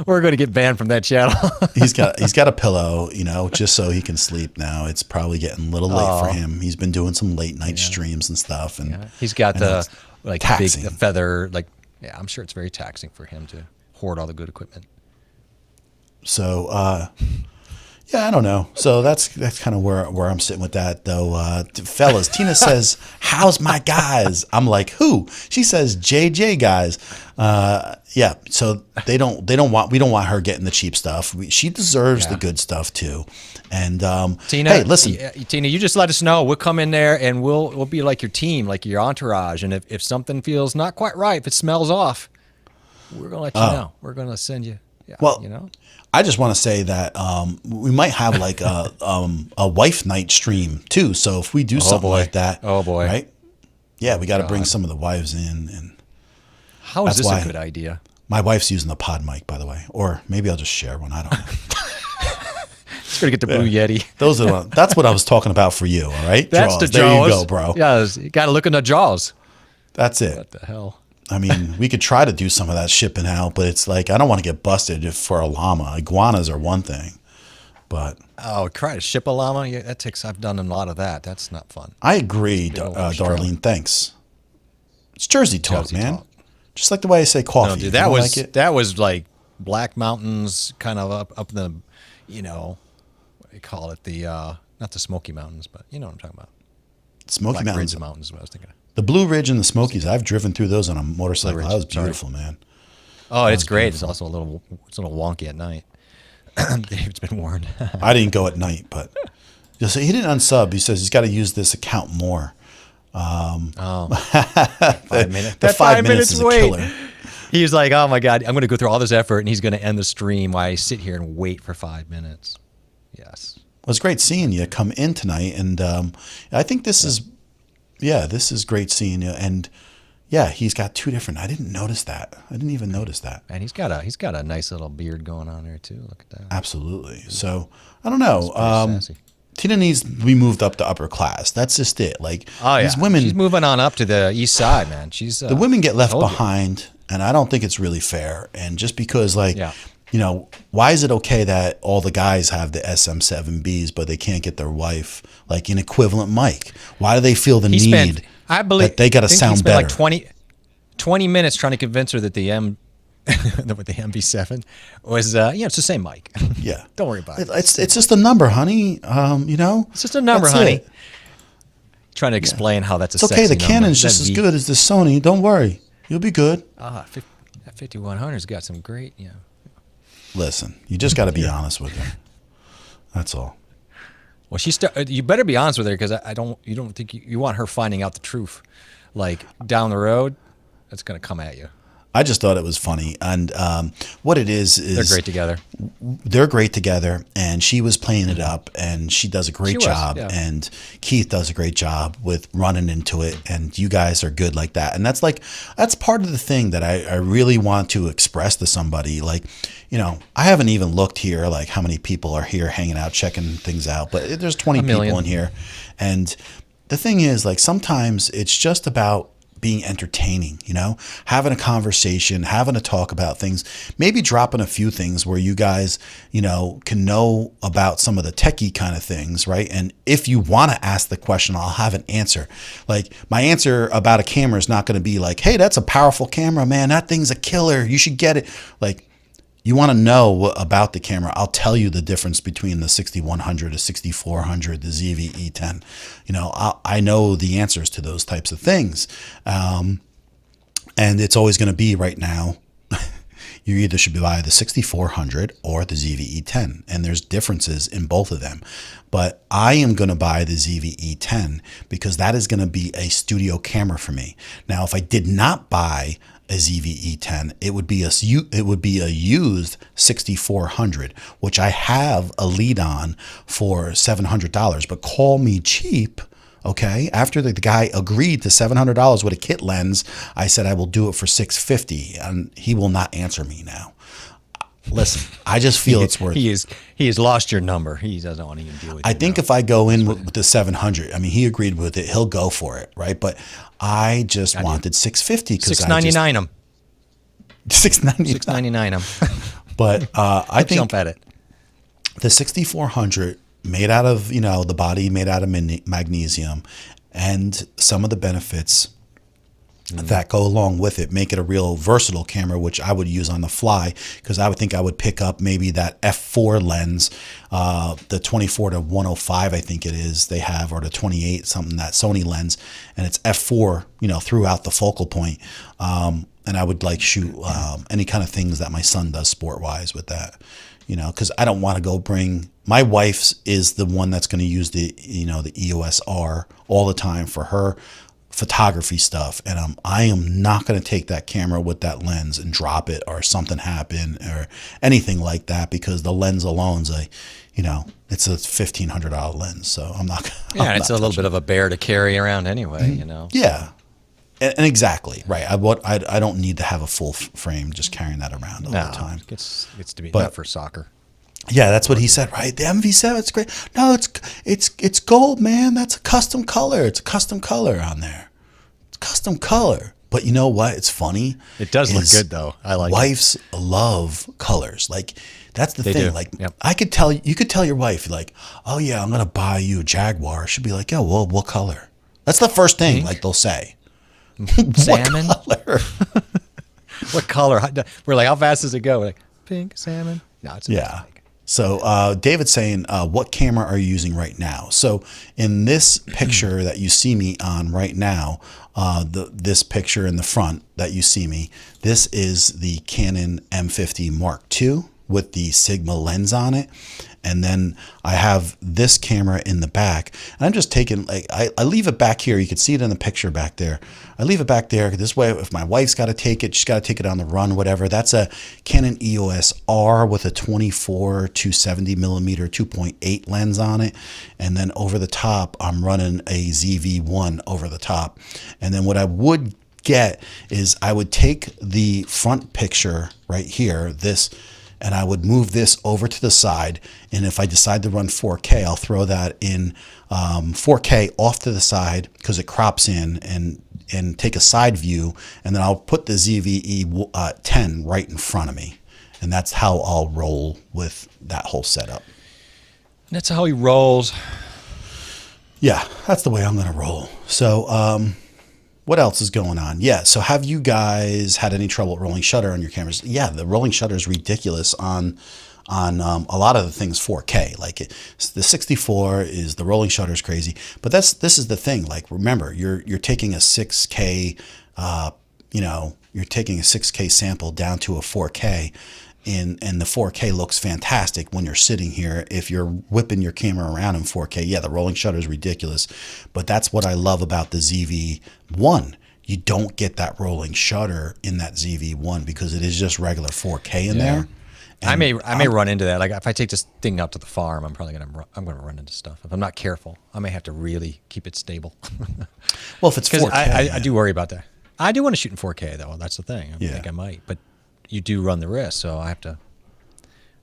We're going to get banned from that channel. He's got a pillow, just so he can sleep now. It's probably getting a little late for him. He's been doing some late night streams and stuff, and he's got the taxing. big feather. I'm sure it's very taxing for him to hoard all the good equipment. So, yeah, I don't know. So that's kind of where I'm sitting with that, though. Fellas, Tina says, "How's my guys?" I'm like, "Who?" She says, "JJ guys." Yeah. So we don't want her getting the cheap stuff. She deserves the good stuff too. And Tina, hey, listen, Tina, you just let us know. We'll come in there and we'll be like your team, like your entourage. And if something feels not quite right, if it smells off, we're gonna let you know. We're gonna send you. Yeah, well, I just want to say that we might have like a wife night stream too. So if we do something like that, right? Yeah, we got to bring some of the wives in. And how is this a good idea? My wife's using the pod mic, by the way, or maybe I'll just share one. I don't know. Just gonna get the Blue Yeti. That's what I was talking about for you. All right, that's the jaws. There you go, bro. Yeah, you got to look in the jaws. That's it. What the hell? I mean, we could try to do some of that shipping out, but it's like I don't want to get busted for a llama. Iguanas are one thing, but try to ship a llama. Yeah, that takes. I've done a lot of that. That's not fun. I agree, Darlene. Thanks. It's Jersey talk, man. Just like the way I say coffee. No, dude, that was like Black Mountains, kind of up in the, what do you call it? The not the Smoky Mountains, but you know what I'm talking about. Smoky Mountains. Mountains. What I was thinking of. The Blue Ridge and the Smokies. I've driven through those on a motorcycle. That was beautiful, man. Oh, it's great. Beautiful. It's also a little wonky at night. David's been warned. I didn't go at night, but he didn't unsub. He says he's got to use this account more. 5 minutes. The 5 minutes is a killer. He was like, "Oh my God, I'm going to go through all this effort, and he's going to end the stream while I sit here and wait for 5 minutes." Yes. Well, it's great seeing you come in tonight, and I think this is great seeing you. And yeah, he's got two different. I didn't notice that. I didn't even notice that. And he's got a nice little beard going on there too. Look at that. Absolutely. So I don't know. Tina needs to be moved up to upper class. That's just it. Like these women, she's moving on up to the east side, man. She's the women get left behind, and I don't think it's really fair. And just because, why is it okay that all the guys have the SM7Bs, but they can't get their wife like an equivalent mic? Why do they feel the need? I believe that they got to sound better. Like 20 minutes trying to convince her that the MV7 was, it's the same mic. Yeah, don't worry about it. It's just a number, honey. It's just a number, honey. Trying to explain how that's a sexy okay. The number. Canon's just as good as the Sony. Don't worry, you'll be good. That 5100's got some great, Listen, you just got to be honest with her. That's all. Well, you better be honest with her because you don't think you want her finding out the truth, like down the road. That's going to come at you. I just thought it was funny, and what it is they're great together. They're great together, and she was playing it up, and she does a great job, and Keith does a great job with running into it, and you guys are good like that, and that's part of the thing that I really want to express to somebody. Like, I haven't even looked here, like how many people are here hanging out, checking things out, but there's 20 people in here, and the thing is, like, sometimes it's just about being entertaining, having a conversation, having a talk about things, maybe dropping a few things where you guys, can know about some of the techie kind of things, right? And if you want to ask the question, I'll have an answer. Like, my answer about a camera is not going to be like, hey, that's a powerful camera, man. That thing's a killer. You should get it. Like, you want to know about the camera, I'll tell you the difference between the 6100, the 6400, the ZV-E10. I know the answers to those types of things. And it's always going to be right now, you either should buy the 6400 or the ZV-E10. And there's differences in both of them. But I am going to buy the ZV-E10 because that is going to be a studio camera for me. Now, if I did not buy a ZV-E10, it would be a used 6400, which I have a lead on for $700. But call me cheap, okay? After the guy agreed to $700 with a kit lens, I said I will do it for $650, and he will not answer me now. listen, I just feel it's worth. He has lost your number. He doesn't want to even deal with. I think if I go in with the 700, I mean, he agreed with it. He'll go for it, right? But I just wanted 650 because $699 them. $699 them. But I think jump at it. The 6400 made out of, the body made out of magnesium, and some of the benefits that go along with it make it a real versatile camera, which I would use on the fly, because I would think I would pick up maybe that f4 lens, the 24 to 105, I think it is they have, or the 28 something, that Sony lens, and it's f4, throughout the focal point. And I would like shoot any kind of things that my son does sport wise with that, because I don't want to go bring, my wife's is the one that's going to use the, the EOS R all the time for her photography stuff. And I am not going to take that camera with that lens and drop it or something happen or anything like that, because the lens alone's it's a $1,500 lens. So I'm not. Yeah, it's a little bit of a bear to carry around anyway, Yeah. And exactly right. I don't need to have a full frame just carrying that around all the time. It's to be not for soccer. Yeah, that's what he said, right? The MV7, it's great. No, it's gold, man. That's a custom color. It's a custom color on there. It's custom color. But you know what? It's funny. It does look good though. I like wives love colors. Like that's the thing. Do. Like yep. You could tell your wife, like, oh yeah, I'm gonna buy you a Jaguar. She'd be like, yeah, well, what color? That's the first thing. Pink? Like they'll say. Salmon. What color? What color? We're like, how fast does it go? We're like, pink, salmon. No, it's yeah. So David's saying, what camera are you using right now? So in this picture that you see me on right now, this picture in the front that you see me, this is the Canon M50 Mark II with the Sigma lens on it. And then I have this camera in the back. And I'm just taking, like, I leave it back here. You can see it in the picture back there. I leave it back there. This way, if my wife's got to take it, she's got to take it on the run, whatever. That's a Canon EOS R with a 24 to 70 millimeter 2.8 lens on it. And then over the top, I'm running a ZV-1 over the top. And then what I would get is I would take the front picture right here, this, and I would move this over to the side. And if I decide to run 4K, I'll throw that in 4K off to the side because it crops in, and take a side view. And then I'll put the ZVE 10 right in front of me. And that's how I'll roll with that whole setup. That's how he rolls. Yeah, that's the way I'm going to roll. So, what else is going on? Yeah, so have you guys had any trouble rolling shutter on your cameras? Yeah, the rolling shutter is ridiculous on a lot of the things 4K. Like the 64 is, the rolling shutter is crazy. But this is the thing. Like, remember, you're taking a 6K, you're taking a 6K sample down to a 4K. And the 4K looks fantastic when you're sitting here. If you're whipping your camera around in 4K, yeah, the rolling shutter is ridiculous. But that's what I love about the ZV-1. You don't get that rolling shutter in that ZV-1 because it is just regular 4K in there. And I may run into that. Like if I take this thing out to the farm, I'm going to run into stuff. If I'm not careful, I may have to really keep it stable. Well, if it's 4K, I do worry about that. I do want to shoot in 4K though. That's the thing. I think I might, but you do run the risk, so I have to.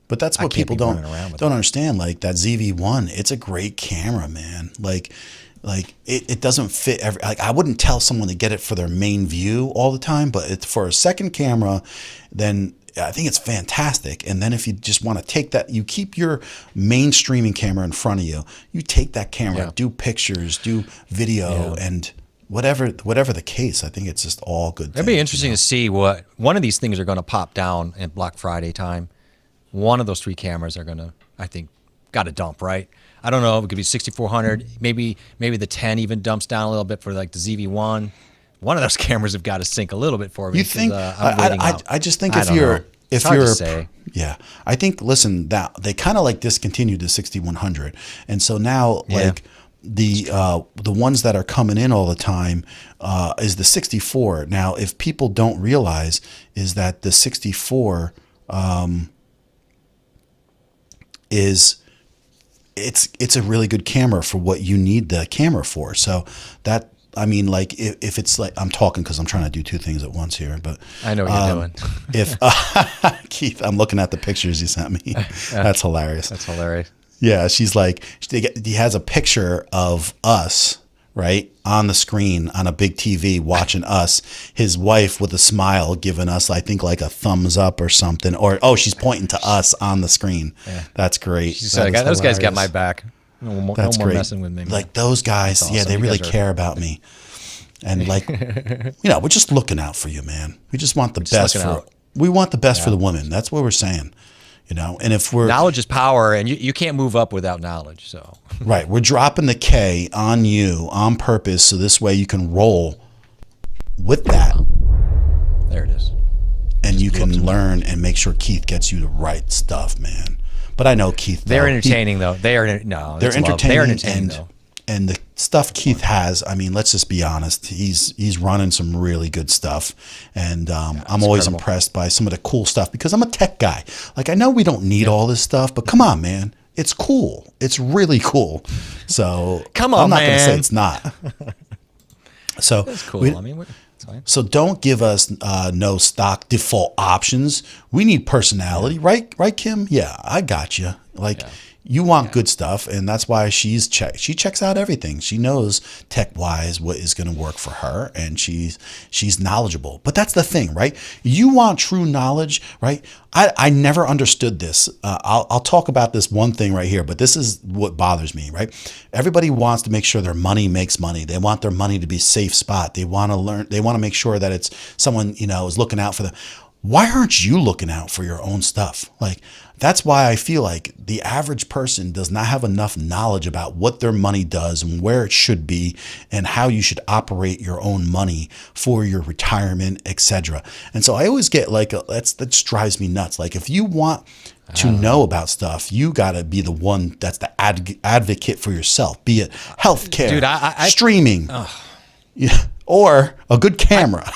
But that's what people don't understand. Like that ZV-1, it's a great camera, man. Like it doesn't fit every. Like I wouldn't tell someone to get it for their main view all the time, but it's for a second camera. Then I think it's fantastic. And then if you just want to take that, you keep your main streaming camera in front of you. You take that camera, do pictures, do video, and whatever the case, I think it's just all good. It'd be interesting to see what one of these things are going to pop down in Black Friday time. One of those three cameras are going to, I think, got to dump, right? I don't know. It could be 6400. Maybe the 10 even dumps down a little bit for like the ZV-1. One of those cameras have got to sink a little bit for me. You think? I just think if yeah, I think. Listen, that they kind of like discontinued the 6100, and so now like. The ones that are coming in all the time is the 64. Now, if people don't realize, is that the 64 it's a really good camera for what you need the camera for. So that I mean, like if it's like, I'm talking because I'm trying to do two things at once here, but I know what you're doing. If Keith, I'm looking at the pictures you sent me. That's hilarious. That's hilarious. Yeah, she's like, he has a picture of us, right, on the screen on a big TV watching us. His wife with a smile giving us, I think, like a thumbs up or something. Or, she's pointing to us on the screen. Yeah. That's great. She's like, those guys got my back. No more messing with me. Man. Like those guys, awesome. Yeah, they really care about me. And like, we're just looking out for you, man. We just want the best we want the best for the women. That's what we're saying. And if knowledge is power, and you can't move up without knowledge. So right, we're dropping the K on you on purpose, so this way you can roll with that. There it is. And you can learn and make sure Keith gets you the right stuff, man. But I know Keith. They're entertaining, though. They're entertaining. They're entertaining, though. And the stuff Keith has, I mean, let's just be honest. He's running some really good stuff, and I'm always impressed by some of the cool stuff because I'm a tech guy. Like, I know we don't need all this stuff, but come on, man, it's cool. It's really cool. So come on, I'm not going to say it's not. So that's cool. I mean, it's fine. So don't give us no stock default options. We need personality, right? Right, Kim? Yeah, I got you. Like. Yeah. You want good stuff, and that's why she checks out everything. She knows tech-wise what is going to work for her, and she's knowledgeable. But that's the thing, right? You want true knowledge, right? I never understood this. I'll talk about this one thing right here, but this is what bothers me, right? Everybody wants to make sure their money makes money. They want their money to be a safe spot. They want to learn. They want to make sure that it's someone is looking out for them. Why aren't you looking out for your own stuff? Like, that's why I feel like the average person does not have enough knowledge about what their money does and where it should be and how you should operate your own money for your retirement, etc. And so I always get like, that just drives me nuts. Like, if you want to know about stuff, you got to be the one that's the advocate for yourself, be it healthcare, dude, streaming, or a good camera.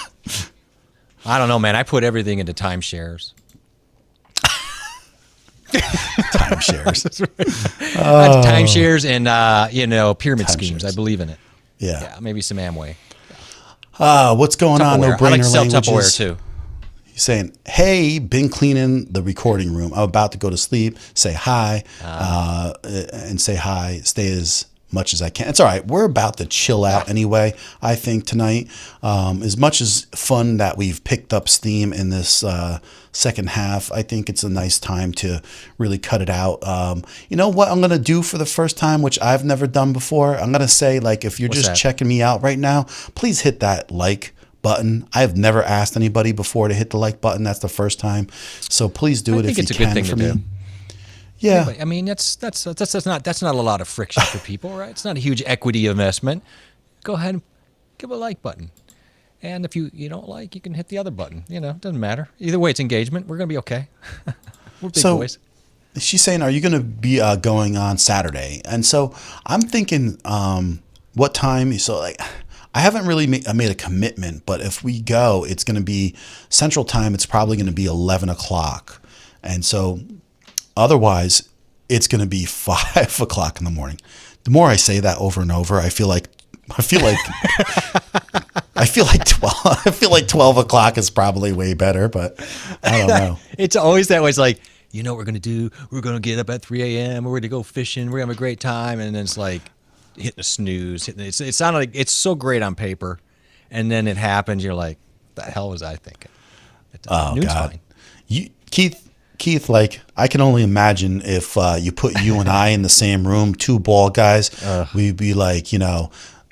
I don't know, man. I put everything into timeshares. Timeshares. Timeshares and pyramid schemes. I believe in it. Yeah. Maybe some Amway. What's going on? No brainer I like to sell languages. Tupperware too. He's saying, "Hey, been cleaning the recording room. I'm about to go to sleep. Say hi, and say hi. Stay as much as I can. It's all right. We're about to chill out anyway, I think, tonight. As much as fun that we've picked up steam in this second half, I think it's a nice time to really cut it out. You know what I'm going to do for the first time, which I've never done before? I'm going to say, like, if you're checking me out right now, please hit that like button. I've never asked anybody before to hit the like button. That's the first time. So please do it if you can for me. Yeah, I mean that's not a lot of friction for people, right? It's not a huge equity investment. Go ahead and give a like button, and if you don't like, you can hit the other button. It doesn't matter. Either way, it's engagement. We're gonna be okay. We're big boys. She's saying, "Are you gonna be going on Saturday?" And so I'm thinking, what time? So like, I haven't really made a commitment, but if we go, it's gonna be Central Time. It's probably gonna be 11 o'clock, and so. Otherwise, it's going to be 5 o'clock in the morning. The more I say that over and over, I feel like 12 o'clock is probably way better, but I don't know. It's always that way. It's like, what we're going to do? We're going to get up at 3 a.m. We're going to go fishing. We're going to have a great time. And then it's like hitting a snooze. It sounded like it's so great on paper. And then it happens. You're like, the hell was I thinking? Noon's God. Fine. Keith, like, I can only imagine if you put you and I in the same room, two bald guys, we'd be like,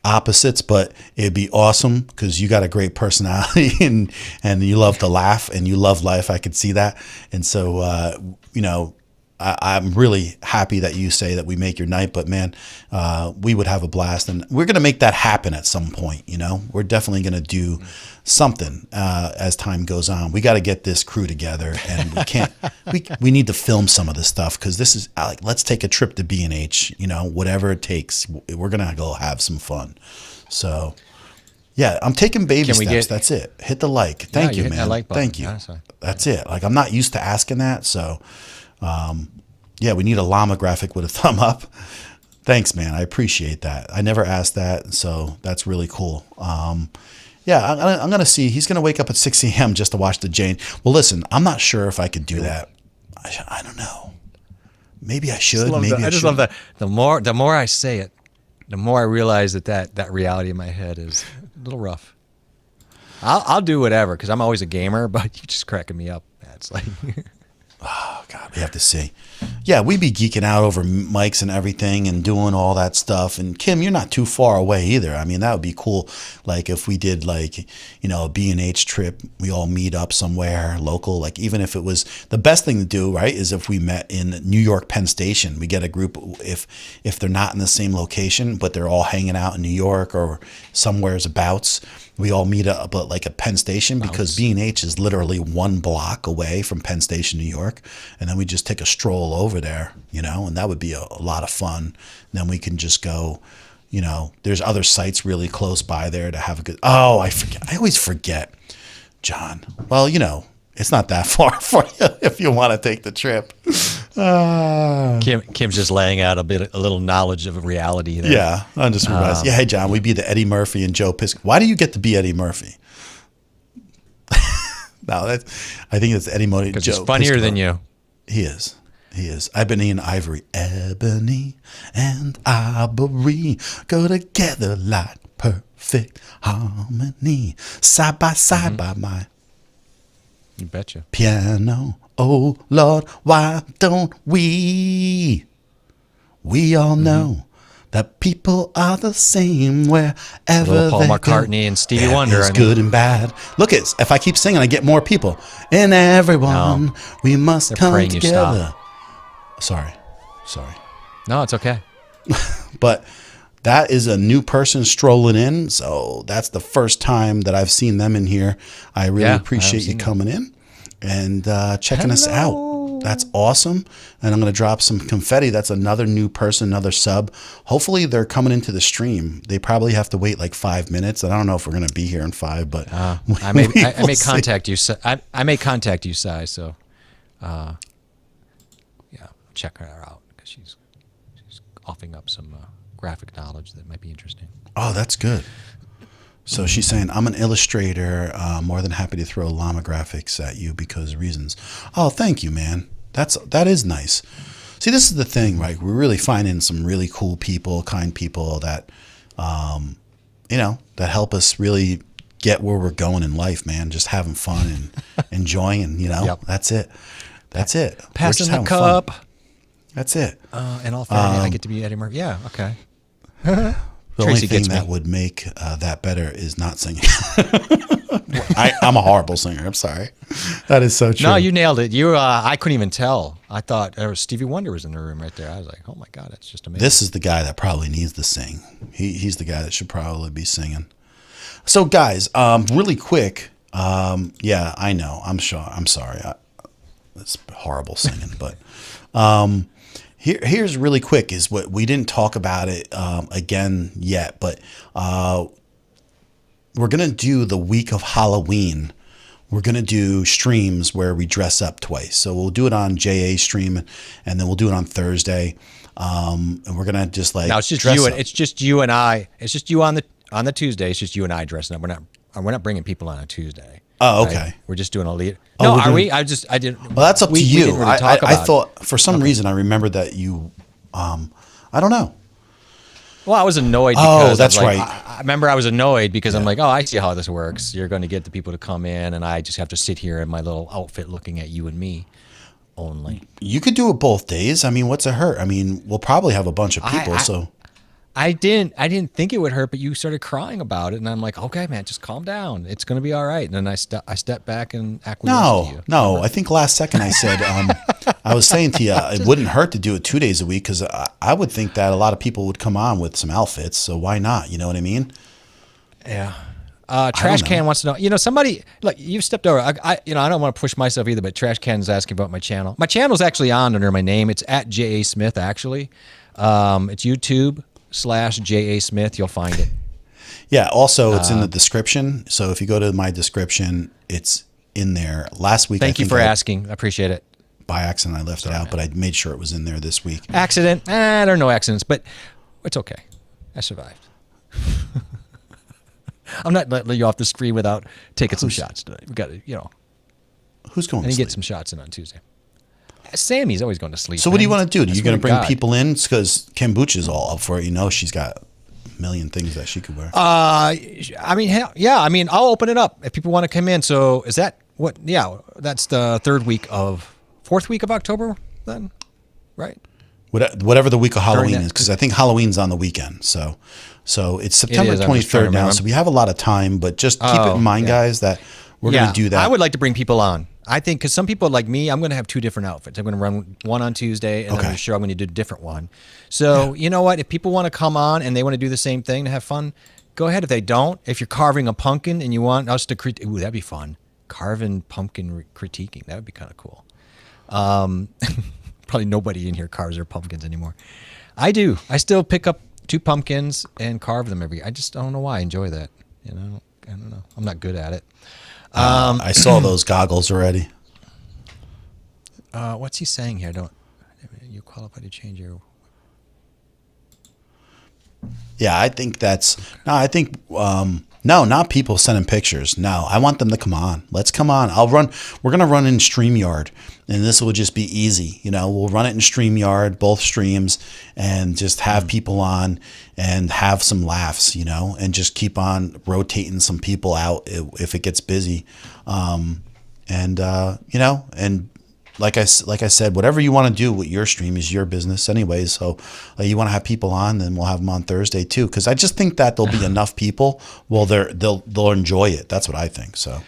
opposites, but it'd be awesome because you got a great personality and you love to laugh and you love life. I could see that. And so, I'm really happy that you say that we make your night, but man, we would have a blast, and we're going to make that happen at some point. We're definitely going to do something as time goes on. We got to get this crew together, and we can't. we need to film some of this stuff because this is like, let's take a trip to B&H. Whatever it takes, we're going to go have some fun. So. Yeah, I'm taking baby steps. That's it. Hit the like. Thank you, man. Like Thank you. That's it. Like, I'm not used to asking that, so. We need a llama graphic with a thumb up. Thanks, man. I appreciate that. I never asked that, so that's really cool. Yeah, I'm going to see. He's going to wake up at 6 a.m. just to watch the Jane. Well, listen, I'm not sure if I could do that. I don't know. Maybe I should. Maybe I just love that. The more I say it, the more I realize that reality in my head is a little rough. I'll do whatever because I'm always a gamer, but you're just cracking me up. That's like, oh God, we have to see. Yeah, we'd be geeking out over mics and everything and doing all that stuff. And Kim, you're not too far away either. I mean, that would be cool. Like if we did like, a B&H trip, we all meet up somewhere local. Like even if it was the best thing to do, right, is if we met in New York Penn Station. We get a group if they're not in the same location, but they're all hanging out in New York or somewhere's abouts. We all meet up at like a Penn Station because B&H is literally 1 block away from Penn Station, New York. And then we just take a stroll over there, and that would be a lot of fun. And then we can just go, there's other sites really close by there to have a good, I forget. I always forget, John. Well, it's not that far for you if you want to take the trip. Kim's just laying out a little knowledge of reality there. Yeah, I'm just realizing. Hey, John, we'd be the Eddie Murphy and Joe Piscopo. Why do you get to be Eddie Murphy? No, I think it's Eddie Murphy. Because he's funnier than you. He is. Ebony and ivory. Ebony and ivory go together like perfect harmony. Side by side by my You betcha. piano. Oh, Lord, why don't we? We all know that people are the same wherever Little Paul they McCartney go. and Stevie Wonder. It's good and bad. Look, if I keep singing, I get more people. And everyone, we must come praying you together. Sorry. No, it's okay. But that is a new person strolling in. So that's the first time that I've seen them in here. I really appreciate you coming in and checking us out. That's awesome. And I'm going to drop some confetti. That's another new person, another sub. Hopefully they're coming into the stream. They probably have to wait like 5 minutes. And I don't know if we're going to be here in 5, but I may contact you. I may contact you, Sai. So, check her out because she's offering up some graphic knowledge that might be interesting. Oh, that's good. So she's saying, I'm an illustrator, more than happy to throw llama graphics at you because of reasons. Oh, thank you, man. That is nice. See, this is the thing, right? We're really finding some really cool people, kind people that, that help us really get where we're going in life, man. Just having fun and enjoying, and, that's it. That's it. Passing the cup. Fun. That's it. And all I get to be Eddie Murphy. Yeah, okay. The only Tracy thing that would make that better is not singing. I'm a horrible singer. I'm sorry. That is so true. No, you nailed it. I couldn't even tell. I thought Stevie Wonder was in the room right there. I was like, oh my God, that's just amazing. This is the guy that probably needs to sing. He's the guy that should probably be singing. So guys, really quick. Yeah, I know. I'm sure. I'm sorry. It's horrible singing, but here's really quick is what we didn't talk about it again yet, but we're going to do the week of Halloween. We're going to do streams where we dress up twice. So we'll do it on JA stream and then we'll do it on Thursday. And we're going to just like, now it's just you and it's just you and I, it's just you on the Tuesday. It's just you and I dressing up. We're not bringing people on a Tuesday. Oh, okay. Right? We're just doing a lead. No, are we? I didn't. Well, that's up to you. Didn't really talk I about thought for some reason I remembered that you, I don't know. Well, I was annoyed because that's right. right. I remember I was annoyed because I'm like, oh, I see how this works. You're going to get the people to come in, and I just have to sit here in my little outfit looking at you and me only. You could do it both days. I mean, what's it hurt? I mean, we'll probably have a bunch of people. I didn't think it would hurt, but you started crying about it, and I'm like, okay, man, just calm down. It's going to be all right. And then I stepped back and acquiesced to you. No. I think last second I said, I was saying to you, it wouldn't hurt to do it 2 days a week because I would think that a lot of people would come on with some outfits. So why not? You know what I mean? Yeah. Trash Can wants to know. Somebody like you've stepped over. I don't want to push myself either, but Trash Can's asking about my channel. My channel's actually on under my name. It's at J.A. Smith. Actually, it's YouTube/J.A. Smith. You'll find it. Yeah. Also, it's in the description. So if you go to my description, it's in there. Last week. Thank you for asking. I appreciate it. by accident I left it out, but I made sure it was in there this week. Accident? There are no accidents, but it's okay. I survived. I'm not letting you off the screen without taking some shots today. We got to, Who's going and to get sleep? some shots in on Tuesday. Sammy's always going to sleep. So what do you want to do? Are you going to bring God. people in? Because Kombucha's all up for it. She's got a million things that she could wear. I mean, hell, yeah. I mean, I'll open it up if people want to come in. So is that what? Yeah, that's the fourth week of October then, right? Whatever the week of Halloween that- is, because I think Halloween's on the weekend. So it's September is. I'm just trying to 23rd now. remember. So we have a lot of time, but just keep it in mind, guys, that we're going to do that. I would like to bring people on. I think because some people like me, I'm going to have two different outfits. I'm going to run one on Tuesday, and then I'm sure I'm going to do a different one. So you know what? If people want to come on and they want to do the same thing to have fun, go ahead. If they don't, if you're carving a pumpkin and you want us to critique, ooh, that'd be fun. Carving pumpkin critiquing, that would be kind of cool. Probably nobody in here carves their pumpkins anymore. I do. I still pick up 2 pumpkins and carve them I don't know why I enjoy that. I don't know. I'm not good at it. I saw those goggles already. What's he saying here? You qualify to change your... Yeah, I think no, not people sending pictures. No, I want them to come on. Let's come on. We're going to run in StreamYard, and this will just be easy. We'll run it in StreamYard, both streams, and just have people on and have some laughs, and just keep on rotating some people out if it gets busy. And like I said, whatever you want to do with your stream is your business anyways. So you want to have people on, then we'll have them on Thursday too. Because I just think that there'll be enough people. Well, they'll enjoy it. That's what I think. So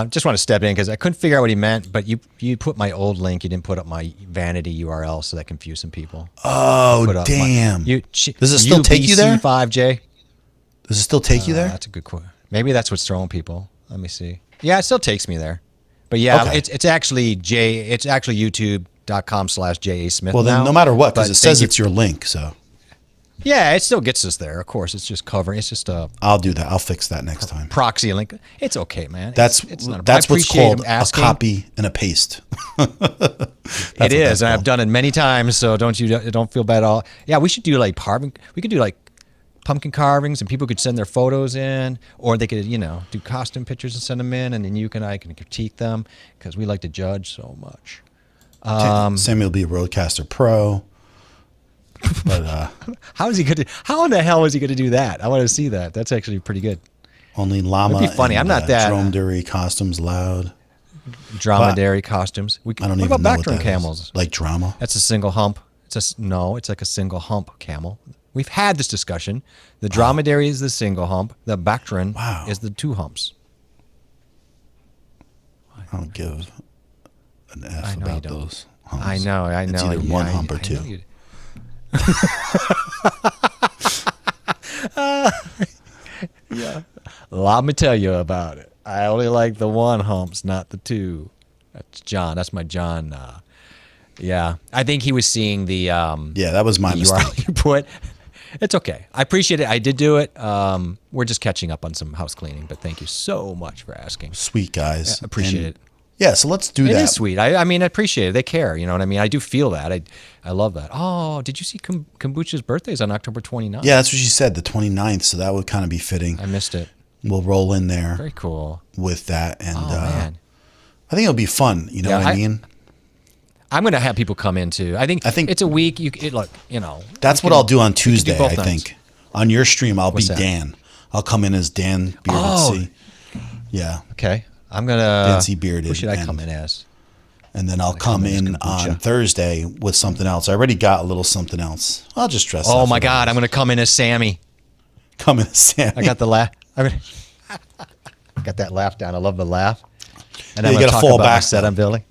just want to step in because I couldn't figure out what he meant. But you put my old link. You didn't put up my vanity URL, so that confused some people. Oh damn! Does it still take you there? UBC5J. Does it still take you there? That's a good quote. Maybe that's what's throwing people. Let me see. Yeah, it still takes me there. But yeah, Okay. it's actually youtube.com/JA Smith. Well, then now, no matter what, because but it says thank you- it's your link. So Yeah, it still gets us there. Of course, it's just covering. It's just a I'll do that. I'll fix that next time. proxy link. It's okay, man. That's it's not. that's I what's appreciate called him a asking. copy and a paste. It is, and I've done it many times. So don't feel bad at all. Yeah, we should do like carving. We could do like pumpkin carvings, and people could send their photos in, or they could do costume pictures and send them in, and then you and I can critique them because we like to judge so much. Samuel will be a Roadcaster Pro. But How in the hell is he going to do that? I want to see that. That's actually pretty good. only llama. It'd be funny. And, I'm not that- dromedary costumes allowed. Dromedary costumes. I don't what even about know what Bactrim that camels? is. Like drama. That's a single hump. It's like a single hump camel. We've had this discussion. The dromedary is the single hump. The Bactrim is the 2 humps. I don't give an F I know you about don't. those humps. I know. It's either one hump or 2. Yeah. Let me tell you about it. I only like the 1 humps, not the 2. That's John. That's my John. Yeah. I think he was seeing the Yeah, that was my the mistake. URL you put. It's okay. I appreciate it. I did do it. We're just catching up on some house cleaning, but thank you so much for asking. Sweet guys. Appreciate And- it. Yeah, so let's do It that. is sweet. I mean, I appreciate it. They care. You know what I mean? I do feel that. I love that. Oh, did you see Kombucha's birthday is on October 29th? Yeah, that's what she said, the 29th. So that would kind of be fitting. I missed it. We'll roll in there Very cool. with that, and Oh, man. I think it'll be fun. You know Yeah, what I mean? I'm going to have people come in too. I think it's a week. Look. That's what I'll do on Tuesday. both I nights. think on your stream I'll What's be that? Dan. I'll come in as Dan Bearded Oh. C. Yeah, Okay. I'm going to. Fancy bearded Who should I and- come in as? and then I'll come in on Thursday with something else. I already got a little something else. I'll just dress. Oh up my for God! those. I'm going to come in as Sammy. Come in as Sammy. I got the laugh. I got that laugh down. I love the laugh. And Yeah, I'm you going to gotta talk fall about back, my set though. on Billy.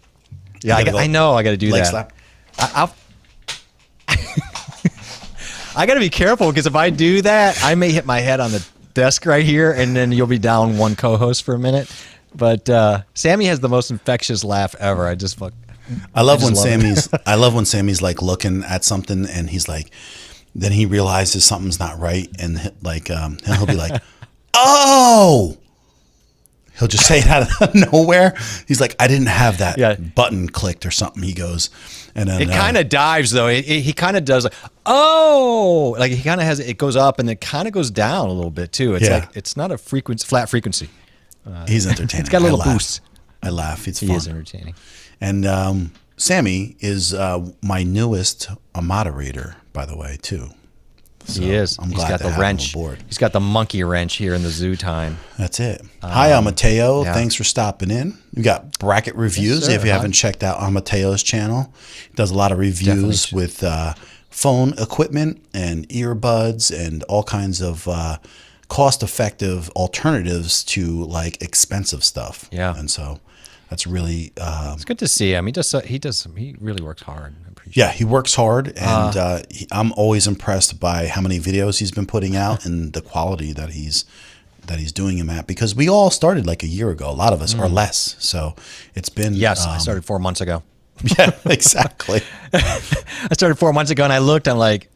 Yeah, gotta go I know. I got to do leg that. slap. I got to be careful because if I do that, I may hit my head on the desk right here, and then you'll be down one co-host for a minute. But Sammy has the most infectious laugh ever. I just fuck. I love when love it. Sammy's. I love when Sammy's like looking at something and he's like, then he realizes something's not right, and like he'll be like, "Oh!" He'll just say it out of nowhere. He's like, I didn't have that Yeah. button clicked or something. He goes, and then It kind of dives though. He kind of does like, oh, like he kind of has, it goes up and it kind of goes down a little bit too. It's Yeah. like, it's not a flat frequency. he's entertaining. It's got a little I laugh. boost. I laugh. It's He fun. is entertaining. And Sammy is my newest moderator, by the way, too. So He is. I'm He's glad got to the have him wrench. aboard. He's got the monkey wrench here in the zoo time. That's it. Hi, Mateo. yeah. Thanks for stopping in. We got bracket reviews. sir. If you Hi. haven't checked out Mateo's channel, he does a lot of reviews Definitely. with phone equipment and earbuds and all kinds of cost-effective alternatives to like expensive stuff. Yeah. And so that's really It's good to see him. He really works hard. I appreciate yeah, he works hard, and I'm always impressed by how many videos he's been putting out and the quality that he's doing them at. Because we all started like a year ago, a lot of us, or less. So it's been Yes, I started 4 months ago. yeah, exactly. I started 4 months ago and I looked, I'm like,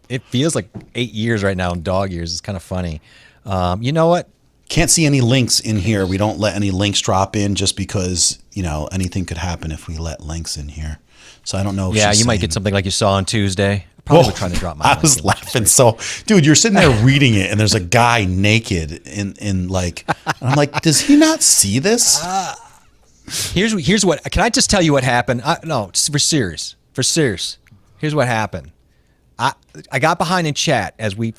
it feels like 8 years right now in dog years. It's kind of funny. You know what? Can't see any links in here. We don't let any links drop in just because anything could happen if we let links in here. So I don't know. If Yeah, she's you might saying- get something like you saw on Tuesday. Probably Whoa. trying to drop my I link was in. laughing so, dude. You're sitting there reading it, and there's a guy naked in like. And I'm like, does he not see this? Here's what. Can I just tell you what happened? No, for serious. Here's what happened. I got behind in chat as we,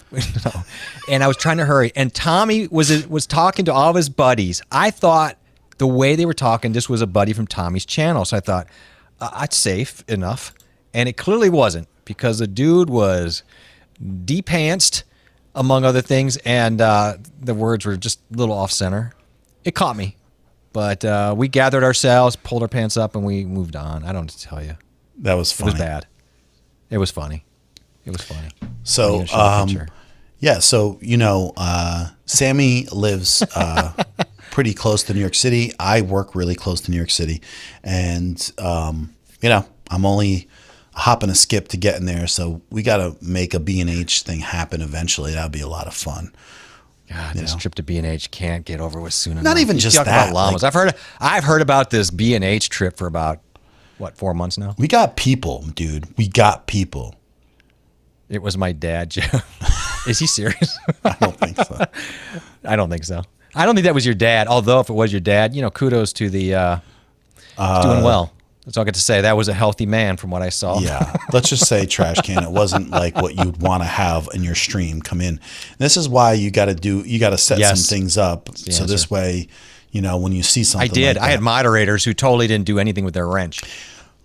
and I was trying to hurry. And Tommy was talking to all of his buddies. I thought the way they were talking, this was a buddy from Tommy's channel. So I thought it's safe enough, and it clearly wasn't, because the dude was de-pantsed, among other things, and the words were just a little off center. It caught me, but we gathered ourselves, pulled our pants up, and we moved on. I don't know what to tell you. That was It funny. was bad. It was funny. It was funny. So, I'm gonna show the picture. yeah, so, Sammy lives pretty close to New York City. I work really close to New York City. And, I'm only a hop and a skip to getting there. So we got to make a B&H thing happen eventually. That would be a lot of fun. God, this trip to B&H can't get over with soon enough. Not even You just talk that, about llamas. I've heard about this B&H trip for about, 4 months now? We got people, dude. We got people. It was my dad, Joe. Is he serious? I don't think so. I don't think so. I don't think that was your dad. Although if it was your dad, kudos to the he's doing well. That's all I got to say. That was a healthy man from what I saw. Yeah. Let's just say trash can. It wasn't like what you'd want to have in your stream come in. This is why you got to set Yes. some things up. So answer. this way, when you see something I did. like I had that- moderators who totally didn't do anything with their wrench.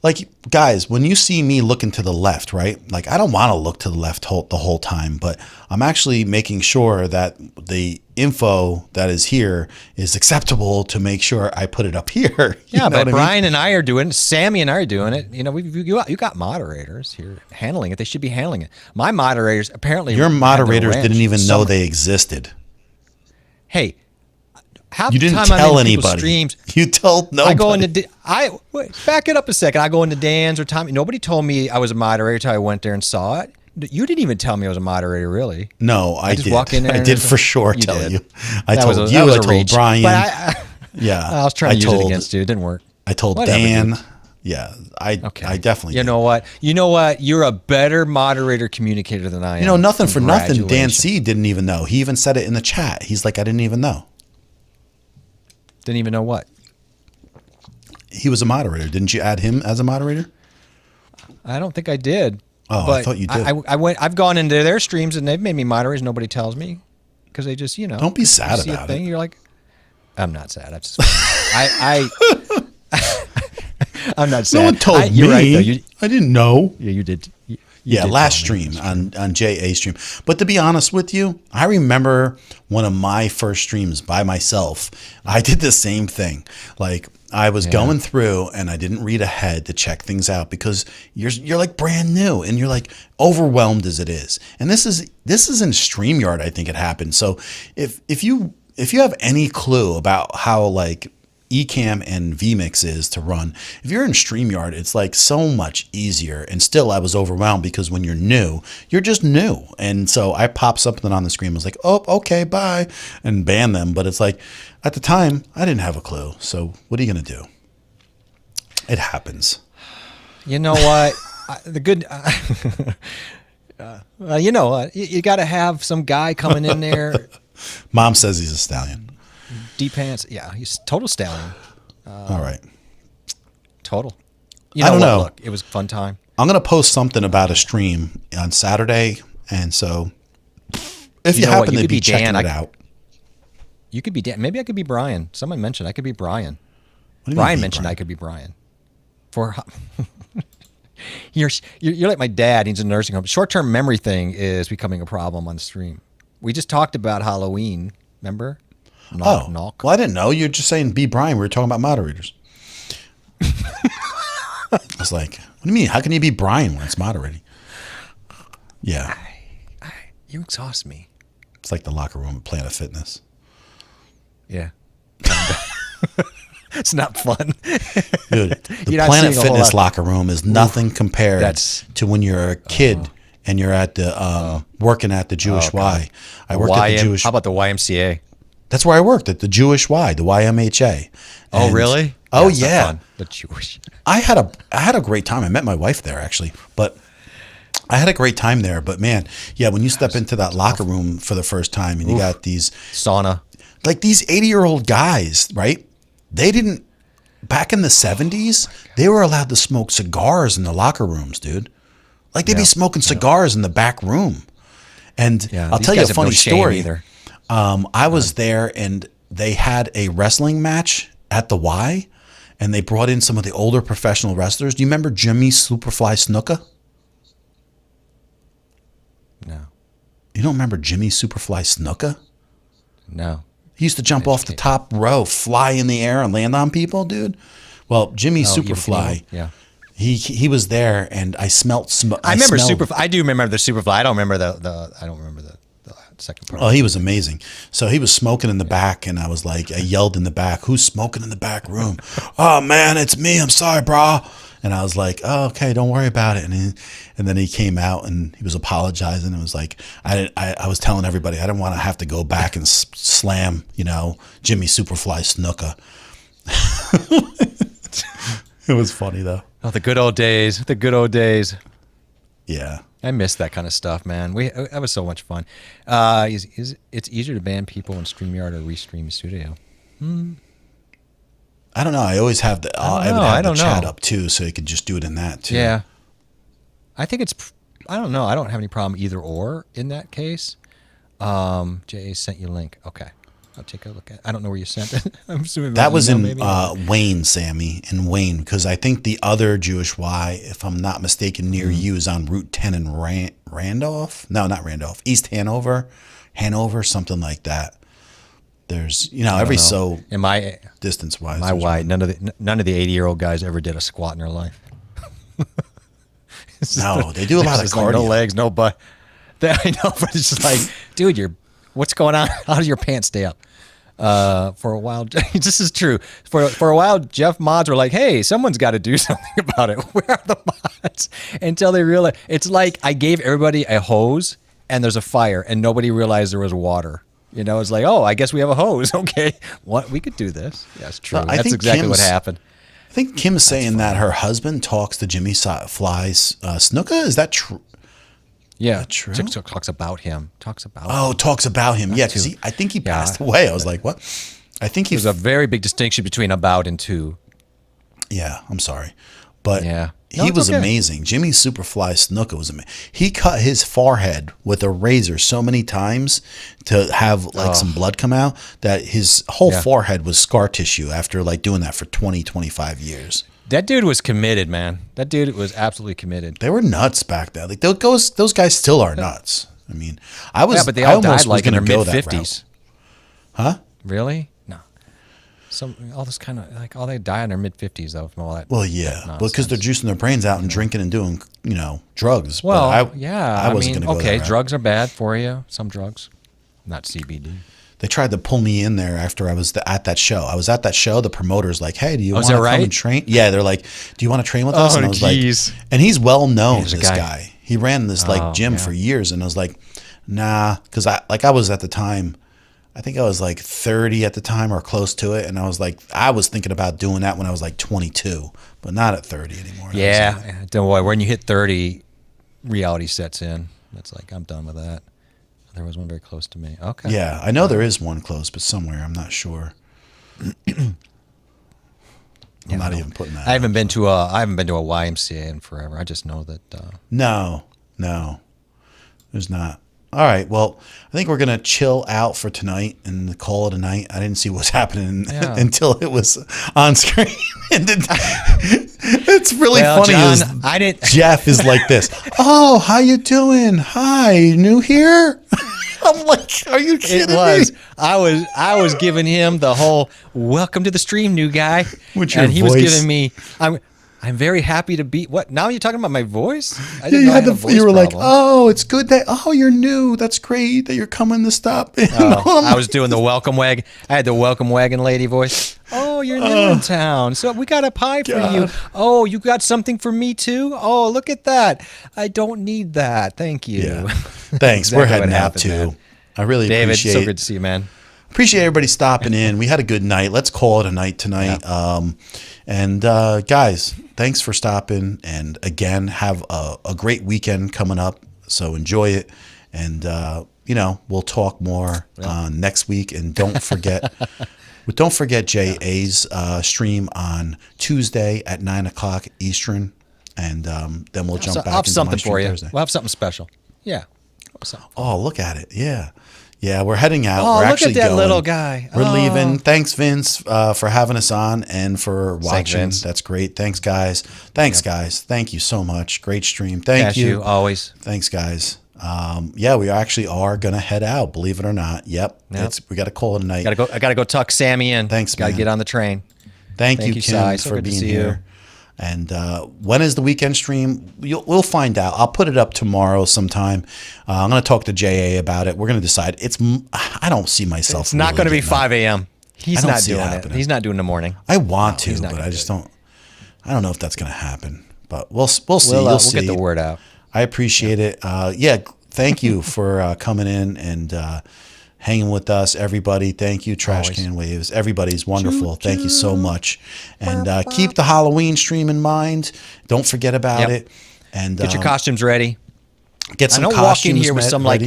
like, guys, when you see me looking to the left, right? Like, I don't want to look to the left the whole time, but I'm actually making sure that the info that is here is acceptable to make sure I put it up here. You Yeah, know but what I mean? Brian and I are doing it. Sammy and I are doing it. You got moderators here handling it. They should be handling it. My moderators apparently. Your had their moderators wrench. didn't even know Some- they existed. Hey, half You the didn't time I'm tell in people's anybody. streams, You told nobody. I go into wait, back it up a second. I go into Dan's or Tommy. Nobody told me I was a moderator until I went there and saw it. You didn't even tell me I was a moderator, really. No, I just did. walk in there I and did it's- for sure You tell did. you. I That told was a- you. that was I a told reach. Brian. But yeah. I was trying to use it against you. It didn't work. I told Whatever, Dan. dude. Yeah. Okay. I definitely You did. know what? You're a better moderator communicator than I am. Nothing for nothing. Dan Congratulations. C didn't even know. He even said it in the chat. He's like, I didn't even know. Didn't even know what. He was a moderator. Didn't you add him as a moderator? I don't think I did. Oh, I but thought you did. I've gone into their streams and they've made me moderators. Nobody tells me because they just Don't be sad you see about a thing, it. You're like, I'm not sad. I'm just I'm not sad. No one told You're me. right, though. I didn't know. Yeah, you did. You Yeah, did last tell me. stream on JA stream. But to be honest with you, I remember one of my first streams by myself. I did the same thing. Like I was going through and I didn't read ahead to check things out because you're like brand new and you're like overwhelmed as it is. And this is in StreamYard, I think it happened. So if you have any clue about how like Ecamm and vMix is to run. If you're in StreamYard, it's like so much easier. And still, I was overwhelmed because when you're new, you're just new. And so I popped something on the screen. I was like, oh, okay, bye, and ban them. But it's like, at the time, I didn't have a clue. So what are you going to do? It happens. You know what? The good... you know what? You got to have some guy coming in there. Mom says he's a stallion. Deep pants. Yeah, he's total stallion. All right. Total. You know I don't what? know. Look, it was a fun time. I'm going to post something about a stream on Saturday. And so if you know what? happen You to could be be checking Dan. it out. You could be Dan. Maybe I could be Brian. Someone mentioned I could be Brian. What do you mean, Brian be mentioned Brian? I could be Brian. You're like my dad. He's in a nursing home. Short-term memory thing is becoming a problem on the stream. We just talked about Halloween. Remember? Knock. Well, I didn't know. You're just saying be Brian. We were talking about moderators. I was like, what do you mean? How can you be Brian when it's moderating? Yeah. You exhaust me. It's like the locker room at Planet Fitness. Yeah. It's not fun. Dude, the You're not Planet seeing a whole Fitness lot. locker room is nothing compared That's- to when you're a kid and you're at the working at the Jewish Y. I worked at the Jewish. How about the YMCA? That's where I worked, at the Jewish Y, the YMHA. Oh, And- really? Oh, it's not yeah. fun. The Jewish. I had a great time. I met my wife there, actually, but I had a great time there. But man, yeah, when you step into that locker room for the first time and you got these Sauna. like these 80-year-old guys, right? They didn't back in the 70s, they were allowed to smoke cigars in the locker rooms, dude. Like they'd be smoking cigars in the back room. And Yeah, I'll these tell you a guys have no funny shame story. either. I was there and they had a wrestling match at the Y, and they brought in some of the older professional wrestlers. Do you remember Jimmy Superfly Snuka? No. You don't remember Jimmy Superfly Snuka? No. He used to jump off the top row, fly in the air, and land on people, dude. Well, Jimmy Superfly, Yeah. he was there, and I smelt. I remember Superfly. I do remember the Superfly. I don't remember the second part. Oh, he was amazing. So he was smoking in the back, and I was like, I yelled in the back, "Who's smoking in the back room?" "Oh man, it's me. I'm sorry, bro." And I was like, "Oh, okay, don't worry about it." And then he came out and he was apologizing. It was like I was telling everybody I didn't want to have to go back and slam, Jimmy Superfly Snuka. It was funny though. Oh, the good old days. The good old days. Yeah. I miss that kind of stuff, man. That was so much fun. It's easier to ban people in StreamYard or Restream Studio. I don't know. I always have the I would I have the don't chat know. up too, so you could just do it in that too. Yeah. I think it's, I don't know. I don't have any problem either or in that case. Jay sent you a link. Okay. I'll take a look at it. I don't know where you sent it. I'm assuming That was in email, maybe. Wayne, Sammy, in Wayne, because I think the other Jewish Y, if I'm not mistaken, near you is on Route 10 in Randolph. No, not Randolph. East Hanover, something like that. There's, every so in my distance wise. my wide, none of the 80-year-old guys ever did a squat in their life. No, they do a lot of It's like cardio. no legs, no butt. I know, but it's just like, dude, what's going on? How do your pants stay up? For a while, this is true. For a while, Jeff mods were like, "Hey, someone's got to do something about it. Where are the mods?" Until they realized it's like I gave everybody a hose and there's a fire, and nobody realized there was water. It's like, oh, I guess we have a hose. Okay, what we could do this? Yeah, it's true. I That's think exactly what Kim's- happened. I think Kim's saying that her husband talks to Jimmy Fly's Snuka. Is that true? Yeah, true? Talks about him. Talks about. Oh, talks about him. Yeah, because I think he passed away. I was like, what? I think he. There's a very big distinction between about and to. Yeah, I'm sorry. But Yeah. No, he it's was okay. amazing. Jimmy Superfly Snuka was amazing. He cut his forehead with a razor so many times to have some blood come out that his whole forehead was scar tissue after doing that for 20, 25 years. That dude was committed, man. That dude was absolutely committed. They were nuts back then. Those guys still are nuts. I mean, I was. Yeah, but they I all almost died was in their gonna go mid that route. 50s. Huh? Really? No. All this kind of all they die in their mid 50s though from all that. Well, yeah, that because they're nonsense. juicing their brains out and drinking and doing, drugs. Well, But yeah. I wasn't going to go okay, that route. drugs are bad for you. Some drugs, not CBD. They tried to pull me in there after I was at that show. I was at that show. The promoter's like, "Hey, do you want to come and train?" Yeah, they're like, "Do you want to train with us?" And I was like, and he's well known. This guy, he ran this gym for years, and I was like, "Nah," because I was at the time. I think I was like 30 at the time or close to it. And I was like, I was thinking about doing that when I was like 22, but not at 30 anymore. Yeah. Don't worry. When you hit 30, reality sets in. It's like, I'm done with that. There was one very close to me. Okay. Yeah. I know there is one close, but somewhere. I'm not sure. I'm not even putting that. I haven't been to a YMCA in forever. I just know that. No, there's not. All right. Well, I think we're going to chill out for tonight and call it a night. I didn't see what's happening until it was on screen. And it's really funny. John, Jeff is like this. "Oh, how you doing? Hi, new here?" I'm like, "Are you kidding me?" I was giving him the whole "welcome to the stream, new guy," and he was giving me. I'm very happy to be. What? Now you're talking about my voice? I didn't know I had a voice you were problem. Like, "Oh, it's good that. Oh, you're new. That's great that you're coming to stop." I was doing the welcome wagon. I had the welcome wagon lady voice. "Oh, you're new in town, so we got a pie for you. Oh, you got something for me too. Oh, look at that. I don't need that. Thank you." Yeah. Thanks. Exactly. We're heading out too. Man. I really David, appreciate. So good to see you, man. Appreciate everybody stopping in. We had a good night. Let's call it a night tonight. Yeah. Guys, thanks for stopping. And again, have a great weekend coming up. So enjoy it. And, we'll talk more next week. And don't forget, JA's stream on Tuesday at 9:00 Eastern. And then we'll jump back into my stream. I'll have something for you. Thursday. We'll have something special. Yeah. Oh, look at it. Yeah. Yeah, we're heading out. Oh, we're look actually at that going. Little guy. We're leaving. Thanks, Vince, for having us on and for watching. That's great. Thanks, guys. Guys. Thank you so much. Great stream. Thank you. Always. Thanks, guys. We actually are going to head out, believe it or not. Yep. We got to call it a night. I got to go tuck Sammy in. Thanks, man. Got to get on the train. Thank you, Kim, for being here. And when is the weekend stream? We'll find out. I'll put it up tomorrow sometime. I'm going to talk to JA about it. We're going to decide. I don't see myself. It's not going to be 5 a.m. He's not doing it. He's not doing the morning. I want to, but I just don't. I don't know if that's going to happen. But we'll see. We'll see. We'll get the word out. I appreciate it. Thank you for coming in and hanging with us, everybody. Thank you, Trash Can Waves. Everybody's wonderful. Thank you so much. And keep the Halloween stream in mind. Don't forget about it. And get your costumes ready. Get some costumes. Don't walk in here with some like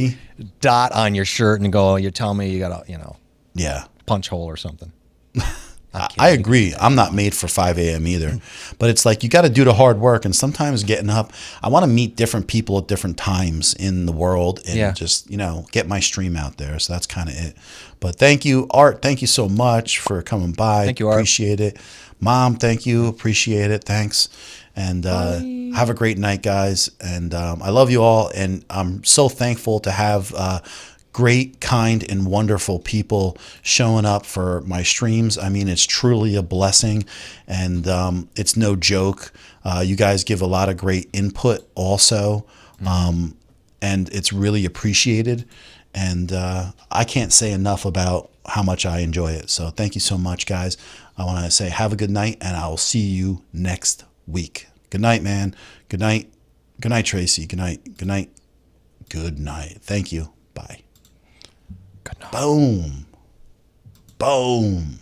dot on your shirt and go, "You're telling me you got a punch hole or something." I agree. I'm not made for 5 a.m. either. But it's like you got to do the hard work. And sometimes getting up, I want to meet different people at different times in the world and just, get my stream out there. So that's kind of it. But thank you, Art. Thank you so much for coming by. Thank you, Art. Appreciate it. Mom, thank you. Appreciate it. Thanks. And have a great night, guys. And I love you all. And I'm so thankful to have great, kind, and wonderful people showing up for my streams. I mean, it's truly a blessing, and it's no joke. You guys give a lot of great input also, and it's really appreciated. And I can't say enough about how much I enjoy it. So thank you so much, guys. I want to say have a good night, and I will see you next week. Good night, man. Good night. Good night, Tracy. Good night. Good night. Good night. Thank you. Bye. Good night. Boom. Boom.